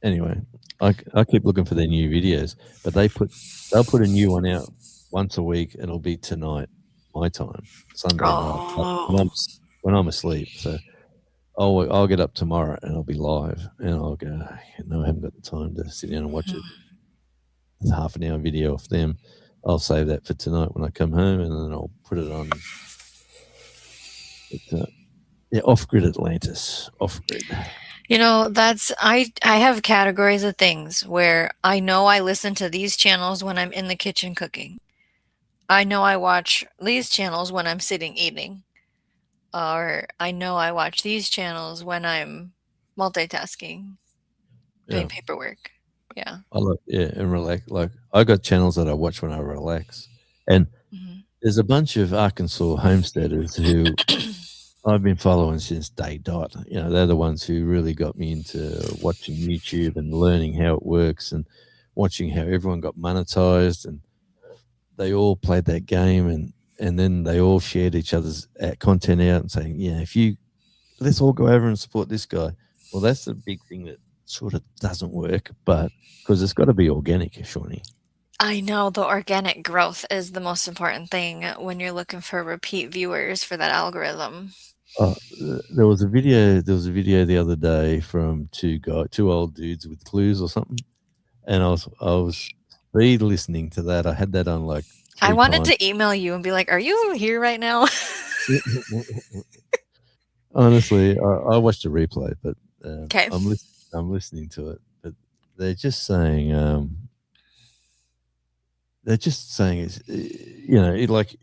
Speaker 2: anyway, I keep looking for their new videos, but they'll put a new one out once a week, and it'll be tonight, my time, Sunday night, like
Speaker 3: Oh.
Speaker 2: when I'm asleep. So I'll get up tomorrow and I'll be live, and I'll go, no, I haven't got the time to sit down and watch it. half an hour video of them. I'll save that for tonight when I come home, and then I'll put it on. Yeah, off grid Atlantis, off grid.
Speaker 3: You know, that's I have categories of things where I know I listen to these channels when I'm in the kitchen cooking. I know I watch these channels when I'm sitting eating. Or I know I watch these channels when I'm multitasking,
Speaker 2: Yeah,
Speaker 3: doing paperwork. Yeah.
Speaker 2: I like and relax. Like I got channels that I watch when I relax, and
Speaker 3: Mhm.
Speaker 2: there's a bunch of Arkansas homesteaders who I've been following since day dot. You know, they're the ones who really got me into watching YouTube and learning how it works and watching how everyone got monetized, and they all played that game, and then they all shared each other's content out and saying, yeah, if you let's all go over and support this guy. Well, that's the big thing that sort of doesn't work, but because it's got to be organic, Shawnee.
Speaker 3: I know the organic growth is the most important thing when you're looking for repeat viewers for that algorithm.
Speaker 2: There was a video. There was a video the other day from two old dudes with clues or something, and I was speed listening to that. I had that on like
Speaker 3: I
Speaker 2: three
Speaker 3: wanted
Speaker 2: times.
Speaker 3: to email you and be like, "Are you here right now?"
Speaker 2: Honestly, I watched a replay, but
Speaker 3: Okay.
Speaker 2: I'm listening to it. But they're just saying, it's like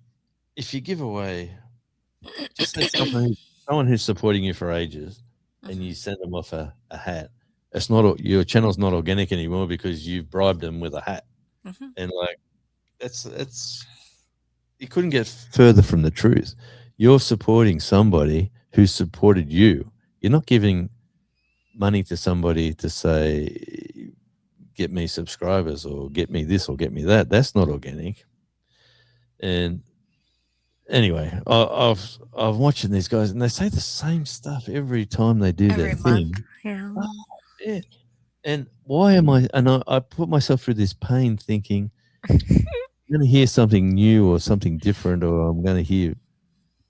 Speaker 2: if you give away, just say someone who's supporting you for ages, and you
Speaker 3: Mhm,
Speaker 2: send them off a hat. It's not your channel's not organic anymore because you've bribed them with a hat,
Speaker 3: mhm.
Speaker 2: and like it's you couldn't get further from the truth. You're supporting somebody who supported you. You're not giving money to somebody to say, get me subscribers or get me this or get me that. That's not organic. And anyway, I'm watching these guys and they say the same stuff every time they do their
Speaker 3: Every month.
Speaker 2: thing.
Speaker 3: Yeah.
Speaker 2: Oh, yeah. And why am I? And I put myself through this pain thinking, I'm going to hear something new or something different, or I'm going to hear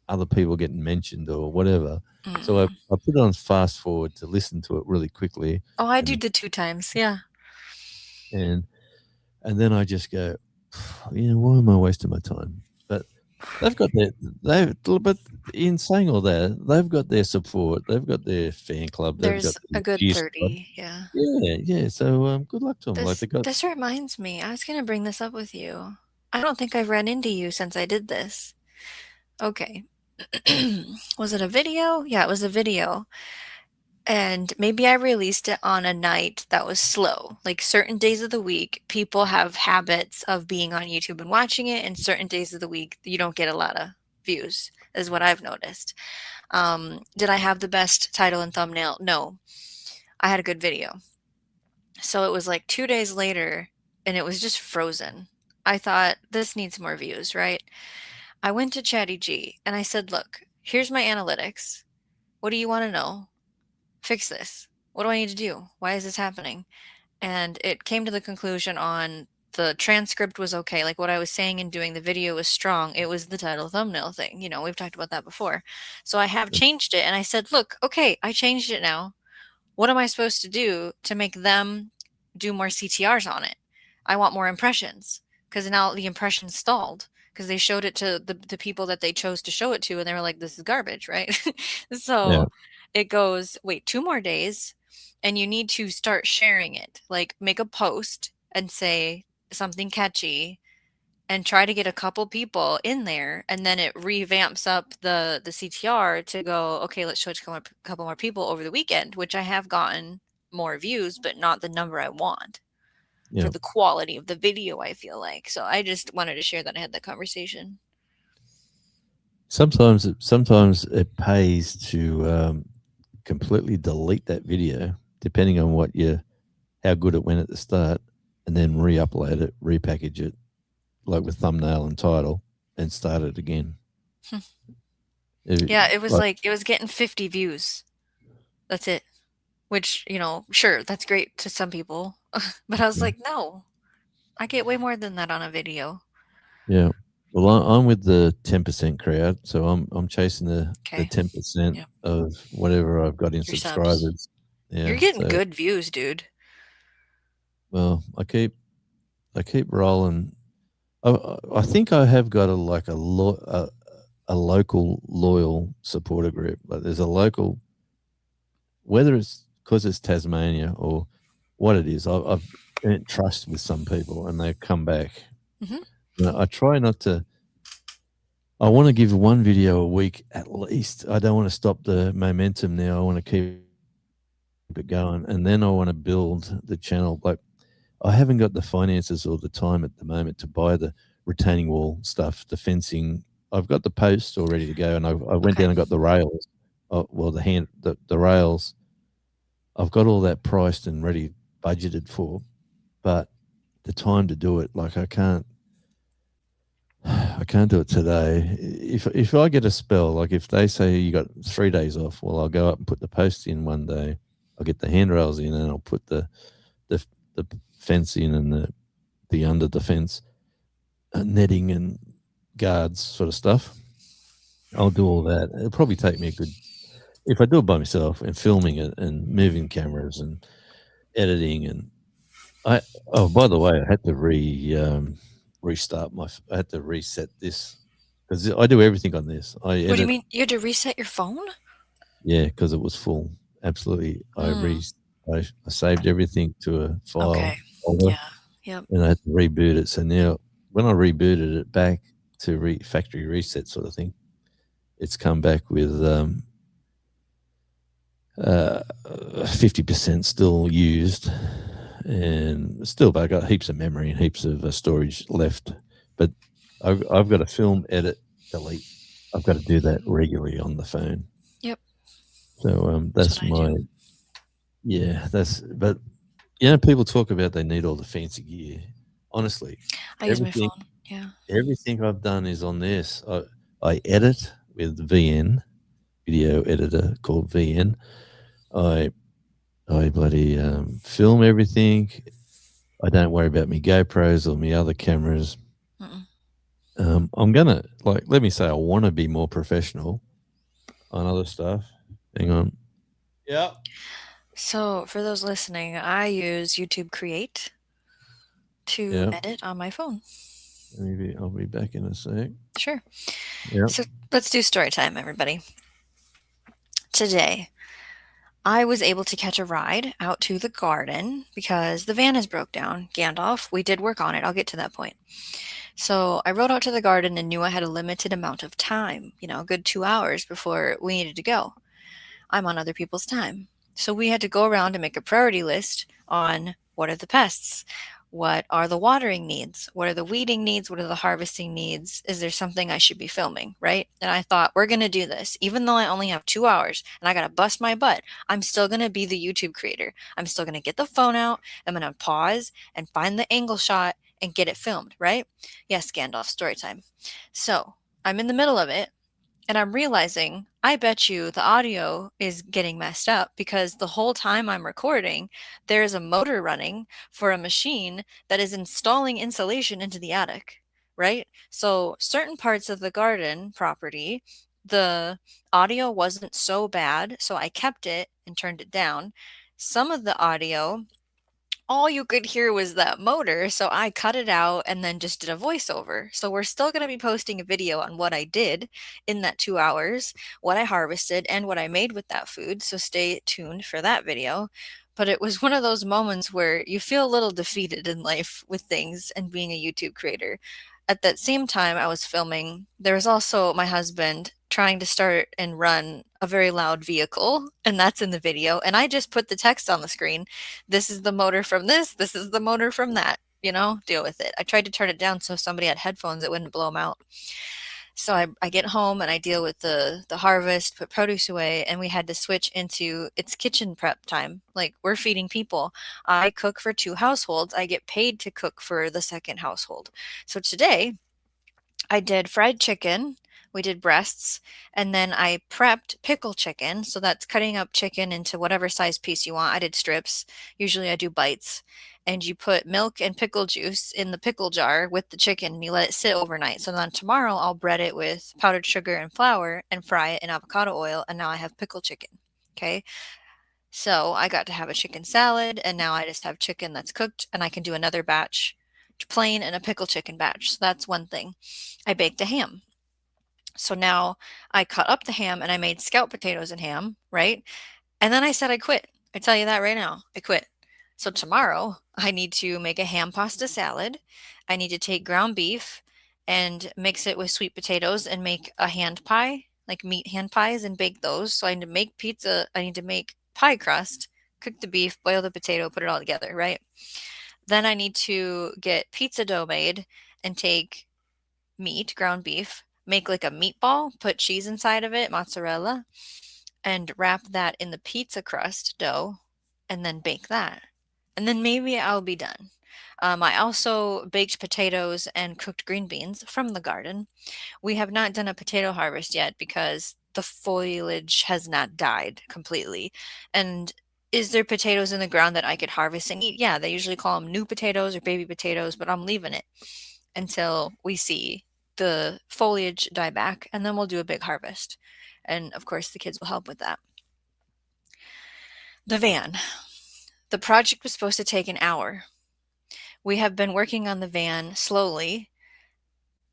Speaker 2: other people getting mentioned or whatever. So
Speaker 3: Mm.
Speaker 2: I put it on fast forward to listen to it really quickly,
Speaker 3: Oh, I do
Speaker 2: and
Speaker 3: the 2 times. Yeah.
Speaker 2: and and then I just go, why am I wasting my time? But they've got their but in saying all that, they've got their support, they've got their fan club, they've got
Speaker 3: There's a
Speaker 2: their
Speaker 3: good
Speaker 2: cheer squad.
Speaker 3: 30. Yeah.
Speaker 2: Yeah, yeah. So good luck to them. Like
Speaker 3: This
Speaker 2: they got
Speaker 3: this reminds me, I was gonna bring this up with you. I don't think I've ran into you since I did this. Okay. Was it a video? Yeah, it was a video. And maybe I released it on a night that was slow. Like certain days of the week, people have habits of being on YouTube and watching it, and certain days of the week, you don't get a lot of views, is what I've noticed. Did I have the best title and thumbnail? No. I had a good video. So it was like 2 days later, and it was just frozen. I thought, "This needs more views," right? I went to ChatGPT and I said, "Look, here's my analytics. What do you wanna know? Fix this. What do I need to do? Why is this happening?" And it came to the conclusion on the transcript was okay, like, what I was saying and doing, the video was strong, it was the title thumbnail thing, we've talked about that before. So I have changed it and I said, "Look, okay, I changed it now. What am I supposed to do to make them do more CTRs on it? I want more impressions because now the impressions stalled because they showed it to the people that they chose to show it to, and they were like, this is garbage, right?"
Speaker 2: yeah,
Speaker 3: So it goes, wait, 2 more days, and you need to start sharing it. Like, make a post and say something catchy and try to get a couple people in there, and then it revamps up the CTR to go, okay, let's show it to a couple more people over the weekend, which I have gotten more views, but not the number I want for
Speaker 2: yeah.
Speaker 3: the quality of the video, I feel like. So I just wanted to share that I had that conversation.
Speaker 2: Sometimes it pays to completely delete that video, depending on how good it went at the start, and then re-upload it, repackage it, like with thumbnail and title, and start it again.
Speaker 3: Hmm.
Speaker 2: If-
Speaker 3: Yeah, it was
Speaker 2: like,
Speaker 3: like, it was getting 50 views. That's it. Which, sure, that's great to some people. But I was
Speaker 2: yeah,
Speaker 3: like, no, I get way more than that on a video.
Speaker 2: yeah. Well, I'm with the 10% crowd, so I'm chasing the
Speaker 3: Okay.
Speaker 2: 10%
Speaker 3: Yeah.
Speaker 2: of whatever I've got in
Speaker 3: Your subs.
Speaker 2: subscribers.
Speaker 3: You're
Speaker 2: Yeah.
Speaker 3: getting
Speaker 2: So
Speaker 3: good views, dude.
Speaker 2: well, I They keep rolling. I think I have got a local loyal supporter group. Like there's a local, whether it's because it's Tasmania or what it is. I've earned trust with some people, and they come back.
Speaker 3: Mhm.
Speaker 2: I try not to. I want to give one video a week at least. I don't want to stop the momentum now. I want to keep it going, and then I want to build the channel. Like I haven't got the finances or the time at the moment to buy the retaining wall stuff, the fencing. I've got the posts all ready to go, and I went
Speaker 3: Okay.
Speaker 2: down and got the rails. Well, the rails. I've got all that priced and ready, budgeted for, but the time to do it, like I can't. I can't do it today. If I get a spell, like if they say you got 3 days off, well, I'll go up and put the posts in one day. I'll get the handrails in, and I'll put the the fence in, and the under the fence netting and guards sort of stuff. I'll do all that. It'll probably take me a good, if I do it by myself and filming it and moving cameras and editing. And oh, by the way, I had to restart I had to reset this because I do everything on this. I
Speaker 3: What do you
Speaker 2: edit,
Speaker 3: mean? You had to reset your phone?
Speaker 2: yeah, because it was full. Absolutely,
Speaker 3: Mm.
Speaker 2: I saved everything to a
Speaker 3: Okay.
Speaker 2: file folder,
Speaker 3: Yeah. Yep.
Speaker 2: and I had to reboot it. So now, when I rebooted it back to factory reset sort of thing, it's come back with 50% still used, and still, but I got heaps of memory and heaps of storage left. But I've got to film, edit, delete. I've got to do that regularly on the phone.
Speaker 3: Yep.
Speaker 2: So
Speaker 3: That's
Speaker 2: that's
Speaker 3: what I do.
Speaker 2: my, yeah. But people talk about they need all the fancy gear. Honestly,
Speaker 3: I use my
Speaker 2: everything
Speaker 3: phone. Yeah.
Speaker 2: everything I've done is on this. I edit with VN, video editor called VN. I I bloody film everything. I don't worry about me GoPros or me other cameras.
Speaker 3: Mm-mm.
Speaker 2: I'm gonna, like, let me say, I want to be more professional on other stuff. Hang on. Yeah.
Speaker 3: So, for those listening, I use YouTube Create to
Speaker 2: Yeah.
Speaker 3: edit on my phone.
Speaker 2: Maybe I'll be back in a sec.
Speaker 3: Sure.
Speaker 2: Yeah.
Speaker 3: So, let's do story time, everybody. Today, I was able to catch a ride out to the garden because the van is broke down. Gandalf, we did work on it. I'll get to that point. So I rode out to the garden and knew I had a limited amount of time, a good 2 hours before we needed to go. I'm on other people's time. So we had to go around and make a priority list on what are the pests? What are the watering needs? What are the weeding needs? What are the harvesting needs? Is there something I should be filming, right? And I thought, we're going to do this. Even though I only have 2 hours and I got to bust my butt, I'm still going to be the YouTube creator. I'm still going to get the phone out. I'm going to pause and find the angle shot and get it filmed, right? Yes, Gandalf, story time. So I'm in the middle of it. And I'm realizing, I bet you the audio is getting messed up because the whole time I'm recording, there is a motor running for a machine that is installing insulation into the attic, right? So, certain parts of the garden property, the audio wasn't so bad, so I kept it and turned it down. Some of the audio, all you could hear was that motor, so I cut it out and then just did a voiceover. So we're still going to be posting a video on what I did in that 2 hours, what I harvested, and what I made with that food. So stay tuned for that video. But it was one of those moments where you feel a little defeated in life with things and being a YouTube creator. At that same time I was filming, there was also my husband trying to start and run a very loud vehicle, and that's in the video. And I just put the text on the screen. This is the motor from this is the motor from that, deal with it. I tried to turn it down so if somebody had headphones, it wouldn't blow them out. So I get home and I deal with the harvest, put produce away, and we had to switch into it's kitchen prep time. Like we're feeding people. I cook for 2 households. I get paid to cook for the second household. So today I did fried chicken. We did breasts, and then I prepped pickle chicken. So that's cutting up chicken into whatever size piece you want. I did strips. Usually I do bites. And you put milk and pickle juice in the pickle jar with the chicken and you let it sit overnight. So then tomorrow I'll bread it with powdered sugar and flour and fry it in avocado oil. And now I have pickle chicken. Okay. So I got to have a chicken salad, and now I just have chicken that's cooked, and I can do another batch plain and a pickle chicken batch. So that's one thing. I baked a ham. So now I cut up the ham and I made scout potatoes and ham, right? And then I said I quit. I tell you that right now. I quit. So tomorrow I need to make a ham pasta salad. I need to take ground beef and mix it with sweet potatoes and make a hand pie, like meat hand pies, and bake those. So I need to make pizza. I need to make pie crust, cook the beef, boil the potato, put it all together, right? Then I need to get pizza dough made and take meat, ground beef, make like a meatball, put cheese inside of it, mozzarella, and wrap that in the pizza crust dough, and then bake that. And then maybe I'll be done. I also baked potatoes and cooked green beans from the garden. We have not done a potato harvest yet because the foliage has not died completely. And is there potatoes in the ground that I could harvest and eat? Yeah, they usually call them new potatoes or baby potatoes, but I'm leaving it until we see the foliage die back, and then we'll do a big harvest. And of course, the kids will help with that. The van. The project was supposed to take an hour. We have been working on the van slowly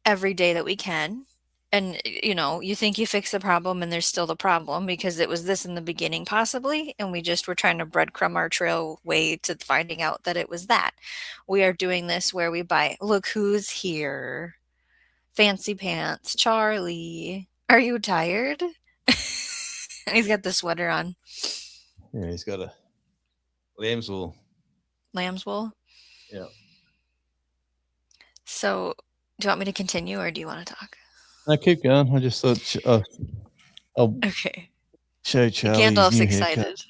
Speaker 3: every day that we can. And, you think you fix the problem and there's still the problem because it was this in the beginning, possibly. And we just were trying to breadcrumb our trail way to finding out that it was that. We are doing this where we buy, look who's here. Fancy pants, Charlie. Are you tired? He's got the sweater on.
Speaker 2: Yeah, he's got a lamb's wool.
Speaker 3: Lamb's wool?
Speaker 2: Yeah.
Speaker 3: So, do you want me to continue or do you want to talk?
Speaker 2: No, keep going. I just thought I'll
Speaker 3: Okay.
Speaker 2: show Charlie
Speaker 3: Gandalf's
Speaker 2: his new
Speaker 3: excited.
Speaker 2: haircut.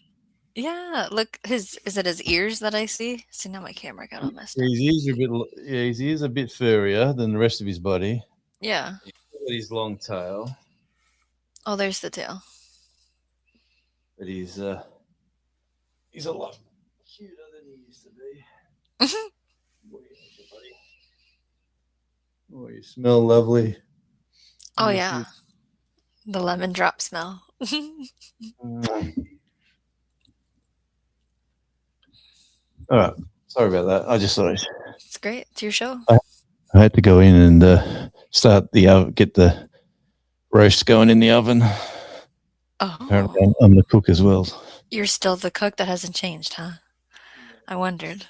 Speaker 3: Yeah, look, is it his ears that I see? See, now my camera got all messed up.
Speaker 2: His ears are a bit, his ears are a bit furrier than the rest of his body.
Speaker 3: Yeah.
Speaker 2: He's got his long tail,
Speaker 3: Oh, there's the tail.
Speaker 2: but he's a lot cuter than he used to be. Oh, you smell lovely.
Speaker 3: Oh, yeah. The lemon drop smell.
Speaker 2: All right. Sorry about that. I just thought
Speaker 3: It's great. It's your show.
Speaker 2: I had to go in and get the roast going in the oven.
Speaker 3: Oh.
Speaker 2: Apparently, I'm the cook as well.
Speaker 3: You're still the cook? That hasn't changed, huh? I wondered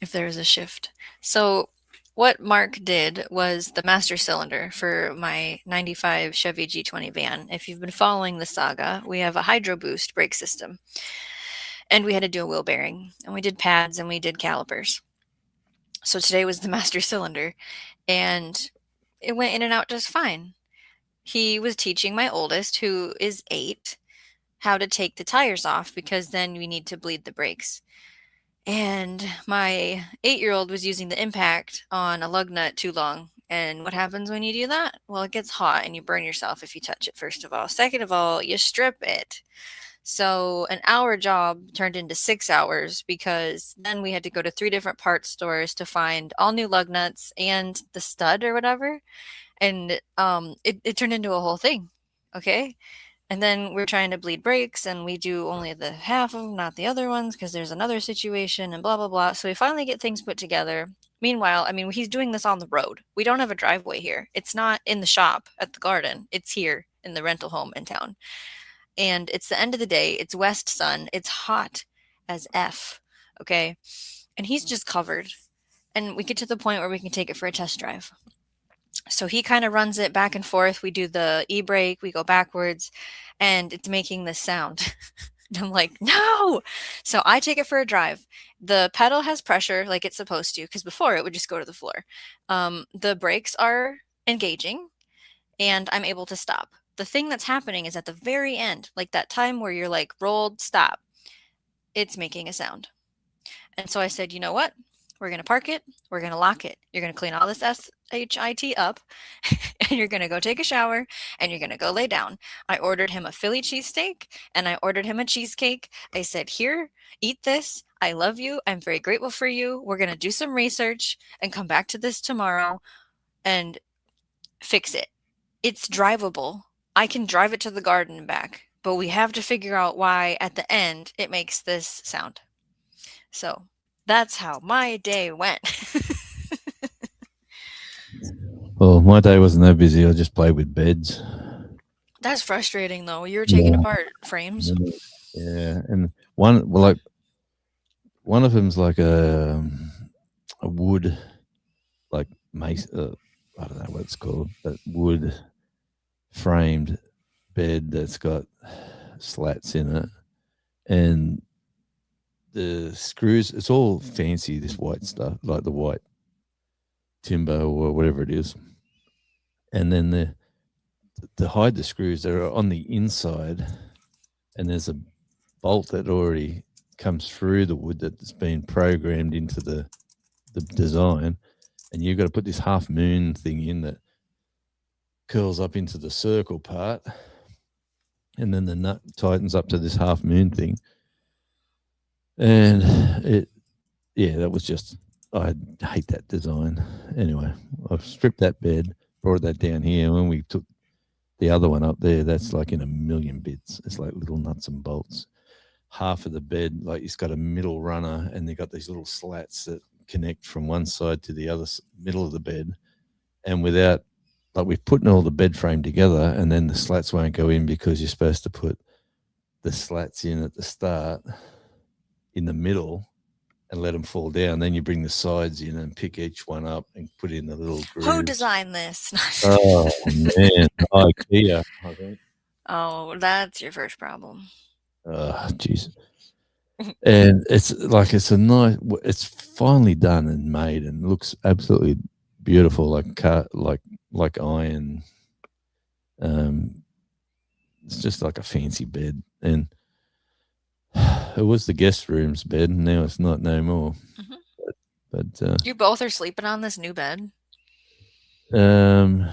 Speaker 3: if there was a shift. So what Mark did was the master cylinder for my 95 Chevy G20 van. If you've been following the saga, we have a hydro boost brake system. And we had to do a wheel bearing. And we did pads and we did calipers. So today was the master cylinder. And it went in and out just fine. He was teaching my oldest, who is 8, how to take the tires off because then we need to bleed the brakes. And my 8-year-old was using the impact on a lug nut too long. And what happens when you do that? Well, it gets hot and you burn yourself if you touch it, first of all. Second of all, you strip it. So an hour job turned into 6 hours because then we had to go to 3 different parts stores to find all new lug nuts and the stud or whatever. And it turned into a whole thing. Okay. And then we're trying to bleed brakes and we do only the half of them, not the other ones, because there's another situation and blah, blah, blah. So we finally get things put together. Meanwhile, I mean, he's doing this on the road. We don't have a driveway here. It's not in the shop at the garden. It's here in the rental home in town. And it's the end of the day. It's west sun. It's hot as F. Okay. And he's just covered. And we get to the point where we can take it for a test drive. So he kind of runs it back and forth. We do the e-brake, we go backwards, and it's making this sound. And I'm like, no! So I take it for a drive. The pedal has pressure like it's supposed to, because before it would just go to the floor. The brakes are engaging, and I'm able to stop. The thing that's happening is at the very end, like that time where you're like, rolled, stop, it's making a sound. And so I said, you know what? We're going to park it. We're going to lock it. You're going to clean all this SHIT up and you're going to go take a shower and you're going to go lay down. I ordered him a Philly cheesesteak and I ordered him a cheesecake. I said, here, eat this. I love you. I'm very grateful for you. We're going to do some research and come back to this tomorrow and fix it. It's drivable. I can drive it to the garden and back, but we have to figure out why at the end it makes this sound. So that's how my day went.
Speaker 2: Well, my day wasn't that busy. I just played with beds.
Speaker 3: That's frustrating though. You were taking
Speaker 2: Yeah.
Speaker 3: apart frames.
Speaker 2: Yeah, and one of them's like a wood like mace. I don't know what it's called, but wood framed bed that's got slats in it, and the screws. It's all fancy. This white stuff, like the white timber or whatever it is, and then the to hide the screws that are on the inside, and there's a bolt that already comes through the wood that's been programmed into the design, and you've got to put this half moon thing in that curls up into the circle part, and then the nut tightens up to this half moon thing, and that was just I hate that design. Anyway, I've stripped that bed, brought that down here, and when we took the other one up there, that's like in a million bits. It's like little nuts and bolts. Half of the bed, like it's got a middle runner, and they've got these little slats that connect from one side to the other middle of the bed. And without, like, we've put all the bed frame together, and then the slats won't go in because you're supposed to put the slats in at the start, in the middle, and let them fall down. Then you bring the sides in and pick each one up and put in the little grooves.
Speaker 3: Who designed this?
Speaker 2: Oh man, IKEA, I think.
Speaker 3: Oh, that's your first problem.
Speaker 2: Oh, jeez. And it's like it's finally done and made and looks absolutely beautiful, like iron. It's just like a fancy bed, and it was the guest room's bed, and now it's not no more.
Speaker 3: Mhm.
Speaker 2: But
Speaker 3: You both are sleeping on this new bed?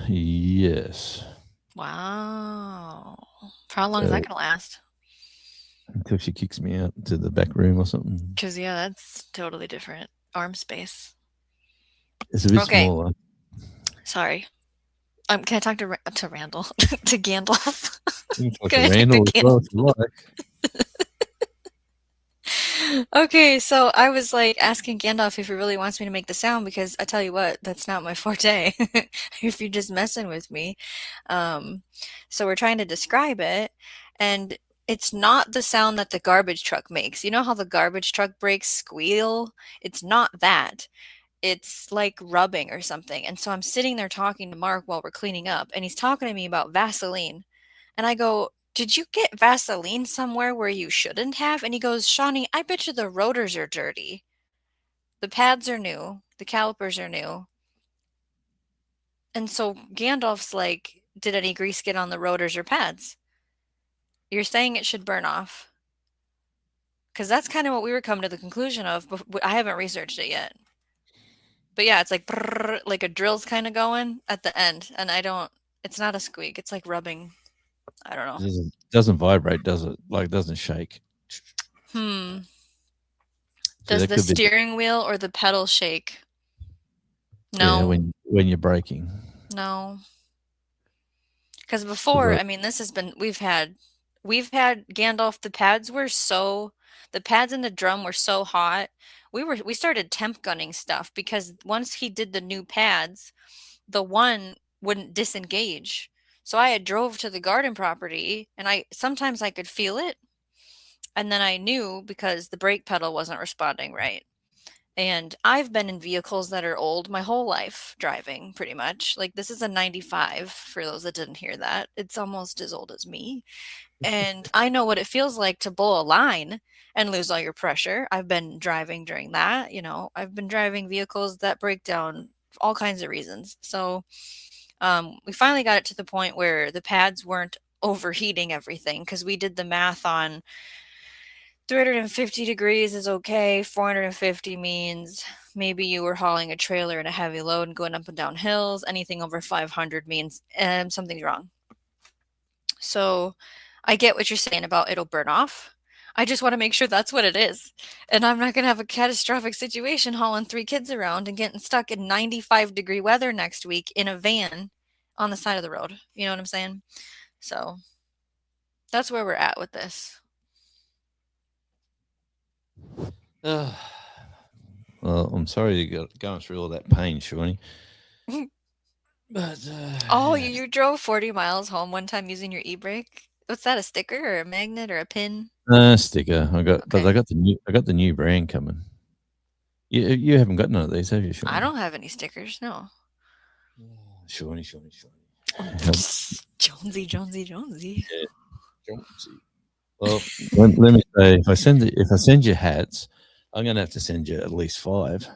Speaker 2: yes,
Speaker 3: Wow. For how long is that going to last?
Speaker 2: until she kicks me out to the back room or something.
Speaker 3: Because, yeah, that's totally different arm space.
Speaker 2: It's a bit
Speaker 3: Okay.
Speaker 2: smaller.
Speaker 3: Sorry. Can I talk to Randall? To Gandalf?
Speaker 2: You can talk
Speaker 3: Can
Speaker 2: to
Speaker 3: I talk to
Speaker 2: Randall as well if you like.
Speaker 3: Okay, so I was like asking Gandalf if he really wants me to make the sound because I tell you what, that's not my forte. If you're just messing with me. So we're trying to describe it, and it's not the sound that the garbage truck makes. You know how the garbage truck brakes squeal? It's not that. It's like rubbing or something. And so I'm sitting there talking to Mark while we're cleaning up, and he's talking to me about Vaseline. And I go, "Did you get Vaseline somewhere where you shouldn't have?" And he goes, "Shawnee, I bet you the rotors are dirty. The pads are new. The calipers are new." And so Gandalf's like, "Did any grease get on the rotors or pads? You're saying it should burn off." Because that's kind of what we were coming to the conclusion of, but I haven't researched it yet. But yeah, it's like brrr, like a drill's kind of going at the end, and it's not a squeak. It's like rubbing. I don't know.
Speaker 2: Doesn't vibrate, does it? Like, doesn't shake.
Speaker 3: Hmm.
Speaker 2: So
Speaker 3: Does
Speaker 2: that
Speaker 3: the
Speaker 2: could be
Speaker 3: steering wheel or the pedal shake?
Speaker 2: yeah
Speaker 3: No.
Speaker 2: when you're braking.
Speaker 3: No. Because
Speaker 2: 'Cause
Speaker 3: before, I mean, this has been we've had Gandalf, the pads in the drum were so hot. We started temp gunning stuff because once he did the new pads, the one wouldn't disengage. So I had drove to the garden property and I sometimes I could feel it, and then I knew because the brake pedal wasn't responding right. And I've been in vehicles that are old my whole life driving, pretty much. Like, this is a 95, for those that didn't hear that. It's almost as old as me. And I know what it feels like to blow a line and lose all your pressure. I've been driving during that. I've been driving vehicles that break down for all kinds of reasons. So we finally got it to the point where the pads weren't overheating everything because we did the math on 350 degrees is okay. 450 means maybe you were hauling a trailer and a heavy load and going up and down hills. Anything over 500 means something's wrong. So I get what you're saying about it'll burn off. I just want to make sure that's what it is. And I'm not going to have a catastrophic situation hauling 3 kids around and getting stuck in 95-degree weather next week in a van on the side of the road. You know what I'm saying? So that's where we're at with this.
Speaker 2: Well, I'm sorry you got going through all that pain, Shawnee. But
Speaker 3: Oh,
Speaker 2: yeah.
Speaker 3: you drove 40 miles home one time using your e-brake? What's that, a sticker or a magnet or a pin?
Speaker 2: Sticker. But
Speaker 3: Okay.
Speaker 2: I got the new brand coming. You haven't got none of these, have you,
Speaker 3: I
Speaker 2: Shawnee?
Speaker 3: don't have any stickers, no.
Speaker 2: Shawnee.
Speaker 3: Jonesy, Jonesy, Jonesy.
Speaker 2: Yeah, Jonesy. Well, let me say, if I send you hats, I'm gonna have to send you at least 5.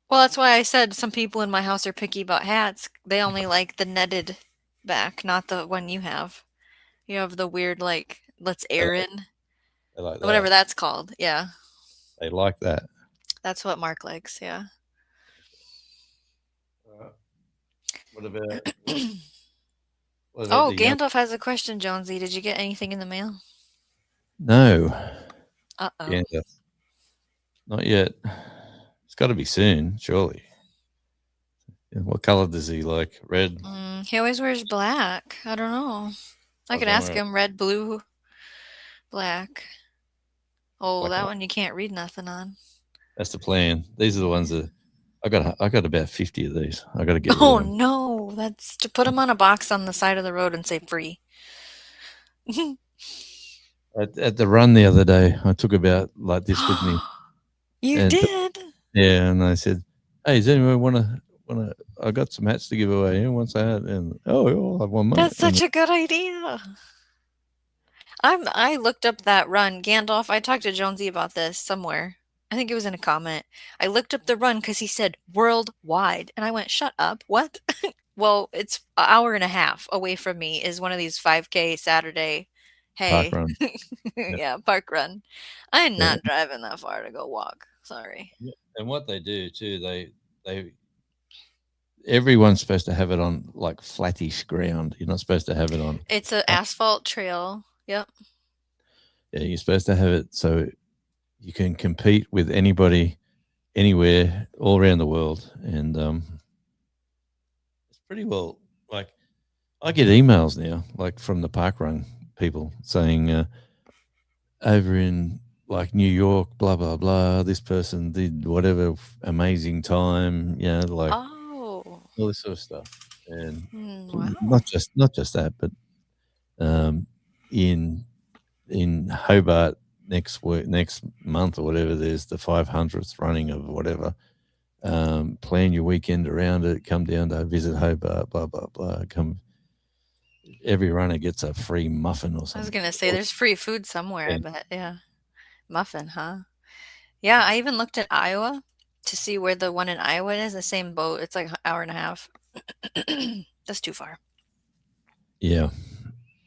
Speaker 3: Well, that's why I said some people in my house are picky about hats. They only like the netted back, not the one you have. You have the weird, like, let's
Speaker 2: They
Speaker 3: air
Speaker 2: like,
Speaker 3: in,
Speaker 2: they like
Speaker 3: whatever
Speaker 2: that.
Speaker 3: that's called. Yeah,
Speaker 2: They like that.
Speaker 3: that's what Mark likes. Yeah.
Speaker 2: What about
Speaker 3: Oh,
Speaker 2: the young?
Speaker 3: Gandalf has a question, Jonesy. Did you get anything in the mail?
Speaker 2: No,
Speaker 3: Uh-oh.
Speaker 2: Gander, not yet. It's got to be soon, surely. And what color does he like? Red?
Speaker 3: He always wears black. I don't know. I
Speaker 2: Oh,
Speaker 3: could
Speaker 2: don't
Speaker 3: ask
Speaker 2: worry,
Speaker 3: him red, blue, black. Oh,
Speaker 2: black and
Speaker 3: that
Speaker 2: white.
Speaker 3: one you can't read nothing on.
Speaker 2: That's the plan. These are the ones that I got about 50 of these. I got to get rid of
Speaker 3: Oh
Speaker 2: them.
Speaker 3: no, that's to put them on a box on the side of the road and say free.
Speaker 2: At the run the other day, I took about like this with me,
Speaker 3: You
Speaker 2: and
Speaker 3: did?
Speaker 2: yeah, and I said, "Hey, does anyone wanna? I got some hats to give away. Who wants a hat?" And oh, yeah, I'll have one, mate.
Speaker 3: That's
Speaker 2: And
Speaker 3: such a good idea. I looked up that run. Gandalf, I talked to Jonesy about this somewhere. I think it was in a comment. I looked up the run because he said worldwide. And I went, shut up. What? Well, it's an hour and a half away from me is one of these 5K Saturday.
Speaker 2: park
Speaker 3: Hey,
Speaker 2: run. Yeah,
Speaker 3: yeah, park run. I'm
Speaker 2: yeah.
Speaker 3: not driving that far to go walk. Sorry.
Speaker 2: Yeah. And what they do too, they everyone's supposed to have it on like flattish ground. You're not supposed to have it on.
Speaker 3: It's an
Speaker 2: Up.
Speaker 3: asphalt trail. Yep.
Speaker 2: Yeah, you're supposed to have it so you can compete with anybody, anywhere, all around the world, and it's pretty well. Like I get emails now, like from the parkrun people saying over in like New York, blah blah blah. This person did whatever amazing time, like
Speaker 3: Oh,
Speaker 2: all this sort of stuff, and
Speaker 3: wow.
Speaker 2: not just that, but um, in Hobart next month or whatever, there's the 500th running of whatever. Plan your weekend around it. Come down to visit Hobart. Blah blah blah. Come. Every runner gets a free muffin or
Speaker 3: I was
Speaker 2: something.
Speaker 3: gonna say there's free food somewhere, I
Speaker 2: Yeah.
Speaker 3: bet. Yeah. Muffin, huh? Yeah, I even looked at Iowa to see where the one in Iowa is, the same boat. It's like an hour and a half. That's too far.
Speaker 2: Yeah.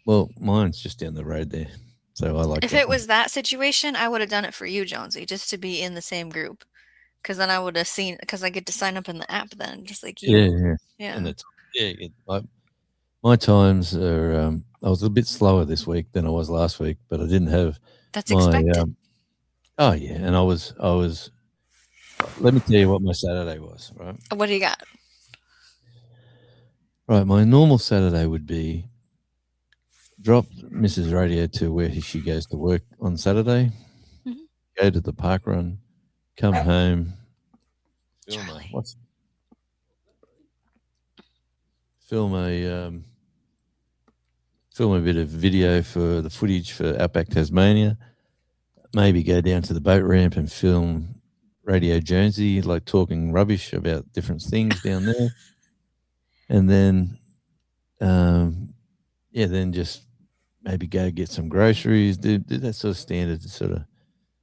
Speaker 2: Well, mine's just down the road there, so I like
Speaker 3: If
Speaker 2: that
Speaker 3: it
Speaker 2: one.
Speaker 3: was that situation, I would have done it for you, Jonesy, just to be in the same group. Because then I would have seen, because I get to sign up in the app then, just like
Speaker 2: Yeah,
Speaker 3: you.
Speaker 2: yeah. And
Speaker 3: Yeah.
Speaker 2: the my times are. I was a bit slower this week than I was last week, but I didn't have
Speaker 3: That's
Speaker 2: my.
Speaker 3: expected.
Speaker 2: Oh yeah, and I was. Let me tell you what my Saturday was. Right,
Speaker 3: What do you got?
Speaker 2: right. My normal Saturday would be drop Mrs. Radio to where she goes to work on Saturday.
Speaker 3: Mhm.
Speaker 2: Go to the park run, come home, film a
Speaker 3: Charlie.
Speaker 2: what's film a film a bit of video for the footage for Outback Tasmania. Maybe go down to the boat ramp and film Radio Jonesy, like talking rubbish about different things down there, and then then just maybe go get some groceries, do that sort of standard sort of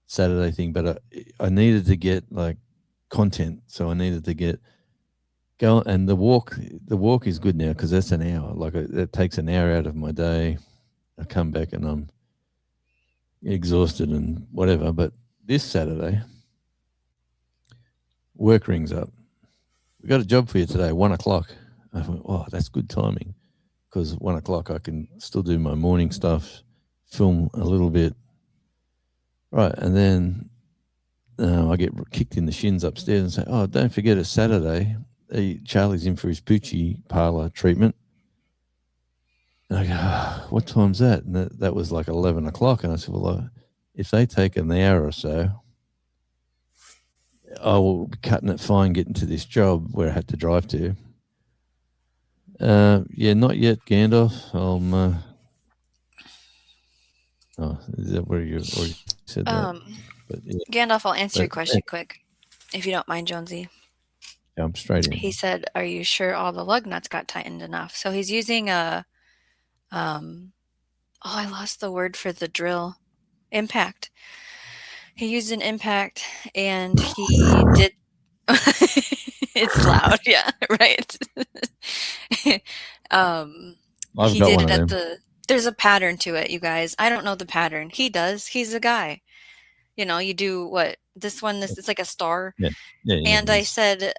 Speaker 2: Saturday thing. But I needed to get like content, so I needed to get go and the walk. The walk is good now because that's an hour. Like it takes an hour out of my day. I come back and I'm exhausted and whatever. But this Saturday, work rings up. We got a job for you today, 1 o'clock. I went, oh, that's good timing because 1 o'clock I can still do my morning stuff, film a little bit. Right. And then I get kicked in the shins upstairs and say, oh, don't forget it's Saturday. Charlie's in for his Poochie parlor treatment. And I go, oh, what time's that? And that was like 11 o'clock. And I said, well, if they take an hour or so, I will be cutting it fine getting to this job where I had to drive to. Yeah, not yet, Gandalf. Is that where you already said that? But yeah,
Speaker 3: Gandalf, I'll answer
Speaker 2: but
Speaker 3: your question quick, if you don't mind, Jonesy.
Speaker 2: jump straight
Speaker 3: He
Speaker 2: in.
Speaker 3: said, "Are you sure all the lug nuts got tightened enough?" So he's using a oh, I lost the word for the drill. Impact. He used an impact and he did it's loud, yeah, right. um
Speaker 2: I've
Speaker 3: he
Speaker 2: got
Speaker 3: did
Speaker 2: one
Speaker 3: it
Speaker 2: of
Speaker 3: at
Speaker 2: them.
Speaker 3: the there's a pattern to it, you guys. I don't know the pattern. He does. He's a guy. You know, you do what this one, this it's like a star.
Speaker 2: Yeah, yeah, yeah.
Speaker 3: And I said,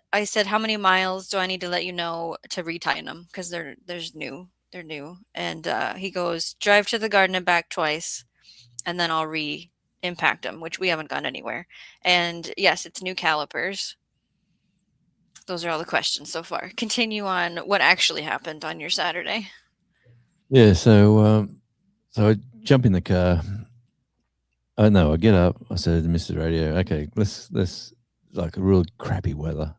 Speaker 3: "How many miles do I need to let you know to retighten them? Because there's new. They're new." And he goes, "Drive to the garden and back twice, and then I'll impact them," which we haven't gone anywhere. And yes, it's new calipers. Those are all the questions so far. Continue on what actually happened on your Saturday.
Speaker 2: Yeah, so I jump in the car. Oh no, I get up. I said to Mrs. Radio, okay, let's like a real crappy weather.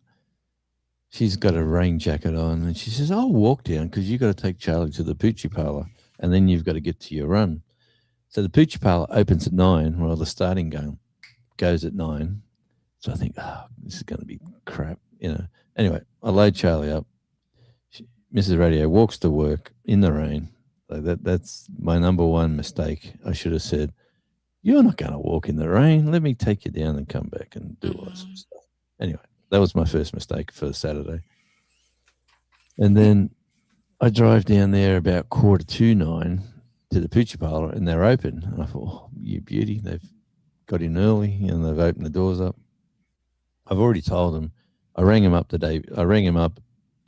Speaker 2: She's got a rain jacket on, and she says, "I'll walk down because you got to take Charlie to the Poochie Parlor, and then you've got to get to your run." So the Poochie Parlor opens at 9, while the starting gun goes at 9. So I think, oh, this is going to be crap, you know. Anyway, I load Charlie up. Mrs. Radio walks to work in the rain. That's my number one mistake. I should have said, "You're not going to walk in the rain. Let me take you down and come back and do all this
Speaker 3: Mhm.
Speaker 2: stuff." Anyway, that was my first mistake for Saturday. And then I drive down there about 8:45 to the Poochie Parlor, and they're open. And I thought, oh, you beauty. They've got in early and they've opened the doors up. I've already told them. I rang him up the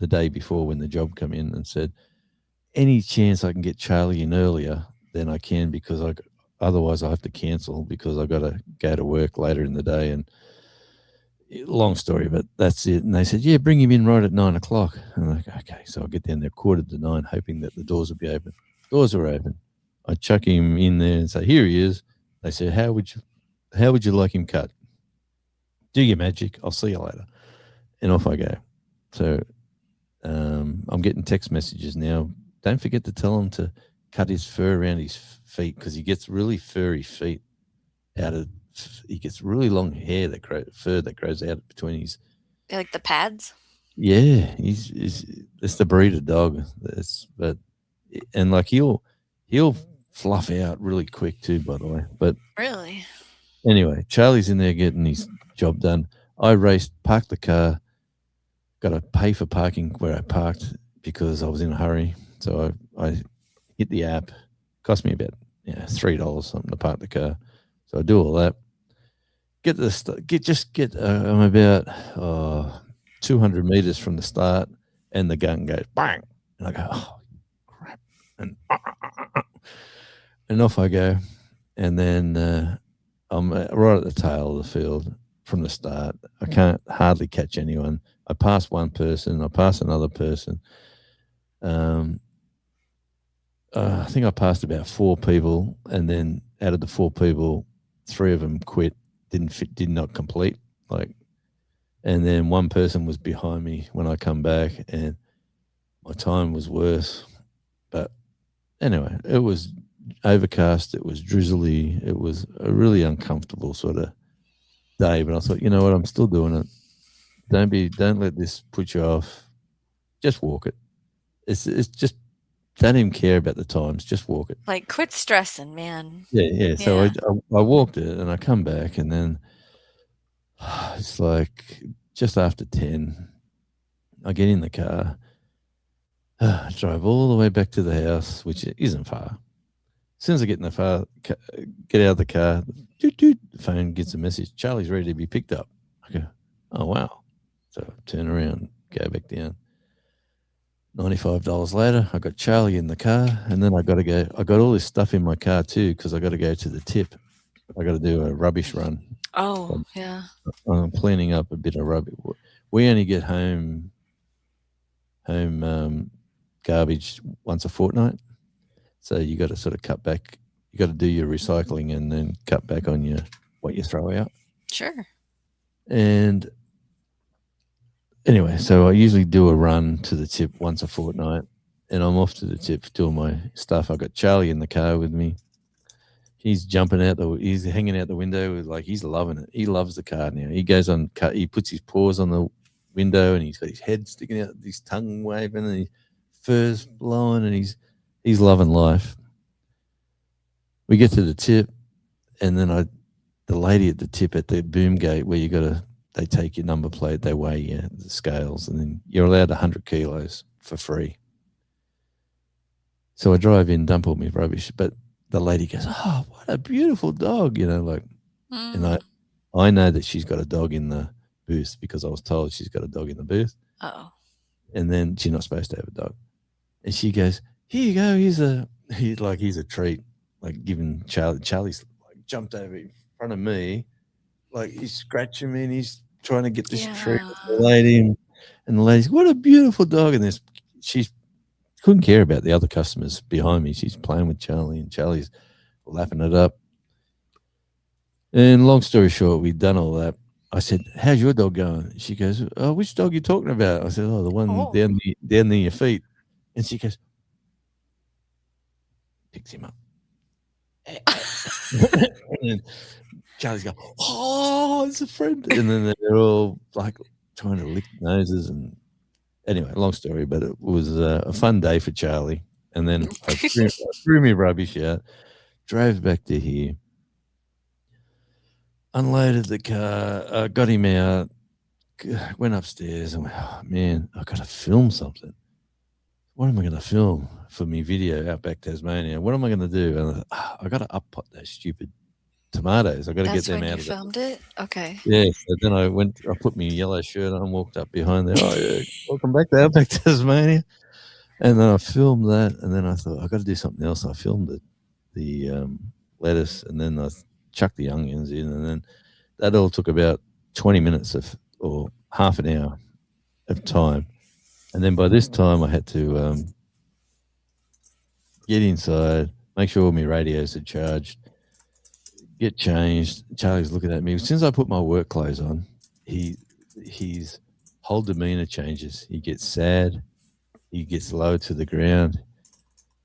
Speaker 2: day before when the job come in and said, any chance I can get Charlie in earlier than I can because otherwise I have to cancel because I got to go to work later in the day. And long story, but that's it. And they said, yeah, bring him in right at 9 o'clock. And I'm like, okay. So I get down there 8:45, hoping that the doors will be open. Doors are open. I chuck him in there and say, here he is. They said, how would you like him cut? Do your magic. I'll see you later. And off I go. So I'm getting text messages now. Don't forget to tell him to cut his fur around his feet because he gets really furry feet he gets really long fur that grows out between his.
Speaker 3: They like the pads.
Speaker 2: Yeah, he's it's the breed of dog. And like he'll fluff out really quick too. By the way, but
Speaker 3: Really?
Speaker 2: anyway, Charlie's in there getting his job done. I parked the car, got to pay for parking where I parked because I was in a hurry. So I hit the app. Cost me about $3 something to park the car. So I do all that. I'm about 200 meters from the start, and the gun goes bang, and I go, oh crap, and off I go, and then I'm right at the tail of the field from the start. I can't hardly catch anyone. I pass one person, I pass another person. I think I passed about 4 people, and then out of the 4 people, 3 of them quit, did not complete. And then one person was behind me when I come back, and my time was worse. But anyway, it was overcast. It was drizzly. It was a really uncomfortable sort of day. But I thought, you know what? I'm still doing it. Don't let this put you off. Just walk it. It's just don't even care about the times. Just walk it.
Speaker 3: Like, quit stressing, man.
Speaker 2: Yeah, yeah. So
Speaker 3: Yeah.
Speaker 2: I walked it, and I come back, and then it's like just after 10. I get in the car, I drive all the way back to the house, which isn't far. As soon as I get get out of the car, the phone gets a message. Charlie's ready to be picked up. I go, oh wow. So I turn around, go back down. $95 later, I got Charlie in the car, and then I got to go. I got all this stuff in my car too because I got to go to the tip. I got to do a rubbish run.
Speaker 3: Oh, yeah.
Speaker 2: I'm cleaning up a bit of rubbish. We only get home garbage once a fortnight, so you got to sort of cut back. You got to do your recycling and then cut back on what you throw out.
Speaker 3: Sure.
Speaker 2: And Anyway, so I usually do a run to the tip once a fortnight, and I'm off to the tip doing my stuff. I got Charlie in the car with me. He's jumping out he's hanging out the window with, like, he's loving it. He loves the car now. He goes on he puts his paws on the window and he's got his head sticking out, his tongue waving, and his fur's blowing, and he's loving life. We get to the tip, and then the lady at the tip at the boom gate where they take your number plate, they weigh you, the scales, and then you're allowed 100 kilos for free. So I drive in, dump all my rubbish, but the lady goes, "Oh, what a beautiful dog," and I know that she's got a dog in the booth because I was told she's got a dog in the booth.
Speaker 3: Oh.
Speaker 2: And then she's not supposed to have a dog. And she goes, "Here you go. He's a treat." Like, giving Charlie's like jumped over in front of me, like he's scratching me and he's trying to get this treat with the lady, and the lady's, "What a beautiful dog!" And she's couldn't care about the other customers behind me. She's playing with Charlie, and Charlie's lapping it up. And long story short, we'd done all that. I said, "How's your dog going?" She goes, "Oh, which dog are you talking about?" I said, "Oh, the one down near your feet." And she goes, picks him up. And Charlie's going, "Oh, it's a friend." And then they're all like trying to lick noses. And anyway, long story, but it was a fun day for Charlie. And then I threw my rubbish out, drove back to here, unloaded the car, got him out, went upstairs, and went, "Oh man, I got to film something. What am I going to film for me video Outback Tasmania? What am I going to do?" And I got to up pot those stupid tomatoes. I got to get them out of there.
Speaker 3: Filmed it? Okay.
Speaker 2: Yeah. So then I put my yellow shirt on, walked up behind there. "Oh yeah, welcome back to Outback Tasmania." And then I filmed that, and then I thought, I got to do something else. I filmed the lettuce, and then I chucked the onions in, and then that all took about 20 minutes or half an hour of time. And then by this time, I had to get inside, make sure all my radios are charged, get changed. Charlie's looking at me. As soon as I put my work clothes on, his whole demeanor changes. He gets sad. He gets low to the ground.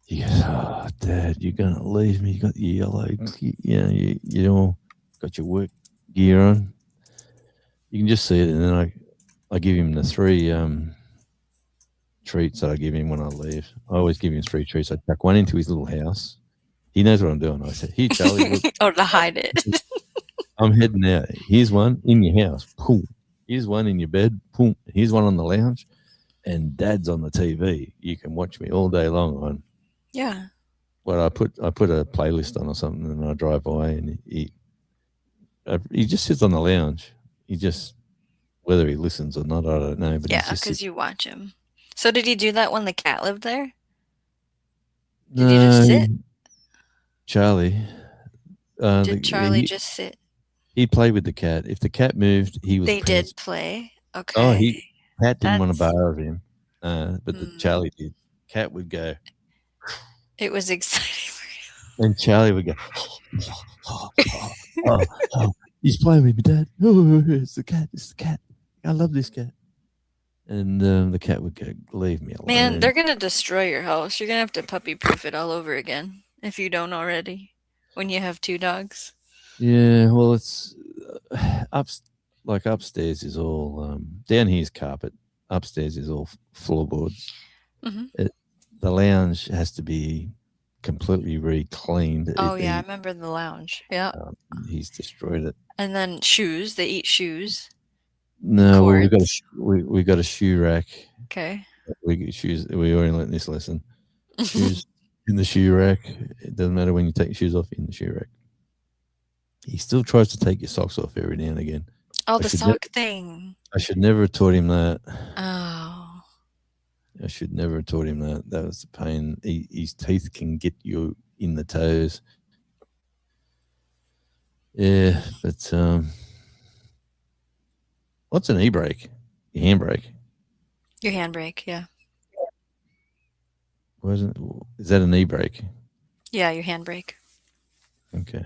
Speaker 2: He goes, "Oh, Dad, you're going to leave me. You got your yellow, you all got your work gear on." You can just see it. And then I give him the 3 treats that I give him when I leave. I always give him 3 treats. I chuck one into his little house. He knows what I'm doing. I said, "Here, Charlie." Look,
Speaker 3: or to hide it.
Speaker 2: I'm heading out. Here's one in your house. Boom. Here's one in your bed. Boom. Here's one on the lounge. And Dad's on the TV. You can watch me all day long on.
Speaker 3: Yeah.
Speaker 2: Well, I put a playlist on or something, and I drive by, and he just sits on the lounge. He just, whether he listens or not, I don't know. But
Speaker 3: yeah, because you watch him. So did he do that when the cat lived there? Did he just sit?
Speaker 2: Charlie.
Speaker 3: Did Charlie just sit?
Speaker 2: He played with the cat. If the cat moved, he was.
Speaker 3: They did play. Okay.
Speaker 2: Oh, Cat didn't want to borrow him, but the Charlie did. Cat would go.
Speaker 3: It was exciting for
Speaker 2: you. And Charlie would go, oh, "He's playing with me, Dad. Oh, it's the cat. It's the cat. I love this cat." And the cat would go, "Leave me alone."
Speaker 3: Man, they're going to destroy your house. You're going to have to puppy-proof it all over again, if you don't already, when you have 2 dogs.
Speaker 2: Yeah, well, it's upstairs is all, down here is carpet. Upstairs is all floorboards.
Speaker 3: Mm-hmm.
Speaker 2: The lounge has to be completely re-cleaned.
Speaker 3: Oh, yeah, I remember the lounge. Yeah.
Speaker 2: He's destroyed it.
Speaker 3: And then shoes. They eat shoes.
Speaker 2: No, well, we got a shoe rack.
Speaker 3: Okay.
Speaker 2: We get shoes. We already learned this lesson. Shoes in the shoe rack. It doesn't matter when you take your shoes off, in the shoe rack. He still tries to take your socks off every now and again.
Speaker 3: Oh, the sock thing.
Speaker 2: I should never have taught him that.
Speaker 3: Oh.
Speaker 2: I should never have taught him that. That was the pain. His teeth can get you in the toes. Yeah, but what's an e-brake? Your handbrake.
Speaker 3: Your handbrake, yeah.
Speaker 2: Is that an e-brake?
Speaker 3: Yeah, your handbrake.
Speaker 2: Okay.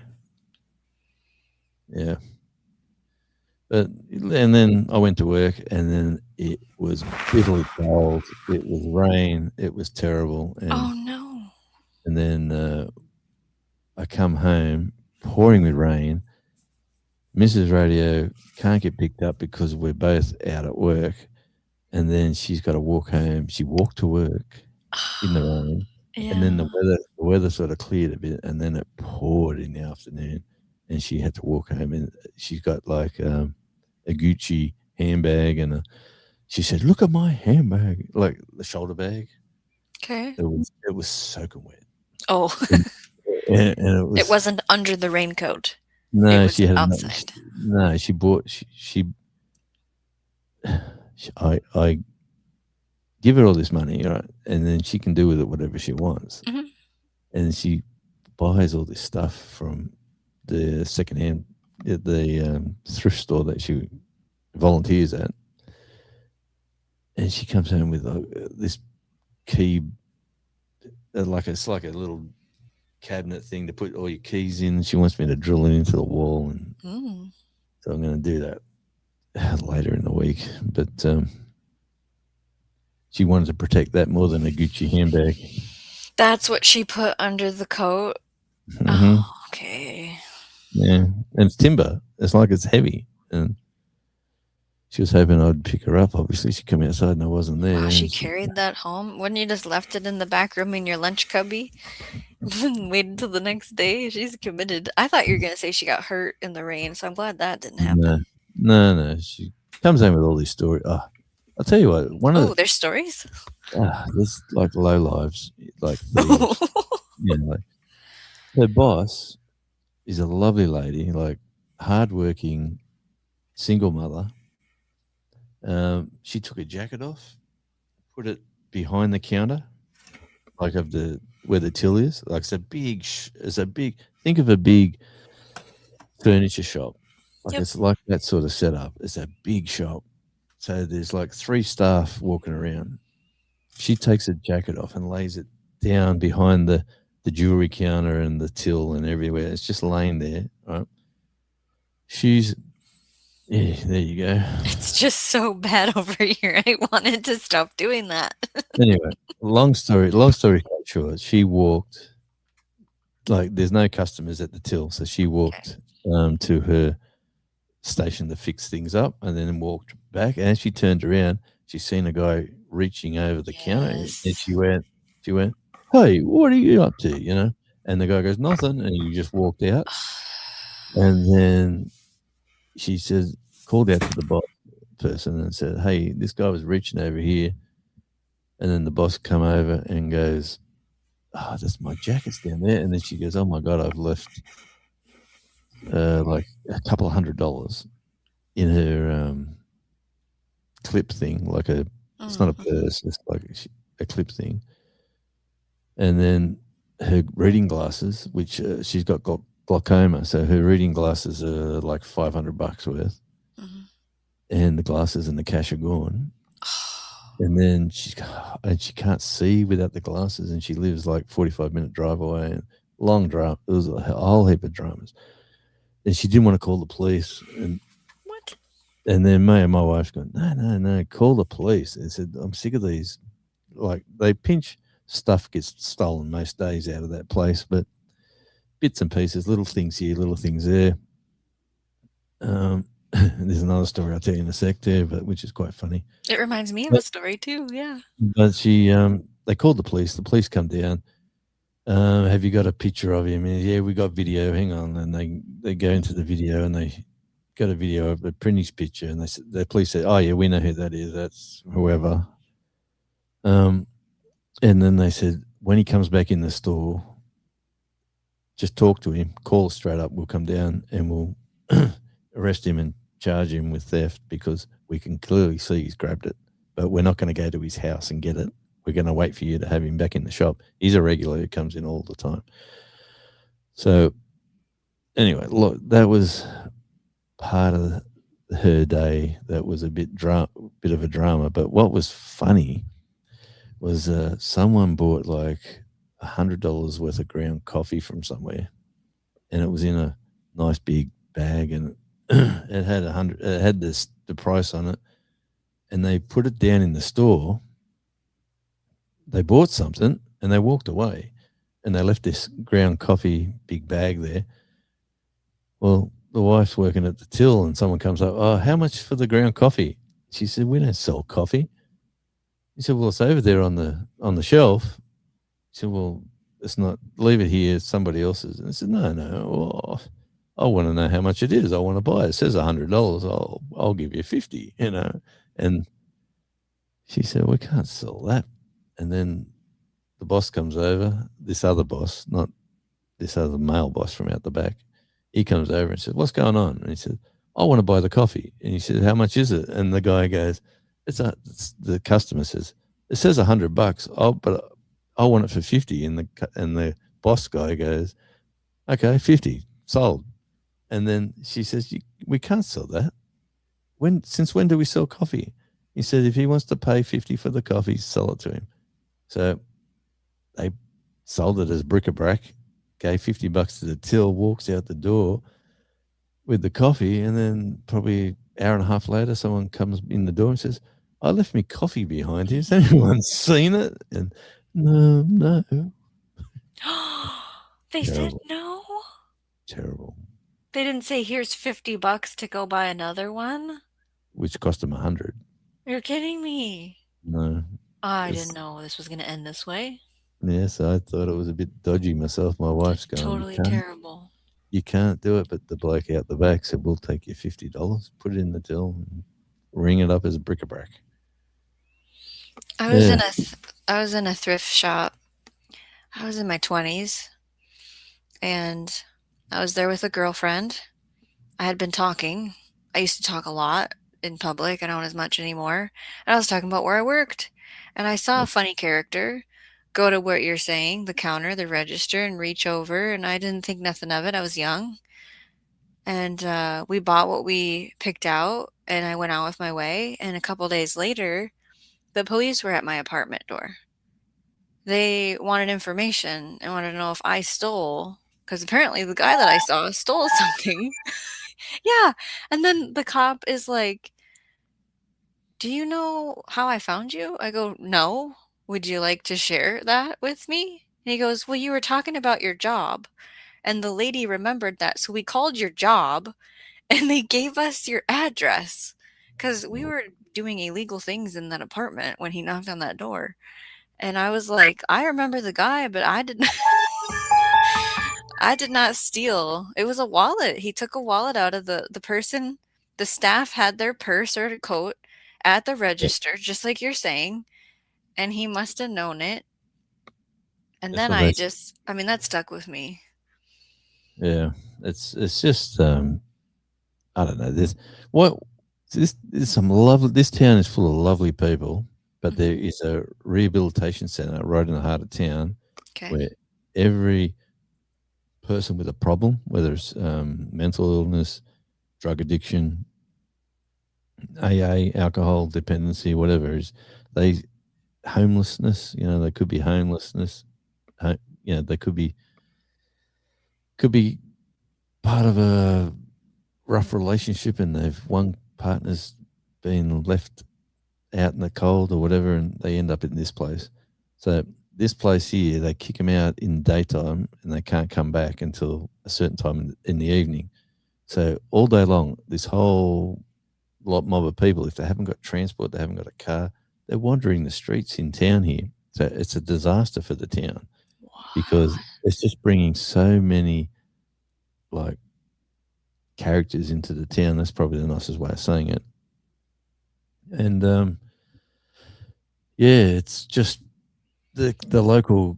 Speaker 2: Yeah. And then I went to work, and then it was bitterly cold. It was rain. It was terrible.
Speaker 3: Oh
Speaker 2: And
Speaker 3: no.
Speaker 2: then I come home pouring with rain. Mrs. Radio can't get picked up because we're both out at work. And then she's got to walk home. She walked to work in the rain. And then
Speaker 3: Yeah.
Speaker 2: the weather sort of cleared a bit, and then it poured in the afternoon, and she had to walk home. And she's got like a Gucci handbag, and she said, "Look at my handbag, like the shoulder bag.
Speaker 3: Okay.
Speaker 2: It was soaking wet,
Speaker 3: Oh,
Speaker 2: and, and it
Speaker 3: it
Speaker 2: was
Speaker 3: wasn't under the raincoat. It
Speaker 2: no.
Speaker 3: was
Speaker 2: She had
Speaker 3: outside.
Speaker 2: no. She bought I give her all this money, right, and then she can do with it whatever she wants,
Speaker 3: Mhm.
Speaker 2: and she buys all this stuff from the secondhand, the thrift store that she volunteers at, and she comes home with this key, it's like a little cabinet thing to put all your keys in. She wants me to drill it into the wall, and
Speaker 3: Mm.
Speaker 2: so I'm going to do that later in the week. But she wanted to protect that more than a Gucci handbag.
Speaker 3: That's what she put under the coat.
Speaker 2: Hmm.
Speaker 3: Oh, okay.
Speaker 2: Yeah, and it's timber. It's like it's heavy, and she was hoping I'd pick her up. Obviously, she came outside and I wasn't there.
Speaker 3: Wow, she
Speaker 2: And
Speaker 3: carried that home. Wouldn't you just left it in the back room in your lunch cubby? Wait until the next day. She's committed. I thought you were gonna say she got hurt in the rain, so I'm glad that didn't
Speaker 2: no,
Speaker 3: happen.
Speaker 2: no. She comes home with all these stories. I'll tell you what.
Speaker 3: Oh, there's stories.
Speaker 2: There's like low lives, like thieves. Like her boss is a lovely lady, like hardworking single mother. She took her jacket off, put it behind the counter, like of the where the till is. Like it's a big. Think of a big furniture shop. Like
Speaker 3: Yep.
Speaker 2: it's like that sort of setup. It's a big shop. So there's like 3 staff walking around. She takes her jacket off and lays it down behind the jewelry counter and the till and everywhere. It's just laying there, right? Yeah, there you go.
Speaker 3: It's just so bad over here. I wanted to stop doing that.
Speaker 2: Anyway, long story short, she walked, like there's no customers at the till, so she walked to her station to fix things up, and then walked back. And as she turned around, she seen a guy reaching over the counter, and
Speaker 3: Yes.
Speaker 2: she went, "Hey, what are you up to?" And the guy goes, "Nothing," and he just walked out. And then she says, called out to the boss person and said, "Hey, this guy was reaching over here." And then the boss come over and goes, "Oh, that's my jacket's down there." And then she goes, "Oh my God, I've left like a couple of $100 in her clip thing, like it's not a purse, it's like a clip thing." And then her reading glasses, which she's got glaucoma, so her reading glasses are like $500 worth, and the glasses and the cash are gone. And then she can't see without the glasses, and she lives like 45-minute drive away, and long drama. It was a whole heap of dramas, and she didn't want to call the police.
Speaker 3: What?
Speaker 2: And then my wife's going, no, call the police. And said, I'm sick of these. Like they pinch stuff gets stolen most days out of that place, but bits and pieces, little things here, little things there. There's another story I'll tell you in a sec there, but which is quite funny.
Speaker 3: It reminds me of a story too. Yeah.
Speaker 2: But they called the police. The police come down. Have you got a picture of him? And, yeah, we got video. Hang on. And they go into the video and they got a video of a Prinny's picture. And the police said, "Oh yeah, we know who that is. That's whoever." And then they said, when he comes back in the store, just talk to him, call us straight up. We'll come down and we'll arrest him and charge him with theft because we can clearly see he's grabbed it. But we're not going to go to his house and get it. We're going to wait for you to have him back in the shop. He's a regular who comes in all the time. So anyway, look, that was part of her day. That was a bit of a drama. But what was funny was someone bought like $100 worth of ground coffee from somewhere, and it was in a nice big bag, and it had the price on it, and they put it down in the store. They bought something and they walked away, and they left this ground coffee big bag there. Well, the wife's working at the till, and someone comes up. Oh, how much for the ground coffee? She said, "We don't sell coffee." He said, "Well, it's over there on the shelf." He said, "Well, it's not. Leave it here. It's somebody else's." And I said, "No. Oh, I want to know how much it is. I want to buy it. It says $100. I'll give you 50. And she said, "We can't sell that." And then the boss comes over. This other boss, not this other male boss from out the back. He comes over and says, "What's going on?" And he said, "I want to buy the coffee." And he said, "How much is it?" And the guy goes, the customer says, "It says $100. Oh, but I want it for 50." And the boss guy goes, "Okay, 50 sold." And then she says, "We can't sell that. Since when do we sell coffee?" He said, "If he wants to pay 50 for the coffee, sell it to him." So they sold it as bric-a-brac, gave $50 to the till, walks out the door with the coffee, and then probably an hour and a half later, someone comes in the door and says, "I left me coffee behind here. Has anyone seen it?" And no.
Speaker 3: They said
Speaker 2: Terrible.
Speaker 3: no.
Speaker 2: Terrible.
Speaker 3: They didn't say here's $50 to go buy another one.
Speaker 2: Which cost them 100.
Speaker 3: You're kidding me.
Speaker 2: No.
Speaker 3: I didn't know this was going to end this way.
Speaker 2: Yes, I thought it was a bit dodgy myself. My wife's going,
Speaker 3: Totally terrible.
Speaker 2: You can't do it. But the bloke out the back said, "We'll take you $50, put it in the till, and ring it up as a bric-a-brac."
Speaker 3: I was in a thrift shop. I was in my 20s, and I was there with a girlfriend. I had been talking. I used to talk a lot in public. I don't as much anymore. And I was talking about where I worked. And I saw a funny character go to what you're saying, the counter, the register, and reach over. And I didn't think nothing of it. I was young. And we bought what we picked out. And I went out with my way. And a couple days later, the police were at my apartment door. They wanted information and wanted to know if I stole, because apparently the guy that I saw stole something. Yeah. And then the cop is like, "Do you know how I found you?" I go, "No. Would you like to share that with me?" And he goes, "Well, you were talking about your job, and the lady remembered that, so we called your job, and they gave us your address, because we were doing illegal things in that apartment when he knocked on that door." And I was like, "I remember the guy, but I didn't." I did not steal. It was a wallet. He took a wallet out of the person. The staff had their purse or coat at the register, just like you're saying, and he must have known it. And
Speaker 2: That's
Speaker 3: then
Speaker 2: what they said.
Speaker 3: I mean, that stuck with me.
Speaker 2: Yeah, it's just I don't know. There's some lovely. This town is full of lovely people, but there is a rehabilitation center right in the heart of town
Speaker 3: Okay.
Speaker 2: where every person with a problem, whether it's mental illness, drug addiction, AA, alcohol dependency, whatever, they homelessness. They could be homelessness. They could be part of a rough relationship, and one partner's been left out in the cold or whatever, and they end up in this place. So this place here, they kick them out in daytime, and they can't come back until a certain time in the evening. So all day long, this whole mob of people, if they haven't got transport, they haven't got a car, they're wandering the streets in town here. So it's a disaster for the town because it's just bringing so many like characters into the town. That's probably the nicest way of saying it. And it's just the local,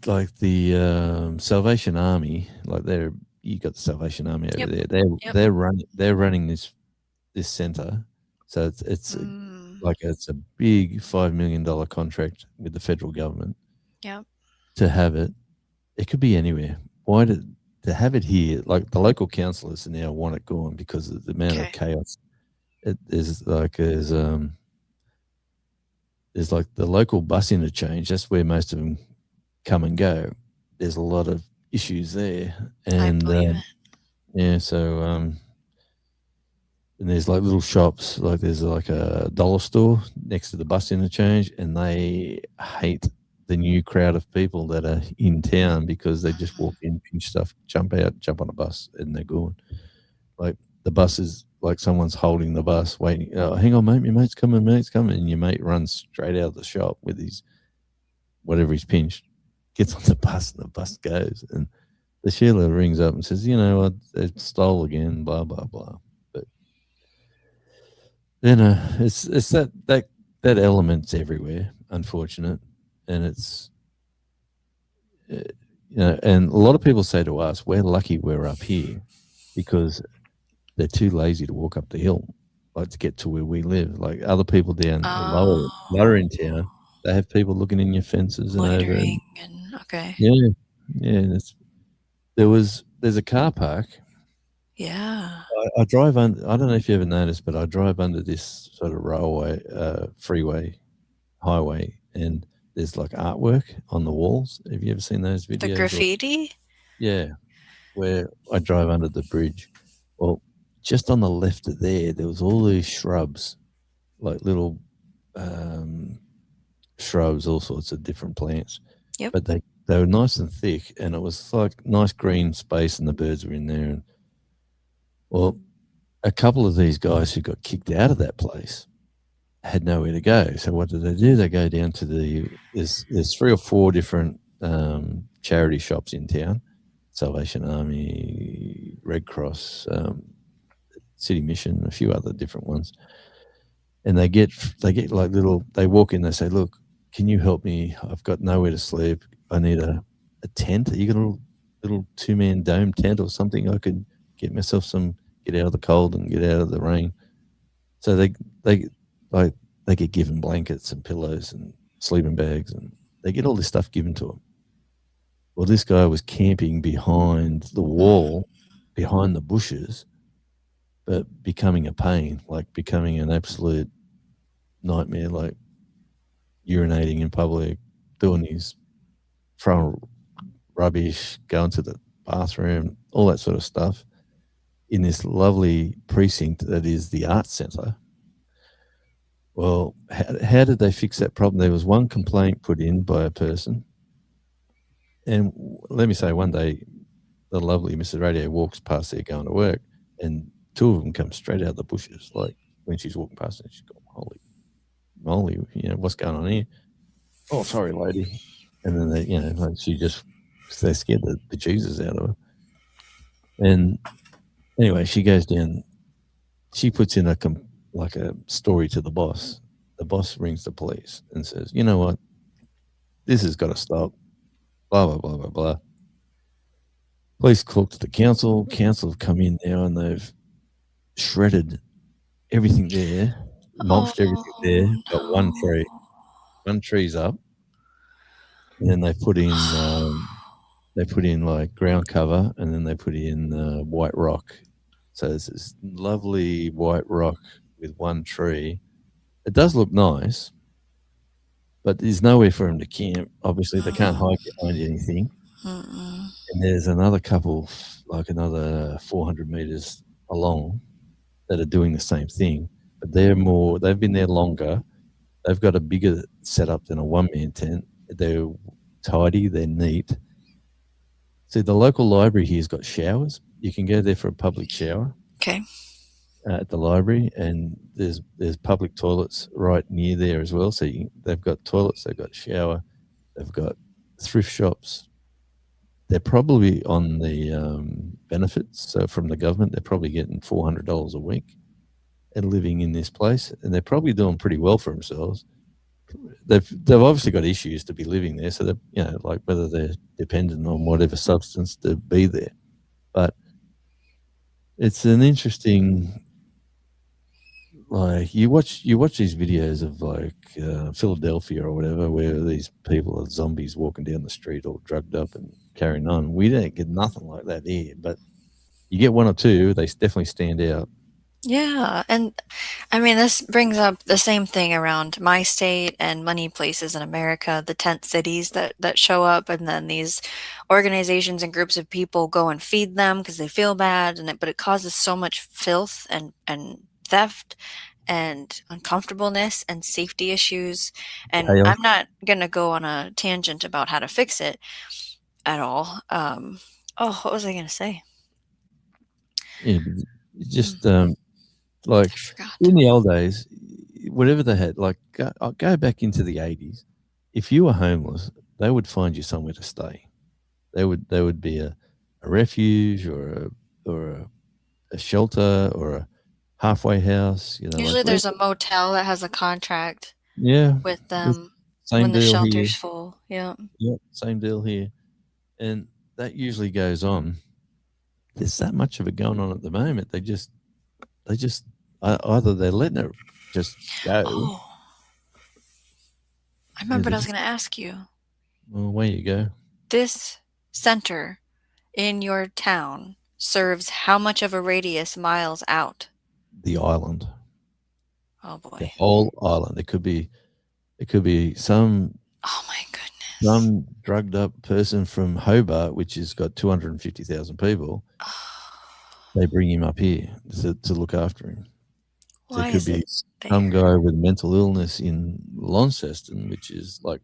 Speaker 2: like the Salvation Army, like you got the Salvation Army over there. They're running this center, so it's it's a big $5 million contract with the federal government.
Speaker 3: Yeah.
Speaker 2: To have it, it could be anywhere. Why to have it here? Like the local councillors now want it gone because of the amount of chaos. There's like the local bus interchange. That's where most of them come and go. There's a lot of issues there, and
Speaker 3: I believe it.
Speaker 2: yeah. So and there's like little shops, like there's like a dollar store next to the bus interchange, and they hate the new crowd of people that are in town because they just walk in, pinch stuff, jump out, jump on a bus, and they're gone. Like the bus is like someone's holding the bus, waiting. Oh, hang on, mate, your mate's coming, and your mate runs straight out of the shop with his whatever he's pinched, gets on the bus, and the bus goes. And the Sheila rings up and says, you know what, they stole again, blah blah blah. But it's that element's everywhere, unfortunate, and it's and a lot of people say to us, we're lucky we're up here because they're too lazy to walk up the hill, like to get to where we live. Like other people down lower in town, they have people looking in your fences and over.
Speaker 3: Loitering and okay.
Speaker 2: Yeah, yeah. There's a car park.
Speaker 3: Yeah.
Speaker 2: I drive under. I don't know if you ever noticed, but I drive under this sort of railway, freeway, highway, and there's like artwork on the walls. Have you ever seen those videos?
Speaker 3: The graffiti?
Speaker 2: Yeah, where I drive under the bridge. Well, just on the left of there was all these shrubs, like little shrubs, all sorts of different plants.
Speaker 3: Yep.
Speaker 2: But they were nice and thick, and it was like nice green space, and the birds were in there. And well, a couple of these guys who got kicked out of that place had nowhere to go. So what do? They go down to there's 3 or 4 different charity shops in town: Salvation Army, Red Cross, City Mission, a few other different ones. And they get like they walk in, they say, look, can you help me? I've got nowhere to sleep. I need a tent. You got a little 2-man dome tent or something? I could get myself get out of the cold and get out of the rain. So they get given blankets and pillows and sleeping bags, and they get all this stuff given to them. Well, this guy was camping behind the wall, behind the bushes, but becoming a pain, like becoming an absolute nightmare, like urinating in public, doing his front rubbish, going to the bathroom, all that sort of stuff in this lovely precinct that is the arts centre. Well, how did they fix that problem? There was one complaint put in by a person. And let me say, one day, the lovely Mrs. Radio walks past there going to work, and 2 of them come straight out of the bushes. Like when she's walking past, and she's going, holy moly, what's going on here? Oh, sorry, lady. And then they scared the Jesus out of her. And anyway, she goes down. She puts in a story to the boss. The boss rings the police and says, you know what? This has got to stop. Blah, blah, blah, blah, blah. Police talk to the council. Council have come in now and they've shredded everything there, mulched everything there, got one tree. One tree's up. And then they put in like ground cover, and then they put in white rock. So there's this lovely white rock with one tree. It does look nice, but there's nowhere for them to camp. Obviously, they can't hide behind anything.
Speaker 3: Mm-mm.
Speaker 2: And there's another couple, like another 400 meters along, that are doing the same thing. But they've been there longer. They've got a bigger setup than a one-man tent. They're tidy, they're neat. See, the local library here's got showers. You can go there for a public shower.
Speaker 3: Okay.
Speaker 2: At the library, and there's public toilets right near there as well. So they've got toilets, they've got shower, they've got thrift shops. They're probably on the benefits from the government. They're probably getting $400 a week and living in this place, and they're probably doing pretty well for themselves. They've obviously got issues to be living there, so that like whether they're dependent on whatever substance to be there. But it's an interesting, like you watch these videos of like Philadelphia or whatever, where these people are zombies walking down the street all drugged up and carrying on. We don't get nothing like that here, but you get 1 or 2, they definitely stand out.
Speaker 3: Yeah, and I mean, this brings up the same thing around my state and many places in America, the tent cities that show up, and then these organizations and groups of people go and feed them because they feel bad, but it causes so much filth and theft and uncomfortableness and safety issues. And
Speaker 2: Chaos.
Speaker 3: I'm not going to go on a tangent about how to fix it at all. What was I going to say?
Speaker 2: Yeah, but it's
Speaker 3: Mm,
Speaker 2: just like
Speaker 3: I forgot.
Speaker 2: in the old days, whatever they had, like I'll go back into the 80s. If you were homeless, they would find you somewhere to stay. They would be a refuge or a shelter or a halfway house. Like
Speaker 3: Usually there's a motel that has a contract
Speaker 2: yeah,
Speaker 3: with
Speaker 2: this
Speaker 3: them
Speaker 2: same
Speaker 3: when the
Speaker 2: deal here.
Speaker 3: shelter's full. Yeah.
Speaker 2: Yeah, same deal here, and that usually goes on. There's that much of it going on at the moment. They just either they're letting it just go.
Speaker 3: Oh, I
Speaker 2: Yeah,
Speaker 3: remembered
Speaker 2: they
Speaker 3: I was
Speaker 2: just
Speaker 3: going to ask you.
Speaker 2: well, away you go.
Speaker 3: This center in your town serves how much of a radius miles out?
Speaker 2: The island,
Speaker 3: Oh
Speaker 2: the
Speaker 3: boy.
Speaker 2: whole island. It could be
Speaker 3: Oh my goodness.
Speaker 2: some drugged up person from Hobart, which has got 250,000 people. They bring him up here to look after him. So it
Speaker 3: Why
Speaker 2: could
Speaker 3: is
Speaker 2: be
Speaker 3: it
Speaker 2: some
Speaker 3: there?
Speaker 2: guy with mental illness in Launceston, which is like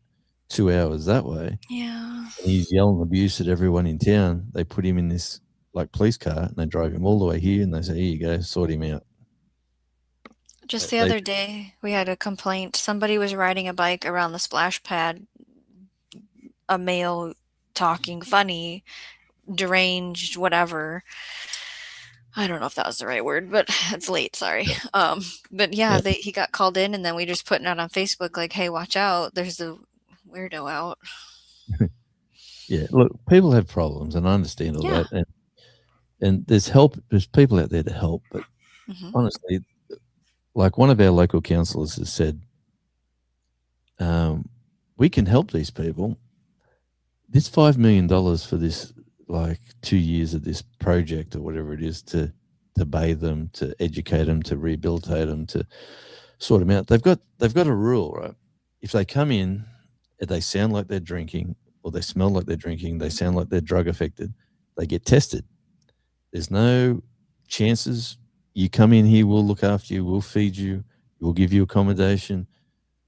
Speaker 2: 2 hours that way.
Speaker 3: Yeah.
Speaker 2: And he's yelling abuse at everyone in town. They put him in this like police car and they drive him all the way here and they say, "Here you go, sort him out."
Speaker 3: Just the
Speaker 2: They
Speaker 3: other day, we had a complaint. Somebody was riding a bike around the splash pad, a male talking funny, deranged, whatever. I don't know if that was the right word, but it's late, sorry. But yeah,
Speaker 2: yeah,
Speaker 3: he got called in and then we just putting out on Facebook like, "Hey, watch out. There's a weirdo out."
Speaker 2: yeah. Look, people have problems, and I understand all
Speaker 3: Yeah.
Speaker 2: that. And there's help. There's people out there to help. But
Speaker 3: Mhm.
Speaker 2: honestly, like one of our local councillors has said, we can help these people. This $5 million for this, like 2 years of this project or whatever it is, to bathe them, to educate them, to rehabilitate them, to sort them out. They've got a rule, right? If they come in, and they sound like they're drinking, or they smell like they're drinking, they sound like they're drug affected, they get tested. There's no chances. You come in here, we'll look after you, we'll feed you, we'll give you accommodation,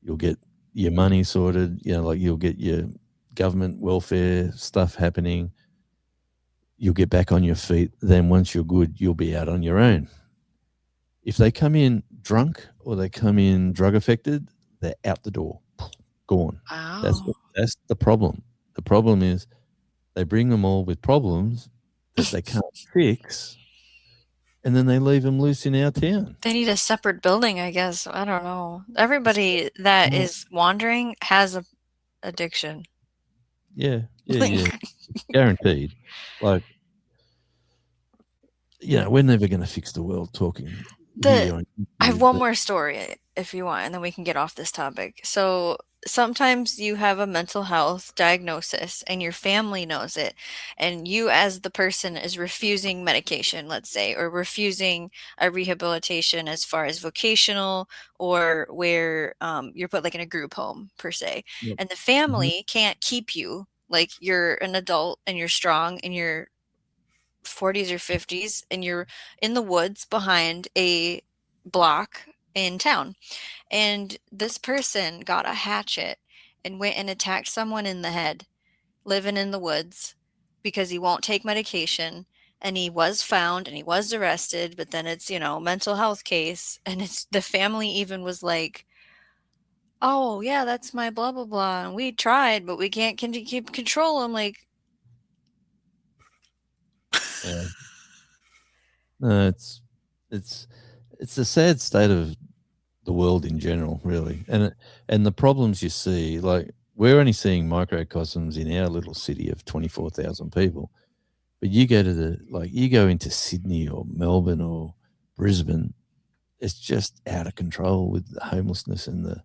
Speaker 2: you'll get your money sorted, like you'll get your government welfare stuff happening, you'll get back on your feet. Then once you're good, you'll be out on your own. If they come in drunk or they come in drug affected, they're out the door, gone. That's
Speaker 3: Wow.
Speaker 2: that's the problem. The problem is they bring them all with problems that they can't fix, and then they leave them loose in our town.
Speaker 3: They need a separate building, I guess. I don't know. Everybody that
Speaker 2: Well,
Speaker 3: is wandering has a addiction.
Speaker 2: yeah, yeah,
Speaker 3: Like,
Speaker 2: yeah, guaranteed. Like, we're never going to fix the world talking
Speaker 3: the
Speaker 2: here on
Speaker 3: I have
Speaker 2: YouTube,
Speaker 3: one
Speaker 2: but
Speaker 3: more story if you want, and then we can get off this topic. So sometimes you have a mental health diagnosis and your family knows it, and you, as the person, is refusing medication, let's say, or refusing a rehabilitation as far as vocational or where you're put like in a group home per se,
Speaker 2: yep.
Speaker 3: and the
Speaker 2: Mhm.
Speaker 3: family can't keep you. Like you're an adult and you're strong and you're 40s or 50s and you're in the woods behind a block in town. And this person got a hatchet and went and attacked someone in the head living in the woods because he won't take medication. And he was found and he was arrested, but then it's, mental health case. And it's the family even was like, "Oh, yeah, that's my blah, blah, blah. And we tried, but we can't keep control." I'm like,
Speaker 2: Yeah. No, it's it's a sad state of the world in general, really, and the problems you see, like we're only seeing microcosms in our little city of 24,000 people, but you go into Sydney or Melbourne or Brisbane, it's just out of control with the homelessness and the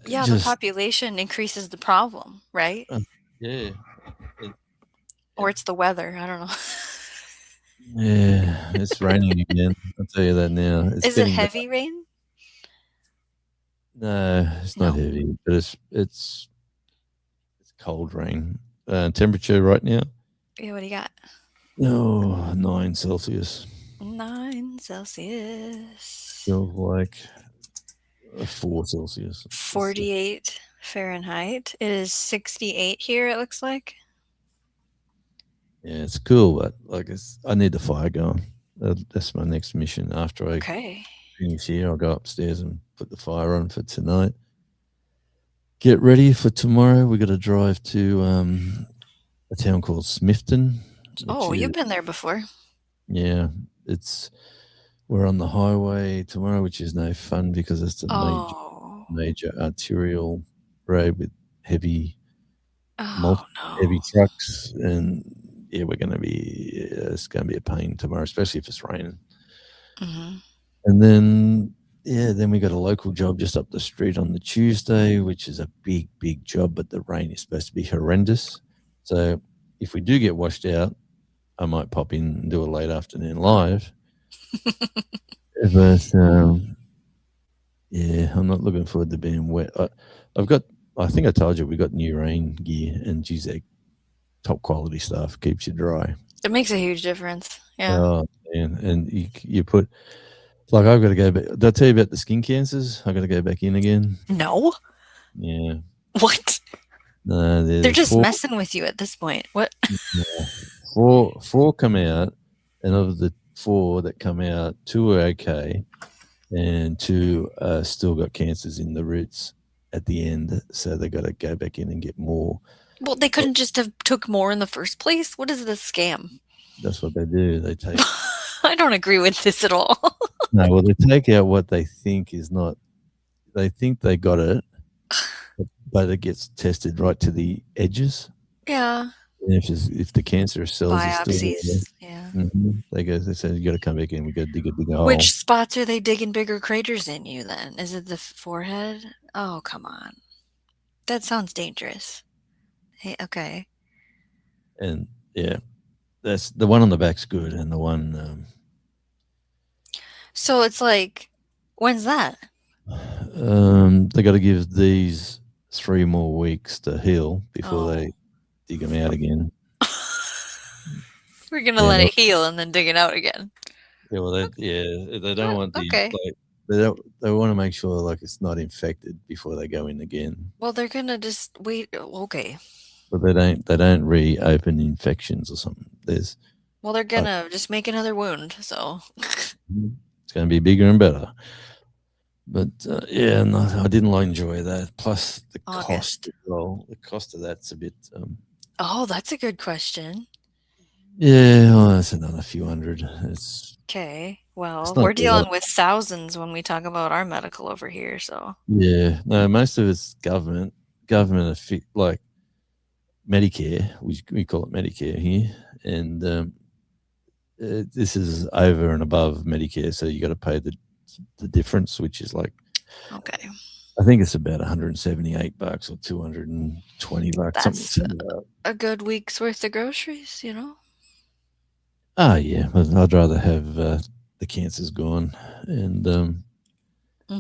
Speaker 3: yeah, the
Speaker 2: just
Speaker 3: population increases the problem, right?
Speaker 2: uh, yeah, it,
Speaker 3: Or
Speaker 2: it,
Speaker 3: it's the weather, I don't know.
Speaker 2: yeah, it's raining again. I'll tell you that now. It's
Speaker 3: Is it
Speaker 2: getting bad.
Speaker 3: heavy rain?
Speaker 2: No, it's not
Speaker 3: No.
Speaker 2: heavy, but it's cold rain. Temperature right now,
Speaker 3: Yeah, what do you got?
Speaker 2: 9 Celsius.
Speaker 3: 9 Celsius.
Speaker 2: Feels like 4 Celsius. It's just,
Speaker 3: 48 Fahrenheit. It is 68 here, it looks like.
Speaker 2: yeah, it's cool, but like I need the fire going. That's my next mission. After I
Speaker 3: Okay.
Speaker 2: finish here, I'll go upstairs and put the fire on for tonight. Get ready for tomorrow. We got to drive to a town called Smithton.
Speaker 3: Oh, you've been there before.
Speaker 2: Yeah, we're on the highway tomorrow, which is no fun because it's a
Speaker 3: Oh.
Speaker 2: major arterial road with heavy
Speaker 3: Oh, no.
Speaker 2: heavy trucks, and yeah, it's going to be a pain tomorrow, especially if it's raining.
Speaker 3: Mhm.
Speaker 2: And then we got a local job just up the street on the Tuesday, which is a big job, but the rain is supposed to be horrendous. So if we do get washed out, I might pop in and do a late afternoon live. But yeah, I'm not looking forward to being wet. I think I told you we got new rain gear, and geez, that top quality stuff keeps you dry.
Speaker 3: It makes a huge difference. Yeah.
Speaker 2: Oh man, and you put like I've got to go back. Did I tell you about the skin cancers? I got to go back in again.
Speaker 3: No.
Speaker 2: Yeah.
Speaker 3: What?
Speaker 2: No,
Speaker 3: They're just messing with you at this point. What?
Speaker 2: Yeah. Four come out, and of the 4 that come out, 2 are okay, and 2 still got cancers in the roots at the end. So they got to go back in and get more.
Speaker 3: Well, they couldn't just have took more in the first place. What is this scam?
Speaker 2: That's what they do. They take.
Speaker 3: I don't agree with this at all.
Speaker 2: No, well, they take out what they think is not. They think they got it, but it gets tested right to the edges.
Speaker 3: Yeah.
Speaker 2: And if the cancerous cells are still there,
Speaker 3: Biopsies. Yeah.
Speaker 2: they say you got to come back in. We got to dig a big hole.
Speaker 3: Which spots are they digging bigger craters in you then? Is it the forehead? Oh, come on. That sounds dangerous. Hey, okay.
Speaker 2: And yeah, that's the one on the back's good, and the one.
Speaker 3: So it's like, when's that?
Speaker 2: They got to give these 3 more weeks to heal before they dig them out again.
Speaker 3: We're gonna let it heal and then dig it out again.
Speaker 2: Yeah, well, they don't want the
Speaker 3: okay.
Speaker 2: they want to make sure like it's not infected before they go in again.
Speaker 3: Well, they're gonna just wait. Okay.
Speaker 2: But they don't reopen infections or something.
Speaker 3: Well, they're gonna just make another wound, so
Speaker 2: it's going to be bigger and better. But yeah, no, I didn't enjoy that. Plus the cost as well. The cost of that's a bit.
Speaker 3: Oh, that's a good question.
Speaker 2: Yeah, that's another few hundred. It's
Speaker 3: okay. Well, we're dealing with thousands when we talk about our medical over here. So
Speaker 2: yeah, no, most of it's government. Government like Medicare. We call it Medicare here, and this is over and above Medicare, so you got to pay the difference, which is like
Speaker 3: okay.
Speaker 2: I think it's about $178 or $220.
Speaker 3: That's a good week's worth of groceries, you know.
Speaker 2: Oh yeah, I'd rather have the cancers gone and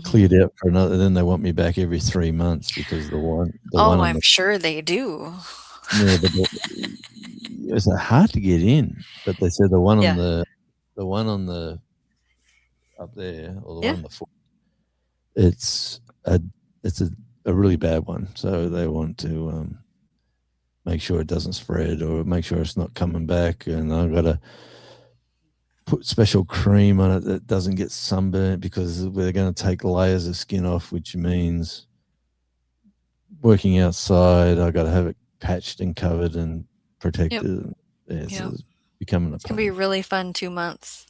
Speaker 2: cleared out for another. Then they want me back every 3 months because the one.
Speaker 3: I'm sure they do.
Speaker 2: Yeah, but it's hard to get in. But they said the one on the up there, or the one on the foot, it's a really bad one. So they want to make sure it doesn't spread or make sure it's not coming back. And I've got to put special cream on it that doesn't get sunburnt because we're going to take layers of skin off, which means working outside, I've got to have it patched and covered and protected. Yep. So it's becoming
Speaker 3: it's going to be a really fun 2 months.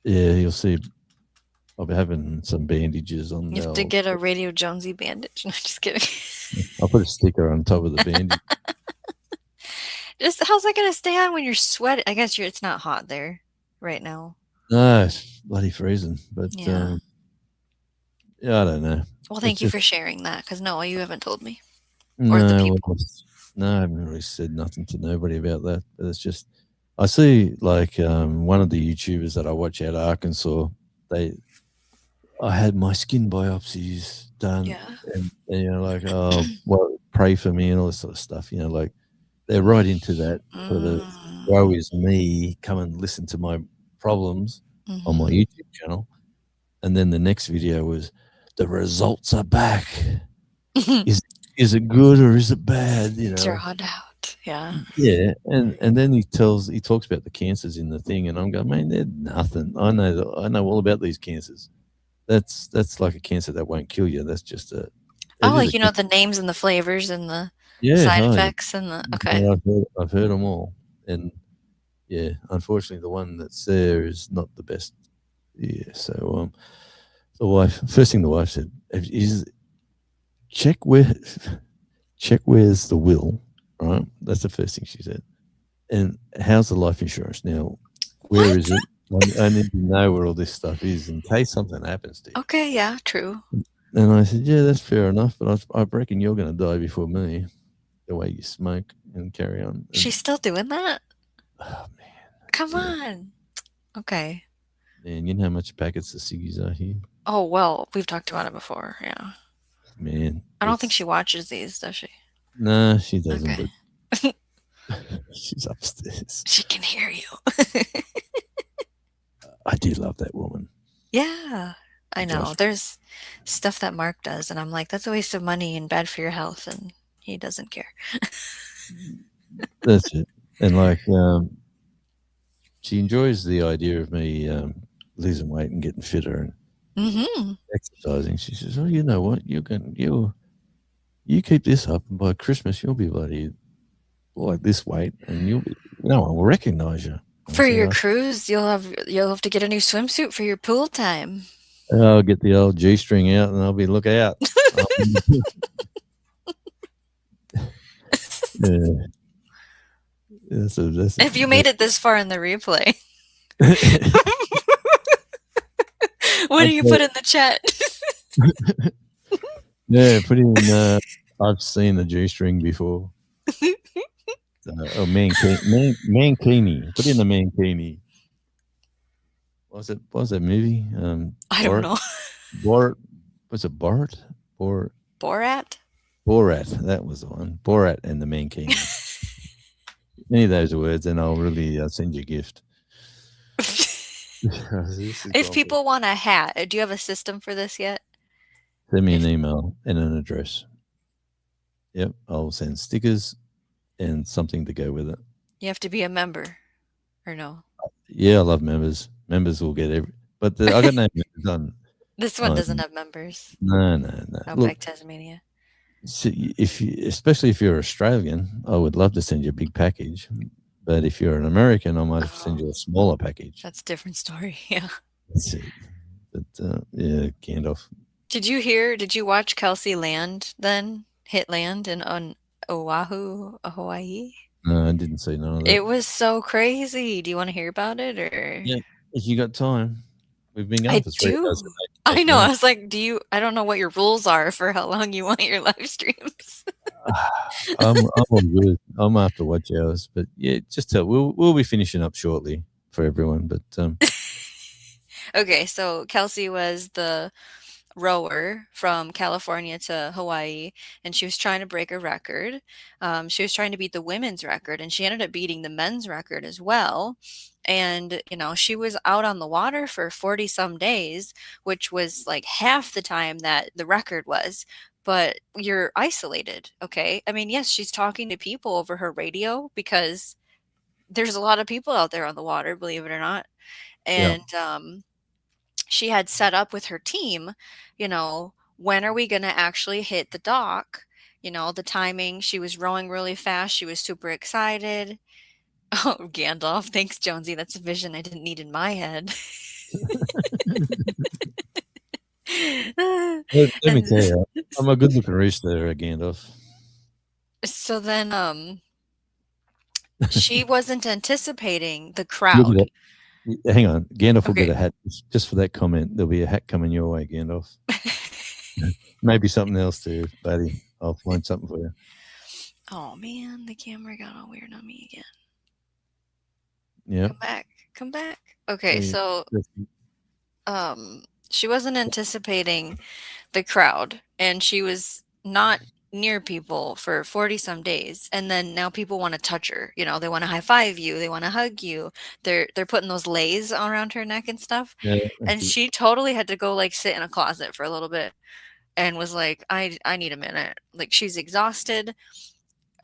Speaker 2: Yeah, you'll see. I'll be having some bandages on.
Speaker 3: You have to get a Radio Jonesy bandage. No, just kidding.
Speaker 2: I'll put a sticker on top of the bandage.
Speaker 3: Just how's that going to stay on when you're sweating? I guess it's not hot there right now.
Speaker 2: No, it's bloody freezing. But yeah, I don't know.
Speaker 3: Well, thank you for sharing that because no, you haven't told me.
Speaker 2: No, or the people. No, I haven't really said nothing to nobody about that. But it's just I see like one of the YouTubers that I watch out of Arkansas. I had my skin biopsies done, and you know, like, oh, well, pray for me and all this sort of stuff. You know, like they're right into that for the woe is me. Come and listen to my problems. on my
Speaker 3: Mhm.
Speaker 2: YouTube channel. And then the next video was, the results are back. Is is it good or is it bad? You know?
Speaker 3: Drawn out. Yeah.
Speaker 2: Yeah, and then he talks about the cancers in the thing, and I'm going, man, they're nothing. I know all about these cancers. That's like a cancer that won't kill you. That's just a
Speaker 3: Oh,
Speaker 2: it is a
Speaker 3: like,
Speaker 2: cancer.
Speaker 3: the names and the flavors and the
Speaker 2: Yeah,
Speaker 3: side
Speaker 2: oh,
Speaker 3: effects and the okay.
Speaker 2: yeah, I've heard them all, and yeah, unfortunately, the one that's there is not the best. Yeah, so the wife, first thing the wife said is check where check where's the will, right? That's the first thing she said. And how's the life insurance now? Where is
Speaker 3: What?
Speaker 2: it? I need to know where all this stuff is in case something happens to you.
Speaker 3: Okay, yeah, true.
Speaker 2: And I said, yeah, that's fair enough, but I reckon you're going to die before me, the way you smoke and carry on. And
Speaker 3: She's still doing that?
Speaker 2: oh
Speaker 3: Come
Speaker 2: man,
Speaker 3: on. Okay.
Speaker 2: man, you know how much packets of ciggies are here,
Speaker 3: Oh, well, we've talked about it before. Yeah.
Speaker 2: man.
Speaker 3: I don't think she
Speaker 2: It's
Speaker 3: watches these, does she?
Speaker 2: nah, she doesn't,
Speaker 3: Okay.
Speaker 2: but she's upstairs.
Speaker 3: She can hear you.
Speaker 2: I do love that woman.
Speaker 3: Yeah. I know.
Speaker 2: Josh,
Speaker 3: There's stuff that Mark does, and I'm like, that's a waste of money and bad for your health, and he doesn't care.
Speaker 2: that's it. And like, she enjoys the idea of me losing weight and getting fitter and
Speaker 3: Mm-hmm.
Speaker 2: exercising. She says, "Oh, you know what? You keep this up, and by Christmas you'll be bloody like this weight, and no one will recognize you." I
Speaker 3: For
Speaker 2: say,
Speaker 3: your cruise, you'll have to get a new swimsuit for your pool time.
Speaker 2: I'll get the old G string out, and I'll be look out. Um, yeah, that's
Speaker 3: If you made it this far in the replay,
Speaker 2: that,
Speaker 3: what do you put in the chat?
Speaker 2: yeah, put in. I've seen the G string before. Oh, mankini. Put in the mankini. What was that movie?
Speaker 3: I don't
Speaker 2: Borat.
Speaker 3: know.
Speaker 2: Borat. Was it Borat?
Speaker 3: Borat?
Speaker 2: Borat. That was the one. Borat and the mankini. Any of those words, and I'll really send you a gift. This is
Speaker 3: If
Speaker 2: gone for-
Speaker 3: people want a hat, do you have a system for this yet?
Speaker 2: Send me an
Speaker 3: If
Speaker 2: email and an address. Yep, I'll send stickers and something to go with it.
Speaker 3: you have to be a member, or no?
Speaker 2: Yeah, I love members. Members will get but I got no members on.
Speaker 3: This one doesn't have members.
Speaker 2: No. Look,
Speaker 3: Outback Tasmania.
Speaker 2: so especially if you're Australian, I would love to send you a big package. But if you're an American, I might have to send you a smaller package.
Speaker 3: That's a different story. Yeah.
Speaker 2: That's it. But yeah, Gandalf.
Speaker 3: Did you watch Kelsey land then? Hit land on Oahu, Hawaii?
Speaker 2: No, I didn't see none of that.
Speaker 3: It was so crazy. Do you want to hear about it or?
Speaker 2: Yeah, if you got time, we've been
Speaker 3: I
Speaker 2: going for 3
Speaker 3: do.
Speaker 2: hours.
Speaker 3: I know. I was like, I don't know what your rules are for how long you want your live streams.
Speaker 2: I'm all good. I'm after watch hours, but yeah, just tell we'll be finishing up shortly for everyone. But
Speaker 3: Okay, so Kelsey was the rower from California to Hawaii, and she was trying to break a record. She was trying to beat the women's record, and she ended up beating the men's record as well. And, she was out on the water for 40 some days, which was like half the time that the record was. But you're isolated, okay? I mean, yes, she's talking to people over her radio because there's a lot of people out there on the water, believe it or not.
Speaker 2: yeah,
Speaker 3: And she had set up with her team, when are we going to actually hit the dock? The timing. She was rowing really fast. She was super excited. Oh, Gandalf. Thanks, Jonesy. That's a vision I didn't need in my head.
Speaker 2: let me tell you, I'm a good looking rooster, Gandalf.
Speaker 3: So then she wasn't anticipating the
Speaker 2: Look
Speaker 3: crowd.
Speaker 2: at that. Hang on, Gandalf will get
Speaker 3: Okay.
Speaker 2: a hat just for that comment. There'll be a hat coming your way, Gandalf. Maybe something else too, buddy. I'll find something for you.
Speaker 3: Oh man, the camera got all weird on me again.
Speaker 2: Yeah.
Speaker 3: Come back. Okay, so she wasn't anticipating the crowd, and she was not near people for 40 some days, and then now people want to touch her. You know, they want to high five you, they want to hug you. They're putting those lays around her neck and stuff.
Speaker 2: Yeah,
Speaker 3: And she totally had to go like sit in a closet for a little bit and was like, I need a minute. Like she's exhausted.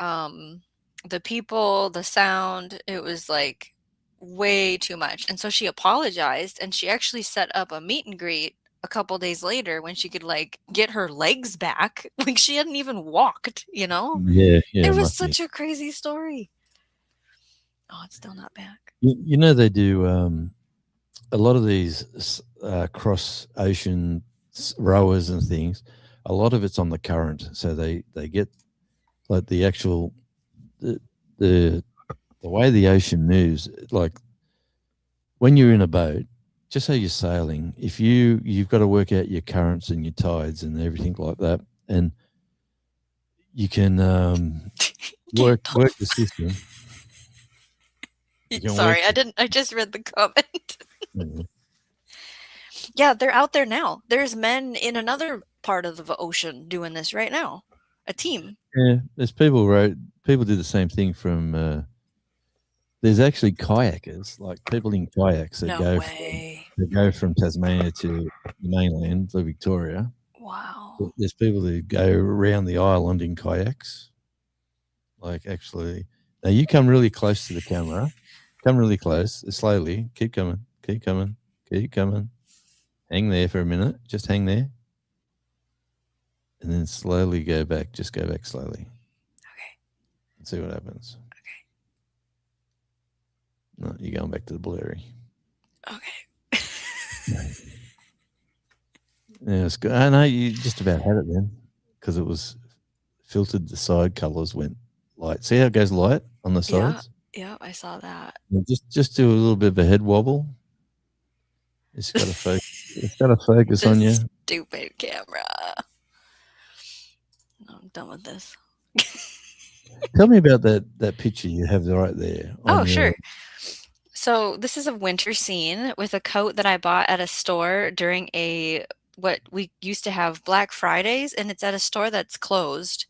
Speaker 3: Um the people, the sound, it was like way too much. And so she apologized and she actually set up a meet and greet a couple days later when she could like get her legs back. Like she hadn't even walked, you know?
Speaker 2: yeah,
Speaker 3: It was
Speaker 2: must be.
Speaker 3: such a crazy story. Oh, it's still not back.
Speaker 2: You know they do a lot of these cross ocean rowers and things. A lot of it's on the current, so they get like the actual the way the ocean moves. Like when you're in a boat, just say you're sailing, if you've got to work out your currents and your tides and everything like that, and you can work the system.
Speaker 3: Sorry, I just read the comment. Yeah, they're out there now. There's men in another part of the ocean doing this right now. A team.
Speaker 2: Yeah, there's people do the same thing from there's actually kayakers, like people in kayaks that
Speaker 3: No way.
Speaker 2: go from Tasmania to the mainland, to Victoria.
Speaker 3: Wow.
Speaker 2: There's people who go around the island in kayaks. Like actually, now you come really close to the camera. Come really close, slowly. Keep coming, keep coming, keep coming. Hang there for a minute. Just hang there. And then slowly go back. Just go back slowly.
Speaker 3: Okay.
Speaker 2: And see what happens.
Speaker 3: Okay.
Speaker 2: No, you're going back to the blurry.
Speaker 3: Okay.
Speaker 2: Yeah, it's good. I know you just about had it then because it was filtered. The side colors went light. See how it goes light on the sides?
Speaker 3: Yeah, I saw that.
Speaker 2: Just do a little bit of a head wobble. It's got to focus. It's got to focus on you.
Speaker 3: Stupid camera. I'm done with this.
Speaker 2: Tell me about that picture you have right there.
Speaker 3: Oh, sure. So this is a winter scene with a coat that I bought at a store during what we used to have Black Fridays, and it's at a store that's closed.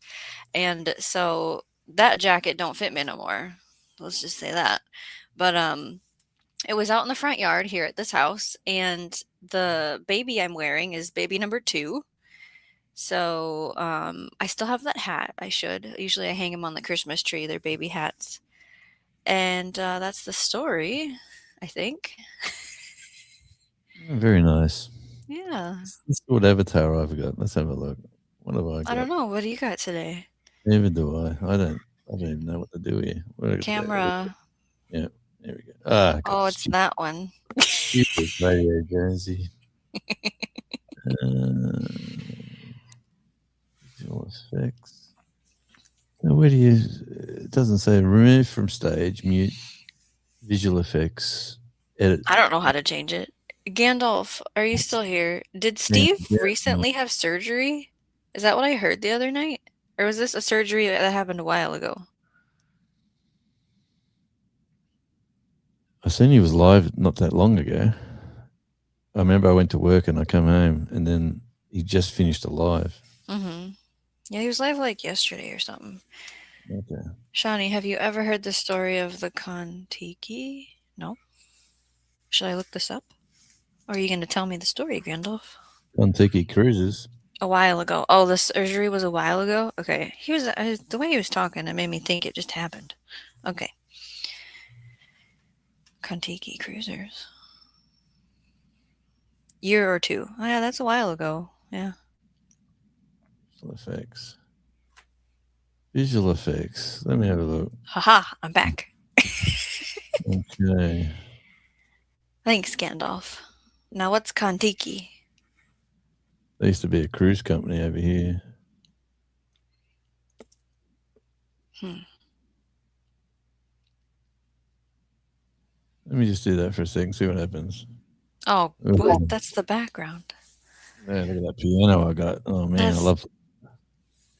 Speaker 3: And so that jacket don't fit me no more. Let's just say that. But it was out in the front yard here at this house, and the baby I'm wearing is baby number 2. So I still have that hat. I should. Usually I hang them on the Christmas tree. They're baby hats. And that's the story, I think.
Speaker 2: Very nice.
Speaker 3: Yeah.
Speaker 2: Let's see what avatar I've got. Let's have a look. What have I got?
Speaker 3: I don't know. What do you got today?
Speaker 2: Neither do I. I don't even know what to do here.
Speaker 3: Camera.
Speaker 2: Yeah, there we go.
Speaker 3: Oh, it's that one.
Speaker 2: Stupid radio, Jonesy. Visual effects. So where do you? It doesn't say remove from stage, mute, visual effects, edit.
Speaker 3: I don't know how to change it. Gandalf, are you still here? Did Steve recently have surgery? Is that what I heard the other night? Or was this a surgery that happened a while ago?
Speaker 2: I seen he was live not that long ago. I remember I went to work and I come home and then he just finished a live.
Speaker 3: Mm-hmm. Yeah, he was live like yesterday or something.
Speaker 2: Okay.
Speaker 3: Shawnee, have you ever heard the story of the Kon-Tiki? No? Should I look this up? Or are you going to tell me the story, Gandalf?
Speaker 2: Kon-Tiki Cruises.
Speaker 3: A while ago. Oh, the surgery was a while ago? Okay. He was the way he was talking, it made me think it just happened. Okay. Kon-Tiki Cruisers. Year or 2. Oh, yeah, that's a while ago. Yeah.
Speaker 2: Visual effects. Visual effects. Let me have a look.
Speaker 3: Haha, I'm back.
Speaker 2: Okay.
Speaker 3: Thanks, Gandalf. Now, what's Kon-Tiki?
Speaker 2: There used to be a cruise company over here. Let me just do that for a second, see what happens.
Speaker 3: Oh, what? That's the background.
Speaker 2: Yeah, look at that piano I got. Oh, man, I love it.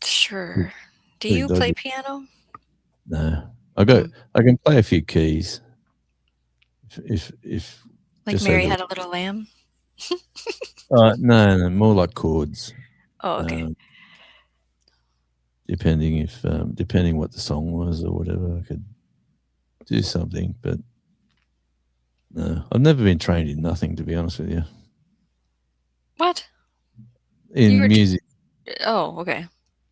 Speaker 3: Sure. Do you play piano?
Speaker 2: No. I can play a few keys. If
Speaker 3: like Mary Had a Little Lamb?
Speaker 2: No, more like chords.
Speaker 3: Oh, okay.
Speaker 2: depending what the song was or whatever, I could do something. But no, I've never been trained in nothing, to be honest with you.
Speaker 3: What? You
Speaker 2: In
Speaker 3: were.
Speaker 2: music,
Speaker 3: Oh, okay.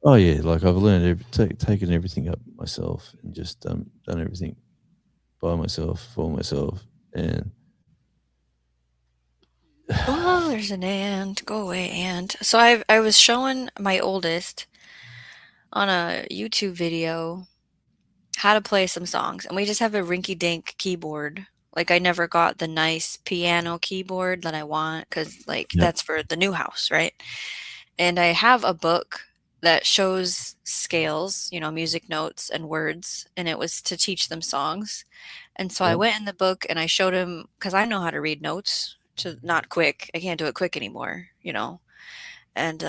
Speaker 2: oh yeah, like I've learned taken everything up myself and just done everything by myself for myself, and
Speaker 3: Oh, there's an ant. Go away, ant. So I was showing my oldest on a YouTube video how to play some songs, and we just have a rinky-dink keyboard. Like I never got the nice piano keyboard that I want because like
Speaker 2: yeah,
Speaker 3: that's for the new house, right? And I have a book that shows scales, music notes and words, and it was to teach them songs. And so I
Speaker 2: yeah.
Speaker 3: went in the book and I showed him because I know how to read notes to not quick. I can't do it quick anymore. And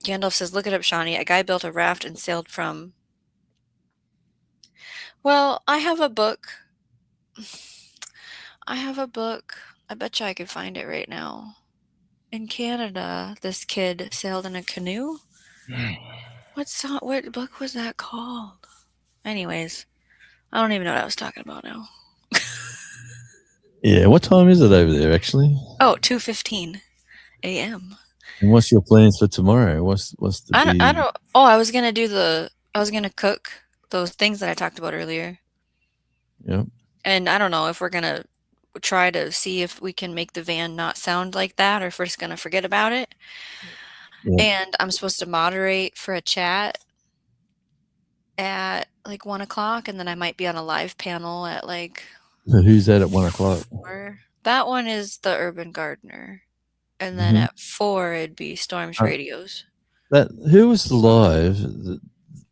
Speaker 3: Gandalf says, "Look it up, Shawnee. A guy built a raft and sailed from." Well, I have a book. I have a book. I bet you I could find it right now. In Canada, this kid sailed in a canoe. What book was that called? Anyways, I don't even know what I was talking about now.
Speaker 2: Yeah, what time is it over there actually?
Speaker 3: Oh, 2:15 a.m.
Speaker 2: And what's your plans for tomorrow? What's the
Speaker 3: I
Speaker 2: big?
Speaker 3: don't. Oh, I was gonna cook those things that I talked about earlier,
Speaker 2: Yeah,
Speaker 3: and I don't know if we're gonna try to see if we can make the van not sound like that, or if we're just gonna forget about it.
Speaker 2: yeah.
Speaker 3: And I'm supposed to moderate for a chat at like 1 o'clock, and then I might be on a live panel at like
Speaker 2: So who's that at 1 o'clock?
Speaker 3: 4. That one is the Urban Gardener, and then
Speaker 2: Hmm.
Speaker 3: at 4 it'd be Storms Radios.
Speaker 2: That who was the live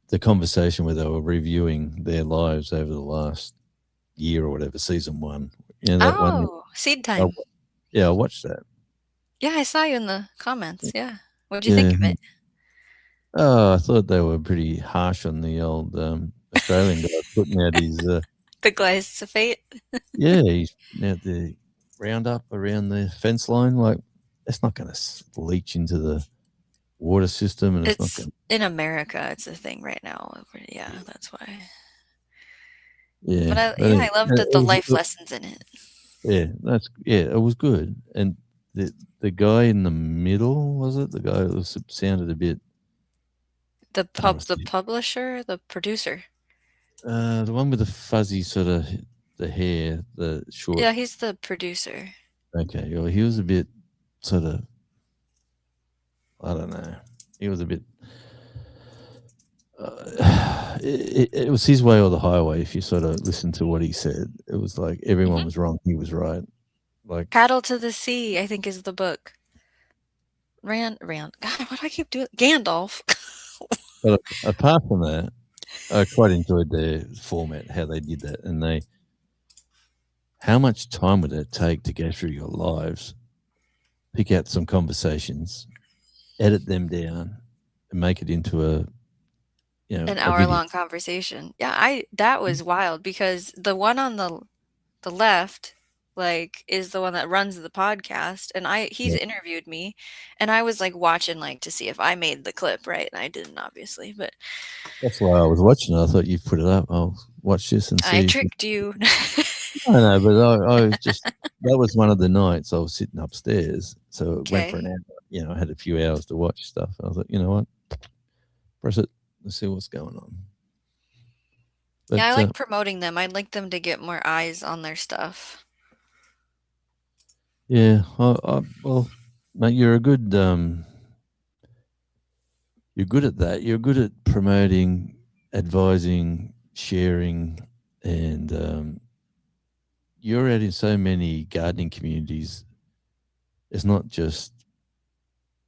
Speaker 2: the conversation where they were reviewing their lives over the last year or whatever, season one. You know that one.
Speaker 3: Oh, Seed
Speaker 2: I,
Speaker 3: Time.
Speaker 2: yeah, I watched that.
Speaker 3: Yeah, I saw you in the comments. Yeah. What'd you think
Speaker 2: Yeah.
Speaker 3: of it?
Speaker 2: Oh, I thought they were pretty harsh on the old Australian guy putting out his.
Speaker 3: The glyphosate?
Speaker 2: Yeah, he's out the roundup around the fence line. Like that's not going to leach into the water system, and it's not
Speaker 3: It's
Speaker 2: going.
Speaker 3: in America. It's a thing right now. Yeah, that's why. But
Speaker 2: Yeah,
Speaker 3: I loved the life lessons in it.
Speaker 2: it was good. And the guy in the middle, was it the guy that sounded a bit? I don't
Speaker 3: The
Speaker 2: know,
Speaker 3: publisher, the producer.
Speaker 2: the one with the fuzzy sort of the hair, the short.
Speaker 3: Yeah, he's the producer.
Speaker 2: Okay, well, he was a bit sort of. I don't know. He was a bit. It was his way or the highway. If you sort of listen to what he said, it was like everyone
Speaker 3: Mhm.
Speaker 2: was wrong. He was right. Like,
Speaker 3: Paddle to the Sea, I think is the book. Rand. God, what do I keep doing? Gandalf.
Speaker 2: but apart from that, I quite enjoyed their format, how they did that, and how much time would it take to go through your lives, pick out some conversations, edit them down, and make it into
Speaker 3: An
Speaker 2: a video.
Speaker 3: hour-long conversation. Yeah, that was wild because the one on the left, like, is the one that runs the podcast, and he's
Speaker 2: Yeah.
Speaker 3: interviewed me, and I was, like, watching, like, to see if I made the clip, right? And I didn't, obviously, but
Speaker 2: That's why I was watching it. I thought you'd put it up. I'll watch this and
Speaker 3: I
Speaker 2: see if
Speaker 3: tricked you.
Speaker 2: I know, but I was just that was one of the nights I was sitting upstairs, so it went for an
Speaker 3: Okay.
Speaker 2: hour. I had a few hours to watch stuff. I was like, you know what, press it. Let's see what's going on.
Speaker 3: Yeah, I
Speaker 2: But
Speaker 3: like promoting them. I'd like them to get more eyes on their stuff.
Speaker 2: yeah, well, mate, you're good at that. You're good at promoting, advising, sharing, and you're out in so many gardening communities. It's not just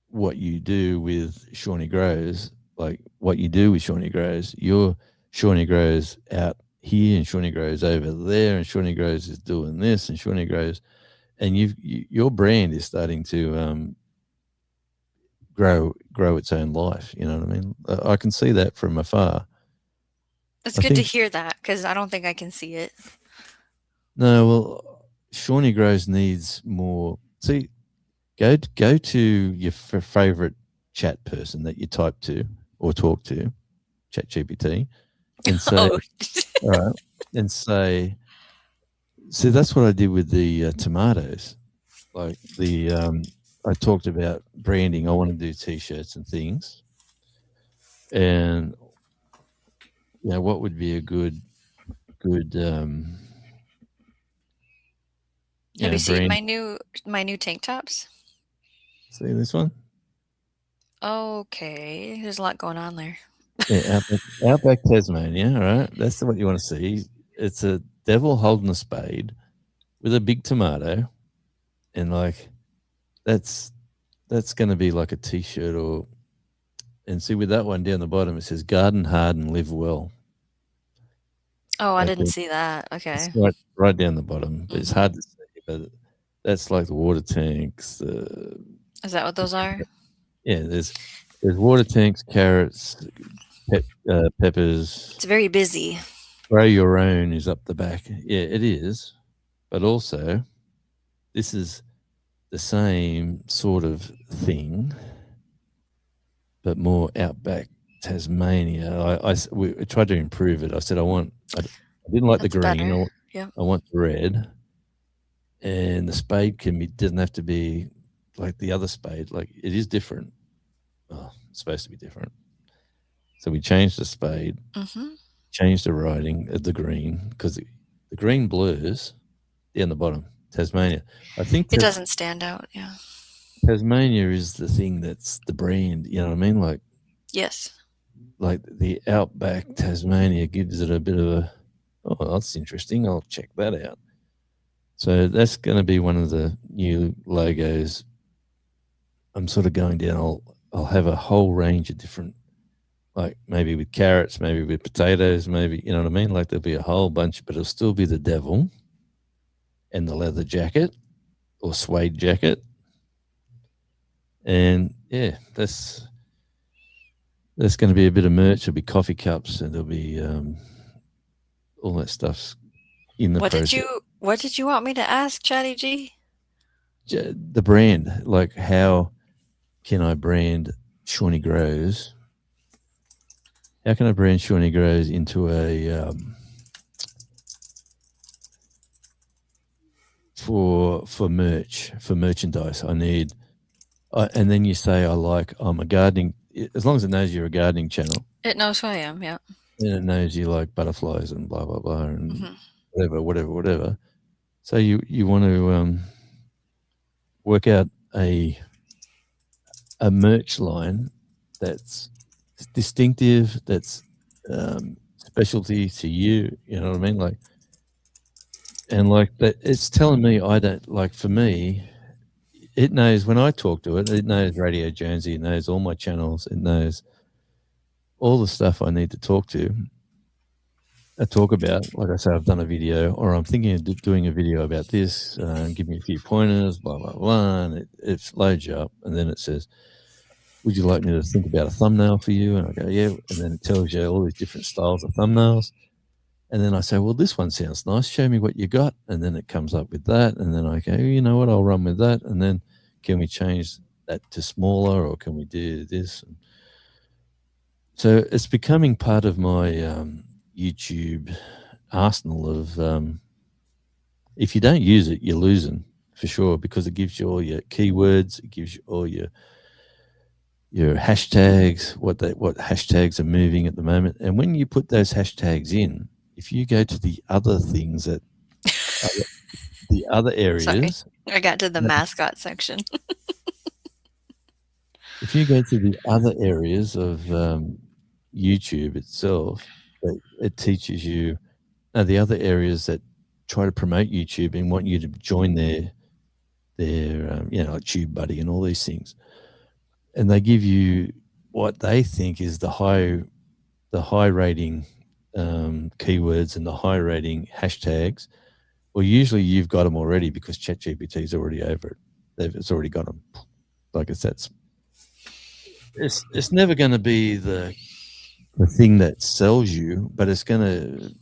Speaker 2: what you do with Shawnee Grows, like what you do with Shawnee Grows. Your Shawnee Grows out here, and Shawnee Grows over there, and Shawnee Grows is doing this, and Shawnee Grows, and your brand is starting to grow its own life. You know what I mean? I can see that from afar.
Speaker 3: It's
Speaker 2: I
Speaker 3: good to
Speaker 2: think
Speaker 3: hear that because I don't think I can see it.
Speaker 2: no, well, Shawnee Grows needs more. See, go to your favorite chat person that you type to or talk to, ChatGPT, and say,
Speaker 3: Oh,
Speaker 2: all right, and say, see, that's what I did with the tomatoes. Like I talked about branding. I want to do T-shirts and things, and what would be a good
Speaker 3: have you seen
Speaker 2: brand.
Speaker 3: my new tank tops?
Speaker 2: See this one?
Speaker 3: Okay, there's a lot going on there.
Speaker 2: Yeah, Outback Tasmania. All right, that's what you want to see. It's a devil holding a spade with a big tomato, and like that's going to be like a T-shirt or. And see, with that one down the bottom, it says "Garden hard and live well."
Speaker 3: Oh, I
Speaker 2: Like
Speaker 3: didn't see that.
Speaker 2: it's
Speaker 3: Okay.
Speaker 2: right down the bottom, but it's
Speaker 3: Mhm.
Speaker 2: hard to see. But that's like the water tanks.
Speaker 3: Is that what those are?
Speaker 2: Yeah, there's water tanks, carrots, peppers.
Speaker 3: It's very busy.
Speaker 2: Grow your own is up the back. Yeah, it is. But also, this is the same sort of thing, but more outback Tasmania. We tried to improve it. I said I didn't like the
Speaker 3: That's
Speaker 2: green.
Speaker 3: better. Yep.
Speaker 2: I want the red, and the spade doesn't have to be like the other spade. Like it is different. Oh, it's supposed to be different. So we changed the spade,
Speaker 3: Mhm.
Speaker 2: changed the writing of the green because the green blurs down the bottom. Tasmania. I think
Speaker 3: It doesn't stand out. Yeah.
Speaker 2: Tasmania is the thing that's the brand. You know what I mean?
Speaker 3: Yes.
Speaker 2: Like the Outback Tasmania gives it a bit of a. Oh, that's interesting. I'll check that out. So that's going to be one of the new logos. I'm sort of going down. I'll have a whole range of different, like maybe with carrots, maybe with potatoes, maybe you know what I mean. Like there'll be a whole bunch, but it'll still be the devil and the leather jacket or suede jacket, and yeah, that's going to be a bit of merch. There'll be coffee cups, and there'll be all that stuff's in the process.
Speaker 3: What did you want me to ask, Chatty G?
Speaker 2: The brand, like how can I brand Shawnee Grows? How can I brand Shawnee Grows into a for merchandise? I need, and then you say I'm a gardening. As long as it knows you're a gardening channel,
Speaker 3: It knows who I am. Yeah.
Speaker 2: and it knows you like butterflies and blah blah blah and
Speaker 3: Mhm.
Speaker 2: whatever. So you want to work out a merch line that's distinctive, that's specialty to you. You know what I mean? Like, and like that, it's telling me I don't like. For me, it knows when I talk to it. It knows Radio Jonesy. It knows all my channels. It knows all the stuff I need to talk to. I talk about, like I say, I've done a video, or I'm thinking of doing a video about this. Give me a few pointers, blah blah blah, and it loads you up, and then it says, would you like me to think about a thumbnail for you? And I go, yeah. And then it tells you all these different styles of thumbnails. And then I say, well, this one sounds nice. Show me what you got. And then it comes up with that. And then I go, you know what? I'll run with that. And then can we change that to smaller or can we do this? So it's becoming part of my YouTube arsenal of if you don't use it, you're losing for sure because it gives you all your keywords. It gives you all your hashtags, what hashtags are moving at the moment. And when you put those hashtags in, if you go to the other things that the other
Speaker 3: Sorry,
Speaker 2: areas,
Speaker 3: I got to the mascot section.
Speaker 2: if you go to the other areas of YouTube itself, it teaches you the other areas that try to promote YouTube and want you to join their like TubeBuddy and all these things, and they give you what they think is the high rating keywords and the high rating hashtags. Well, usually you've got them already because ChatGPT is already over it. It's already got them. Like it's never going to be the thing that sells you, but it's going to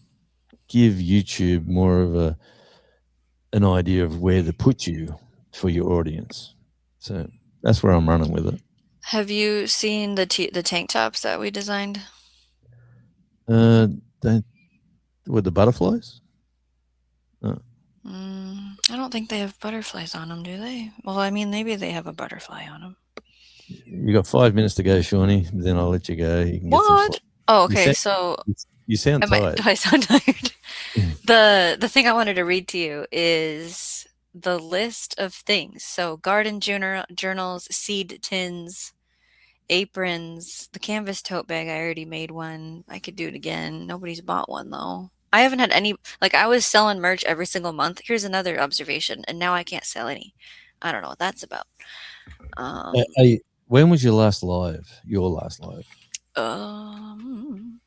Speaker 2: give YouTube more of an idea of where to put you for your audience. So that's where I'm running with it.
Speaker 3: Have you seen the tank tops that we designed?
Speaker 2: Don't with the butterflies?
Speaker 3: I don't think they have butterflies on them, do they? Well, I mean, maybe they have a butterfly on them.
Speaker 2: You got 5 minutes to go, Shawnee. Then I'll let you go. You can get some sleep.
Speaker 3: What? Oh,
Speaker 2: You
Speaker 3: okay.
Speaker 2: sound
Speaker 3: So
Speaker 2: you sound tired.
Speaker 3: do I sound tired? The thing I wanted to read to you is the list of things. So garden journals, seed tins, aprons, the canvas tote bag. I already made one. I could do it again. Nobody's bought one though. I haven't had any, like, I was selling merch every single month. Here's another observation, and now I can't sell any. I don't know what that's about. Um,
Speaker 2: Hey, when was your last live? Your last live?
Speaker 3: um,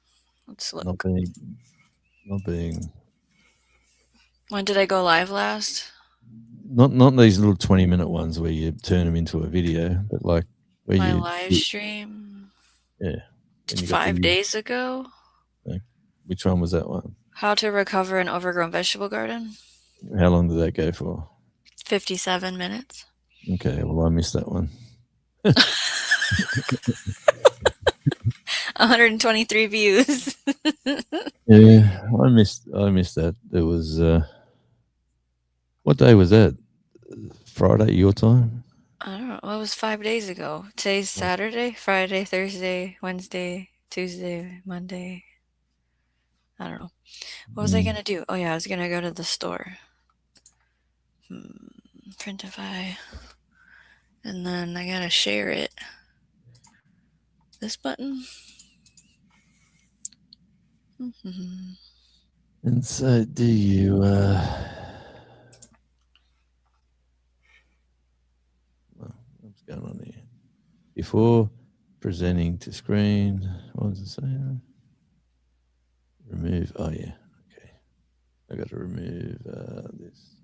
Speaker 3: let's
Speaker 2: Not
Speaker 3: look.
Speaker 2: being, not being,
Speaker 3: When did I go live last?
Speaker 2: not these little 20-minute ones where you turn them into a video, but like where
Speaker 3: My live stream
Speaker 2: yeah, when you got
Speaker 3: 5 days ago.
Speaker 2: like, which one was that one?
Speaker 3: How to recover an overgrown vegetable garden.
Speaker 2: How long did that go for?
Speaker 3: 57 minutes.
Speaker 2: Okay, well I missed that one.
Speaker 3: 123 views.
Speaker 2: Yeah, I missed that. There was what day was that? Friday your time?
Speaker 3: I don't know. Well, it was 5 days ago. Today's Saturday, Friday, Thursday, Wednesday, Tuesday, Monday. I don't know. What was I
Speaker 2: Mm.
Speaker 3: going to do? Oh, yeah, I was going to go to the store. Printify. And then I got to share it. This button.
Speaker 2: And so do you what's going on here? Before presenting to screen, what does it say? Remove. Oh yeah, okay. I got to remove this.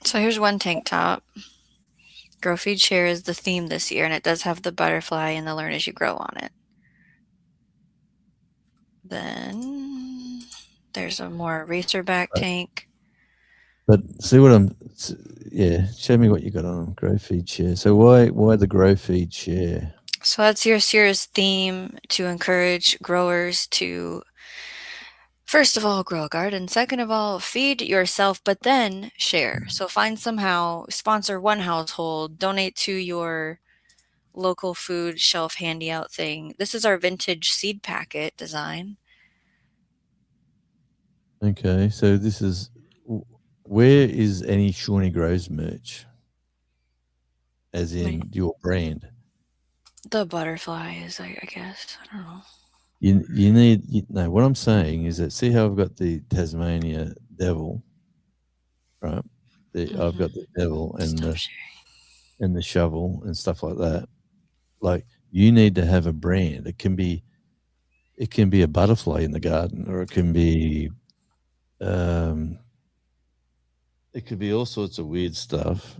Speaker 3: So here's one tank top. Grow Feed Share is the theme this year, and it does have the butterfly and the Learn as you grow on it. Then there's a more racerback tank.
Speaker 2: But see what I'm. Yeah, show me what you got on grow feed share. So why the grow feed share?
Speaker 3: So that's your year's theme to encourage growers to, first of all, grow a garden. Second of all, feed yourself, but then share. So find somehow, sponsor one household, donate to your local food shelf handy-out thing. This is our vintage seed packet design.
Speaker 2: Okay, so this is where is any Shawnee Grows merch? As in your brand.
Speaker 3: The butterfly is, I guess. I don't know.
Speaker 2: You need no. What I'm saying is that see how I've got the Tasmania devil, right? I've got the devil and
Speaker 3: Stop
Speaker 2: the
Speaker 3: sharing.
Speaker 2: shovel and stuff like that. Like you need to have a brand. It can be a butterfly in the garden, or it could be all sorts of weird stuff.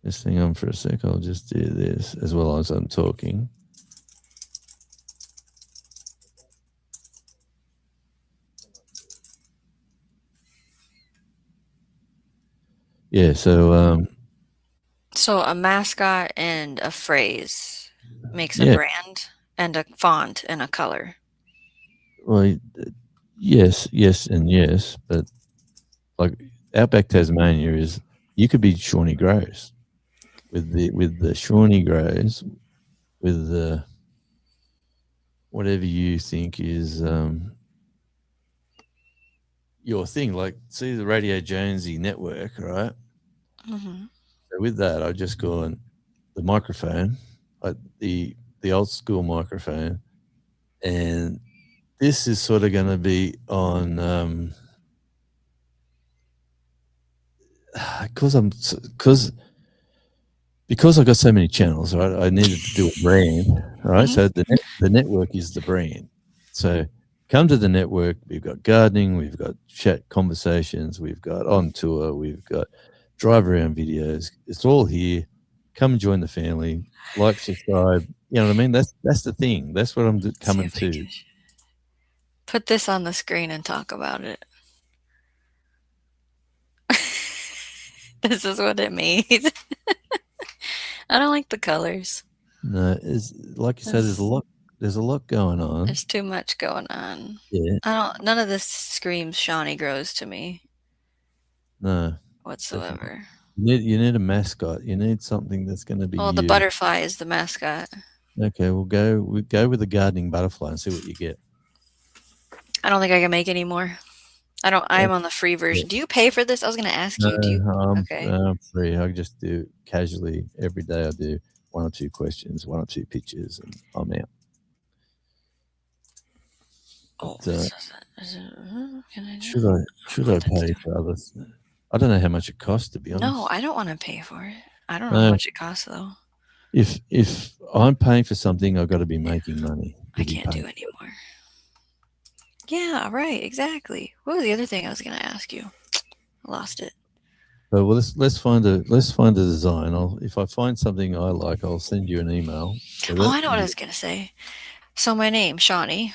Speaker 2: Just hang on for a sec. I'll just do this as well as I'm talking. Yeah, so
Speaker 3: So a mascot and a phrase makes a
Speaker 2: yeah,
Speaker 3: brand, and a font and a color.
Speaker 2: well, yes, and yes, but like Outback Tasmania is you could be Shawnee Grows with the Shawnee Grows with the whatever you think is your thing. Like see the Radio Jonesy network, right?
Speaker 3: Mm-hmm.
Speaker 2: So with that, I've just gone the microphone, like the old school microphone, and this is sort of going to be on because I've got so many channels, right? I needed to do a brand, right?
Speaker 3: Mm-hmm.
Speaker 2: So the network is the brand. So come to the network. We've got gardening, we've got chat conversations, we've got on tour, we've got drive around videos. It's all here. Come and join the family. Like, subscribe. You know what I mean? That's the thing. That's what I'm
Speaker 3: See
Speaker 2: coming
Speaker 3: if I
Speaker 2: to.
Speaker 3: can put this on the screen and talk about it. This is what it made. I don't like the colors.
Speaker 2: No, is like you said, there's a
Speaker 3: There's,
Speaker 2: lot. There's a lot going on.
Speaker 3: there's too much going on.
Speaker 2: Yeah.
Speaker 3: None of this screams Shawnee Grows to me
Speaker 2: No, definitely.
Speaker 3: whatsoever.
Speaker 2: You need a mascot. You need something that's going to be
Speaker 3: Well, the
Speaker 2: you.
Speaker 3: butterfly is the mascot.
Speaker 2: Okay, we'll go with the gardening butterfly and see what you get.
Speaker 3: I don't think I can make any more. I
Speaker 2: Okay.
Speaker 3: am on the free version. Do you pay for this? I was gonna ask
Speaker 2: No,
Speaker 3: you, do you
Speaker 2: I'm,
Speaker 3: okay.
Speaker 2: I'm free. I just do casually every day. I do one or two questions, one or two pictures, and I'm out.
Speaker 3: Oh,
Speaker 2: But
Speaker 3: can I do
Speaker 2: should I should I
Speaker 3: contents
Speaker 2: pay
Speaker 3: too?
Speaker 2: for others? I don't know how much it costs, to be
Speaker 3: No,
Speaker 2: honest.
Speaker 3: I don't wanna pay for it. I don't know how
Speaker 2: No,
Speaker 3: much it costs though.
Speaker 2: if I'm paying for something, I've got to be making money
Speaker 3: I
Speaker 2: to be
Speaker 3: can't do
Speaker 2: paying
Speaker 3: any
Speaker 2: for it.
Speaker 3: more. Yeah, right, exactly. What was the other thing I was gonna ask you? I lost it.
Speaker 2: But well, let's find a design. If I find something I like, I'll send you an email with
Speaker 3: Oh,
Speaker 2: it.
Speaker 3: I know what I was gonna say. So my name, Shawnee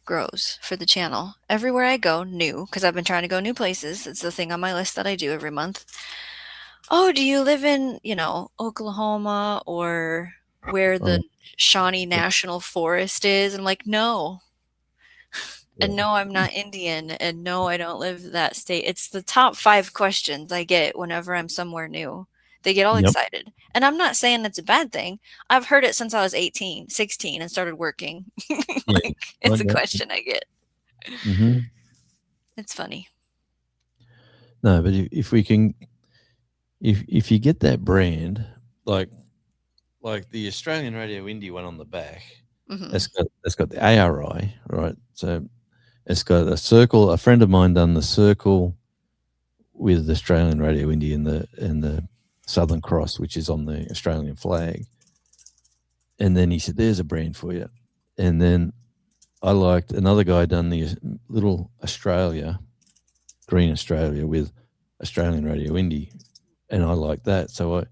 Speaker 3: Grows for the channel. Everywhere I go, new, because I've been trying to go new places. It's the thing on my list that I do every month. Oh, do you live in, Oklahoma or where
Speaker 2: Oh,
Speaker 3: the Shawnee National Forest is? I'm like, no. And
Speaker 2: yeah.
Speaker 3: no, I'm not Indian. And no, I don't live that state. It's the top 5 questions I get whenever I'm somewhere new. They get all
Speaker 2: Yep.
Speaker 3: excited. And I'm not saying it's a bad thing. I've heard it since I was 18, 16, and started working.
Speaker 2: Yeah.
Speaker 3: Like,
Speaker 2: I
Speaker 3: it's a
Speaker 2: got
Speaker 3: question I get.
Speaker 2: you.
Speaker 3: It's funny.
Speaker 2: No, but if we can, if you get that brand, like like the Australian Radio Indie one on the back,
Speaker 3: Hmm.
Speaker 2: that's got the ARI, right? So it's got a circle. A friend of mine done the circle with the Australian Radio Indie and the Southern Cross, which is on the Australian flag. And then he said, "There's a brand for you." And then I liked another guy done the little Australia, Green Australia with Australian Radio Indie, and I liked that. So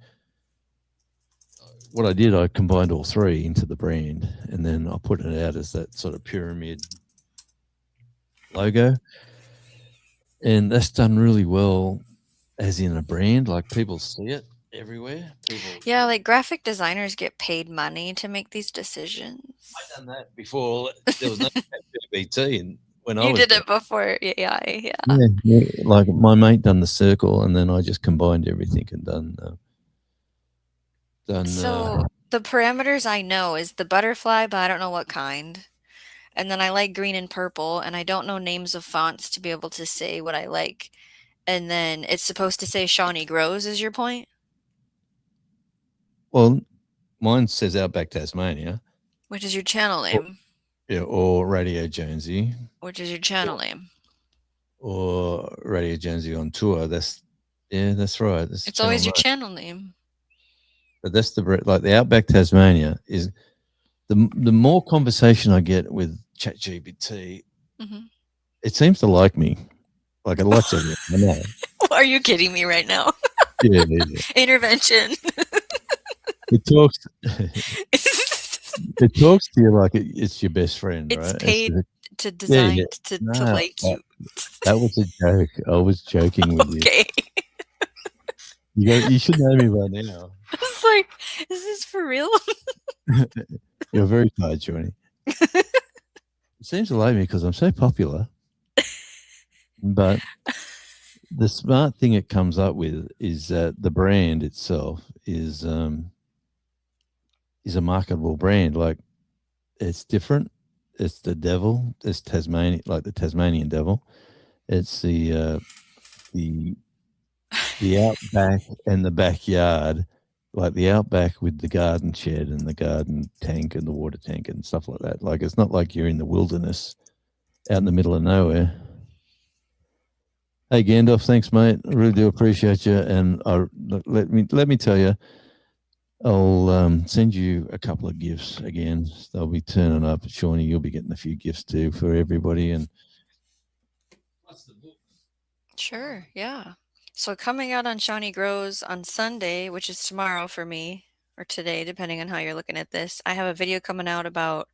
Speaker 2: what I did, I combined all three into the brand, and then I put it out as that sort of pyramid logo, and that's done really well as in a brand. Like people see it everywhere. People,
Speaker 3: Yeah, like graphic designers get paid money to make these decisions.
Speaker 2: I done that before. There was no ChatGPT, and when I
Speaker 3: You
Speaker 2: was
Speaker 3: did
Speaker 2: doing,
Speaker 3: it before. Yeah, yeah.
Speaker 2: yeah, yeah, like my mate done the circle, and then I just combined everything and done.
Speaker 3: So the parameters I know is the butterfly, but I don't know what kind. And then I like green and purple, and I don't know names of fonts to be able to say what I like. And then it's supposed to say Shawnee Grows, is your point?
Speaker 2: Well, mine says Outback Tasmania,
Speaker 3: Which is your channel
Speaker 2: or,
Speaker 3: name?
Speaker 2: yeah, or Radio Jonesy,
Speaker 3: Which is your channel name?
Speaker 2: or Radio Jonesy on tour. That's right. That's
Speaker 3: It's
Speaker 2: Channel
Speaker 3: always your
Speaker 2: 9.
Speaker 3: channel name.
Speaker 2: But that's like the Outback Tasmania is the more conversation I get with ChatGPT,
Speaker 3: Hmm.
Speaker 2: it seems to like me. Like it likes everyone. I know.
Speaker 3: Are you kidding me right now?
Speaker 2: Yeah, yeah.
Speaker 3: Intervention.
Speaker 2: It talks. It talks to you like it's your best friend,
Speaker 3: It's
Speaker 2: right?
Speaker 3: paid to
Speaker 2: Yeah, yeah.
Speaker 3: design to
Speaker 2: Nah,
Speaker 3: like you.
Speaker 2: that was a joke. I was joking with you.
Speaker 3: Okay.
Speaker 2: You should know me by now.
Speaker 3: I was like, is this for real?
Speaker 2: You're very tired, Johnny. It seems to like me because I'm so popular. But the smart thing it comes up with is that the brand itself is a marketable brand. Like it's different. It's the devil. It's Tasmanian, like the Tasmanian devil. It's the the outback and the backyard, like the outback with the garden shed and the garden tank and the water tank and stuff like that. Like it's not like you're in the wilderness out in the middle of nowhere. Hey Gandalf, thanks, mate. I really do appreciate you. And let me tell you, I'll send you a couple of gifts again. They'll be turning up. Shawnee, you'll be getting a few gifts too for everybody. And
Speaker 3: Sure, yeah. So coming out on Shawnee Grows on Sunday, which is tomorrow for me, or today, depending on how you're looking at this, I have a video coming out about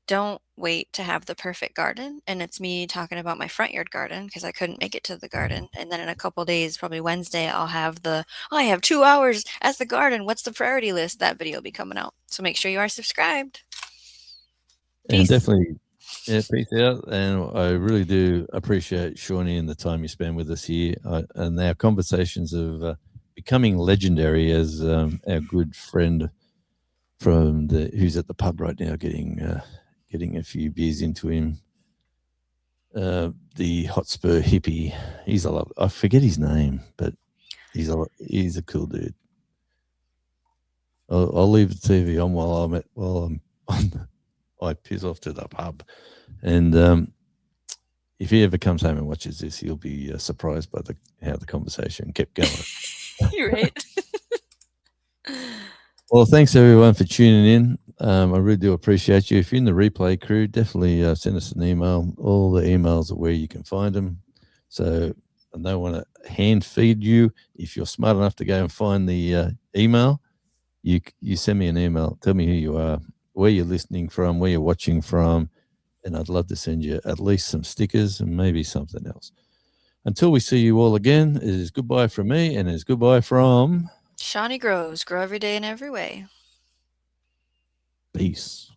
Speaker 3: don't wait to have the perfect garden. And it's me talking about my front yard garden because I couldn't make it to the garden. And then in a couple days, probably Wednesday, I'll have I have 2 hours at the garden. What's the priority list? That video will be coming out. So make sure you are subscribed.
Speaker 2: And
Speaker 3: Peace.
Speaker 2: definitely, yeah, peace out. And I really do appreciate Shawnee and the time you spend with us here, and our conversations of becoming legendary as our good friend from who's at the pub right now, getting a few beers into him. The Hotspur hippie. He's a I forget his name, but he's a cool dude. I'll leave the TV on while I'm on. I piss off to the pub, and if he ever comes home and watches this, he'll be surprised by how the conversation kept going.
Speaker 3: You're right.
Speaker 2: Well, thanks everyone for tuning in. I really do appreciate you. If you're in the replay crew, definitely send us an email. All the emails are where you can find them. So I don't want to hand feed you. If you're smart enough to go and find the email, you send me an email. Tell me who you are, where you're listening from, where you're watching from, and I'd love to send you at least some stickers and maybe something else. Until we see you all again, it is goodbye from me, and it's goodbye from
Speaker 3: Shawnee Grows. Grow every day in every way.
Speaker 2: Peace.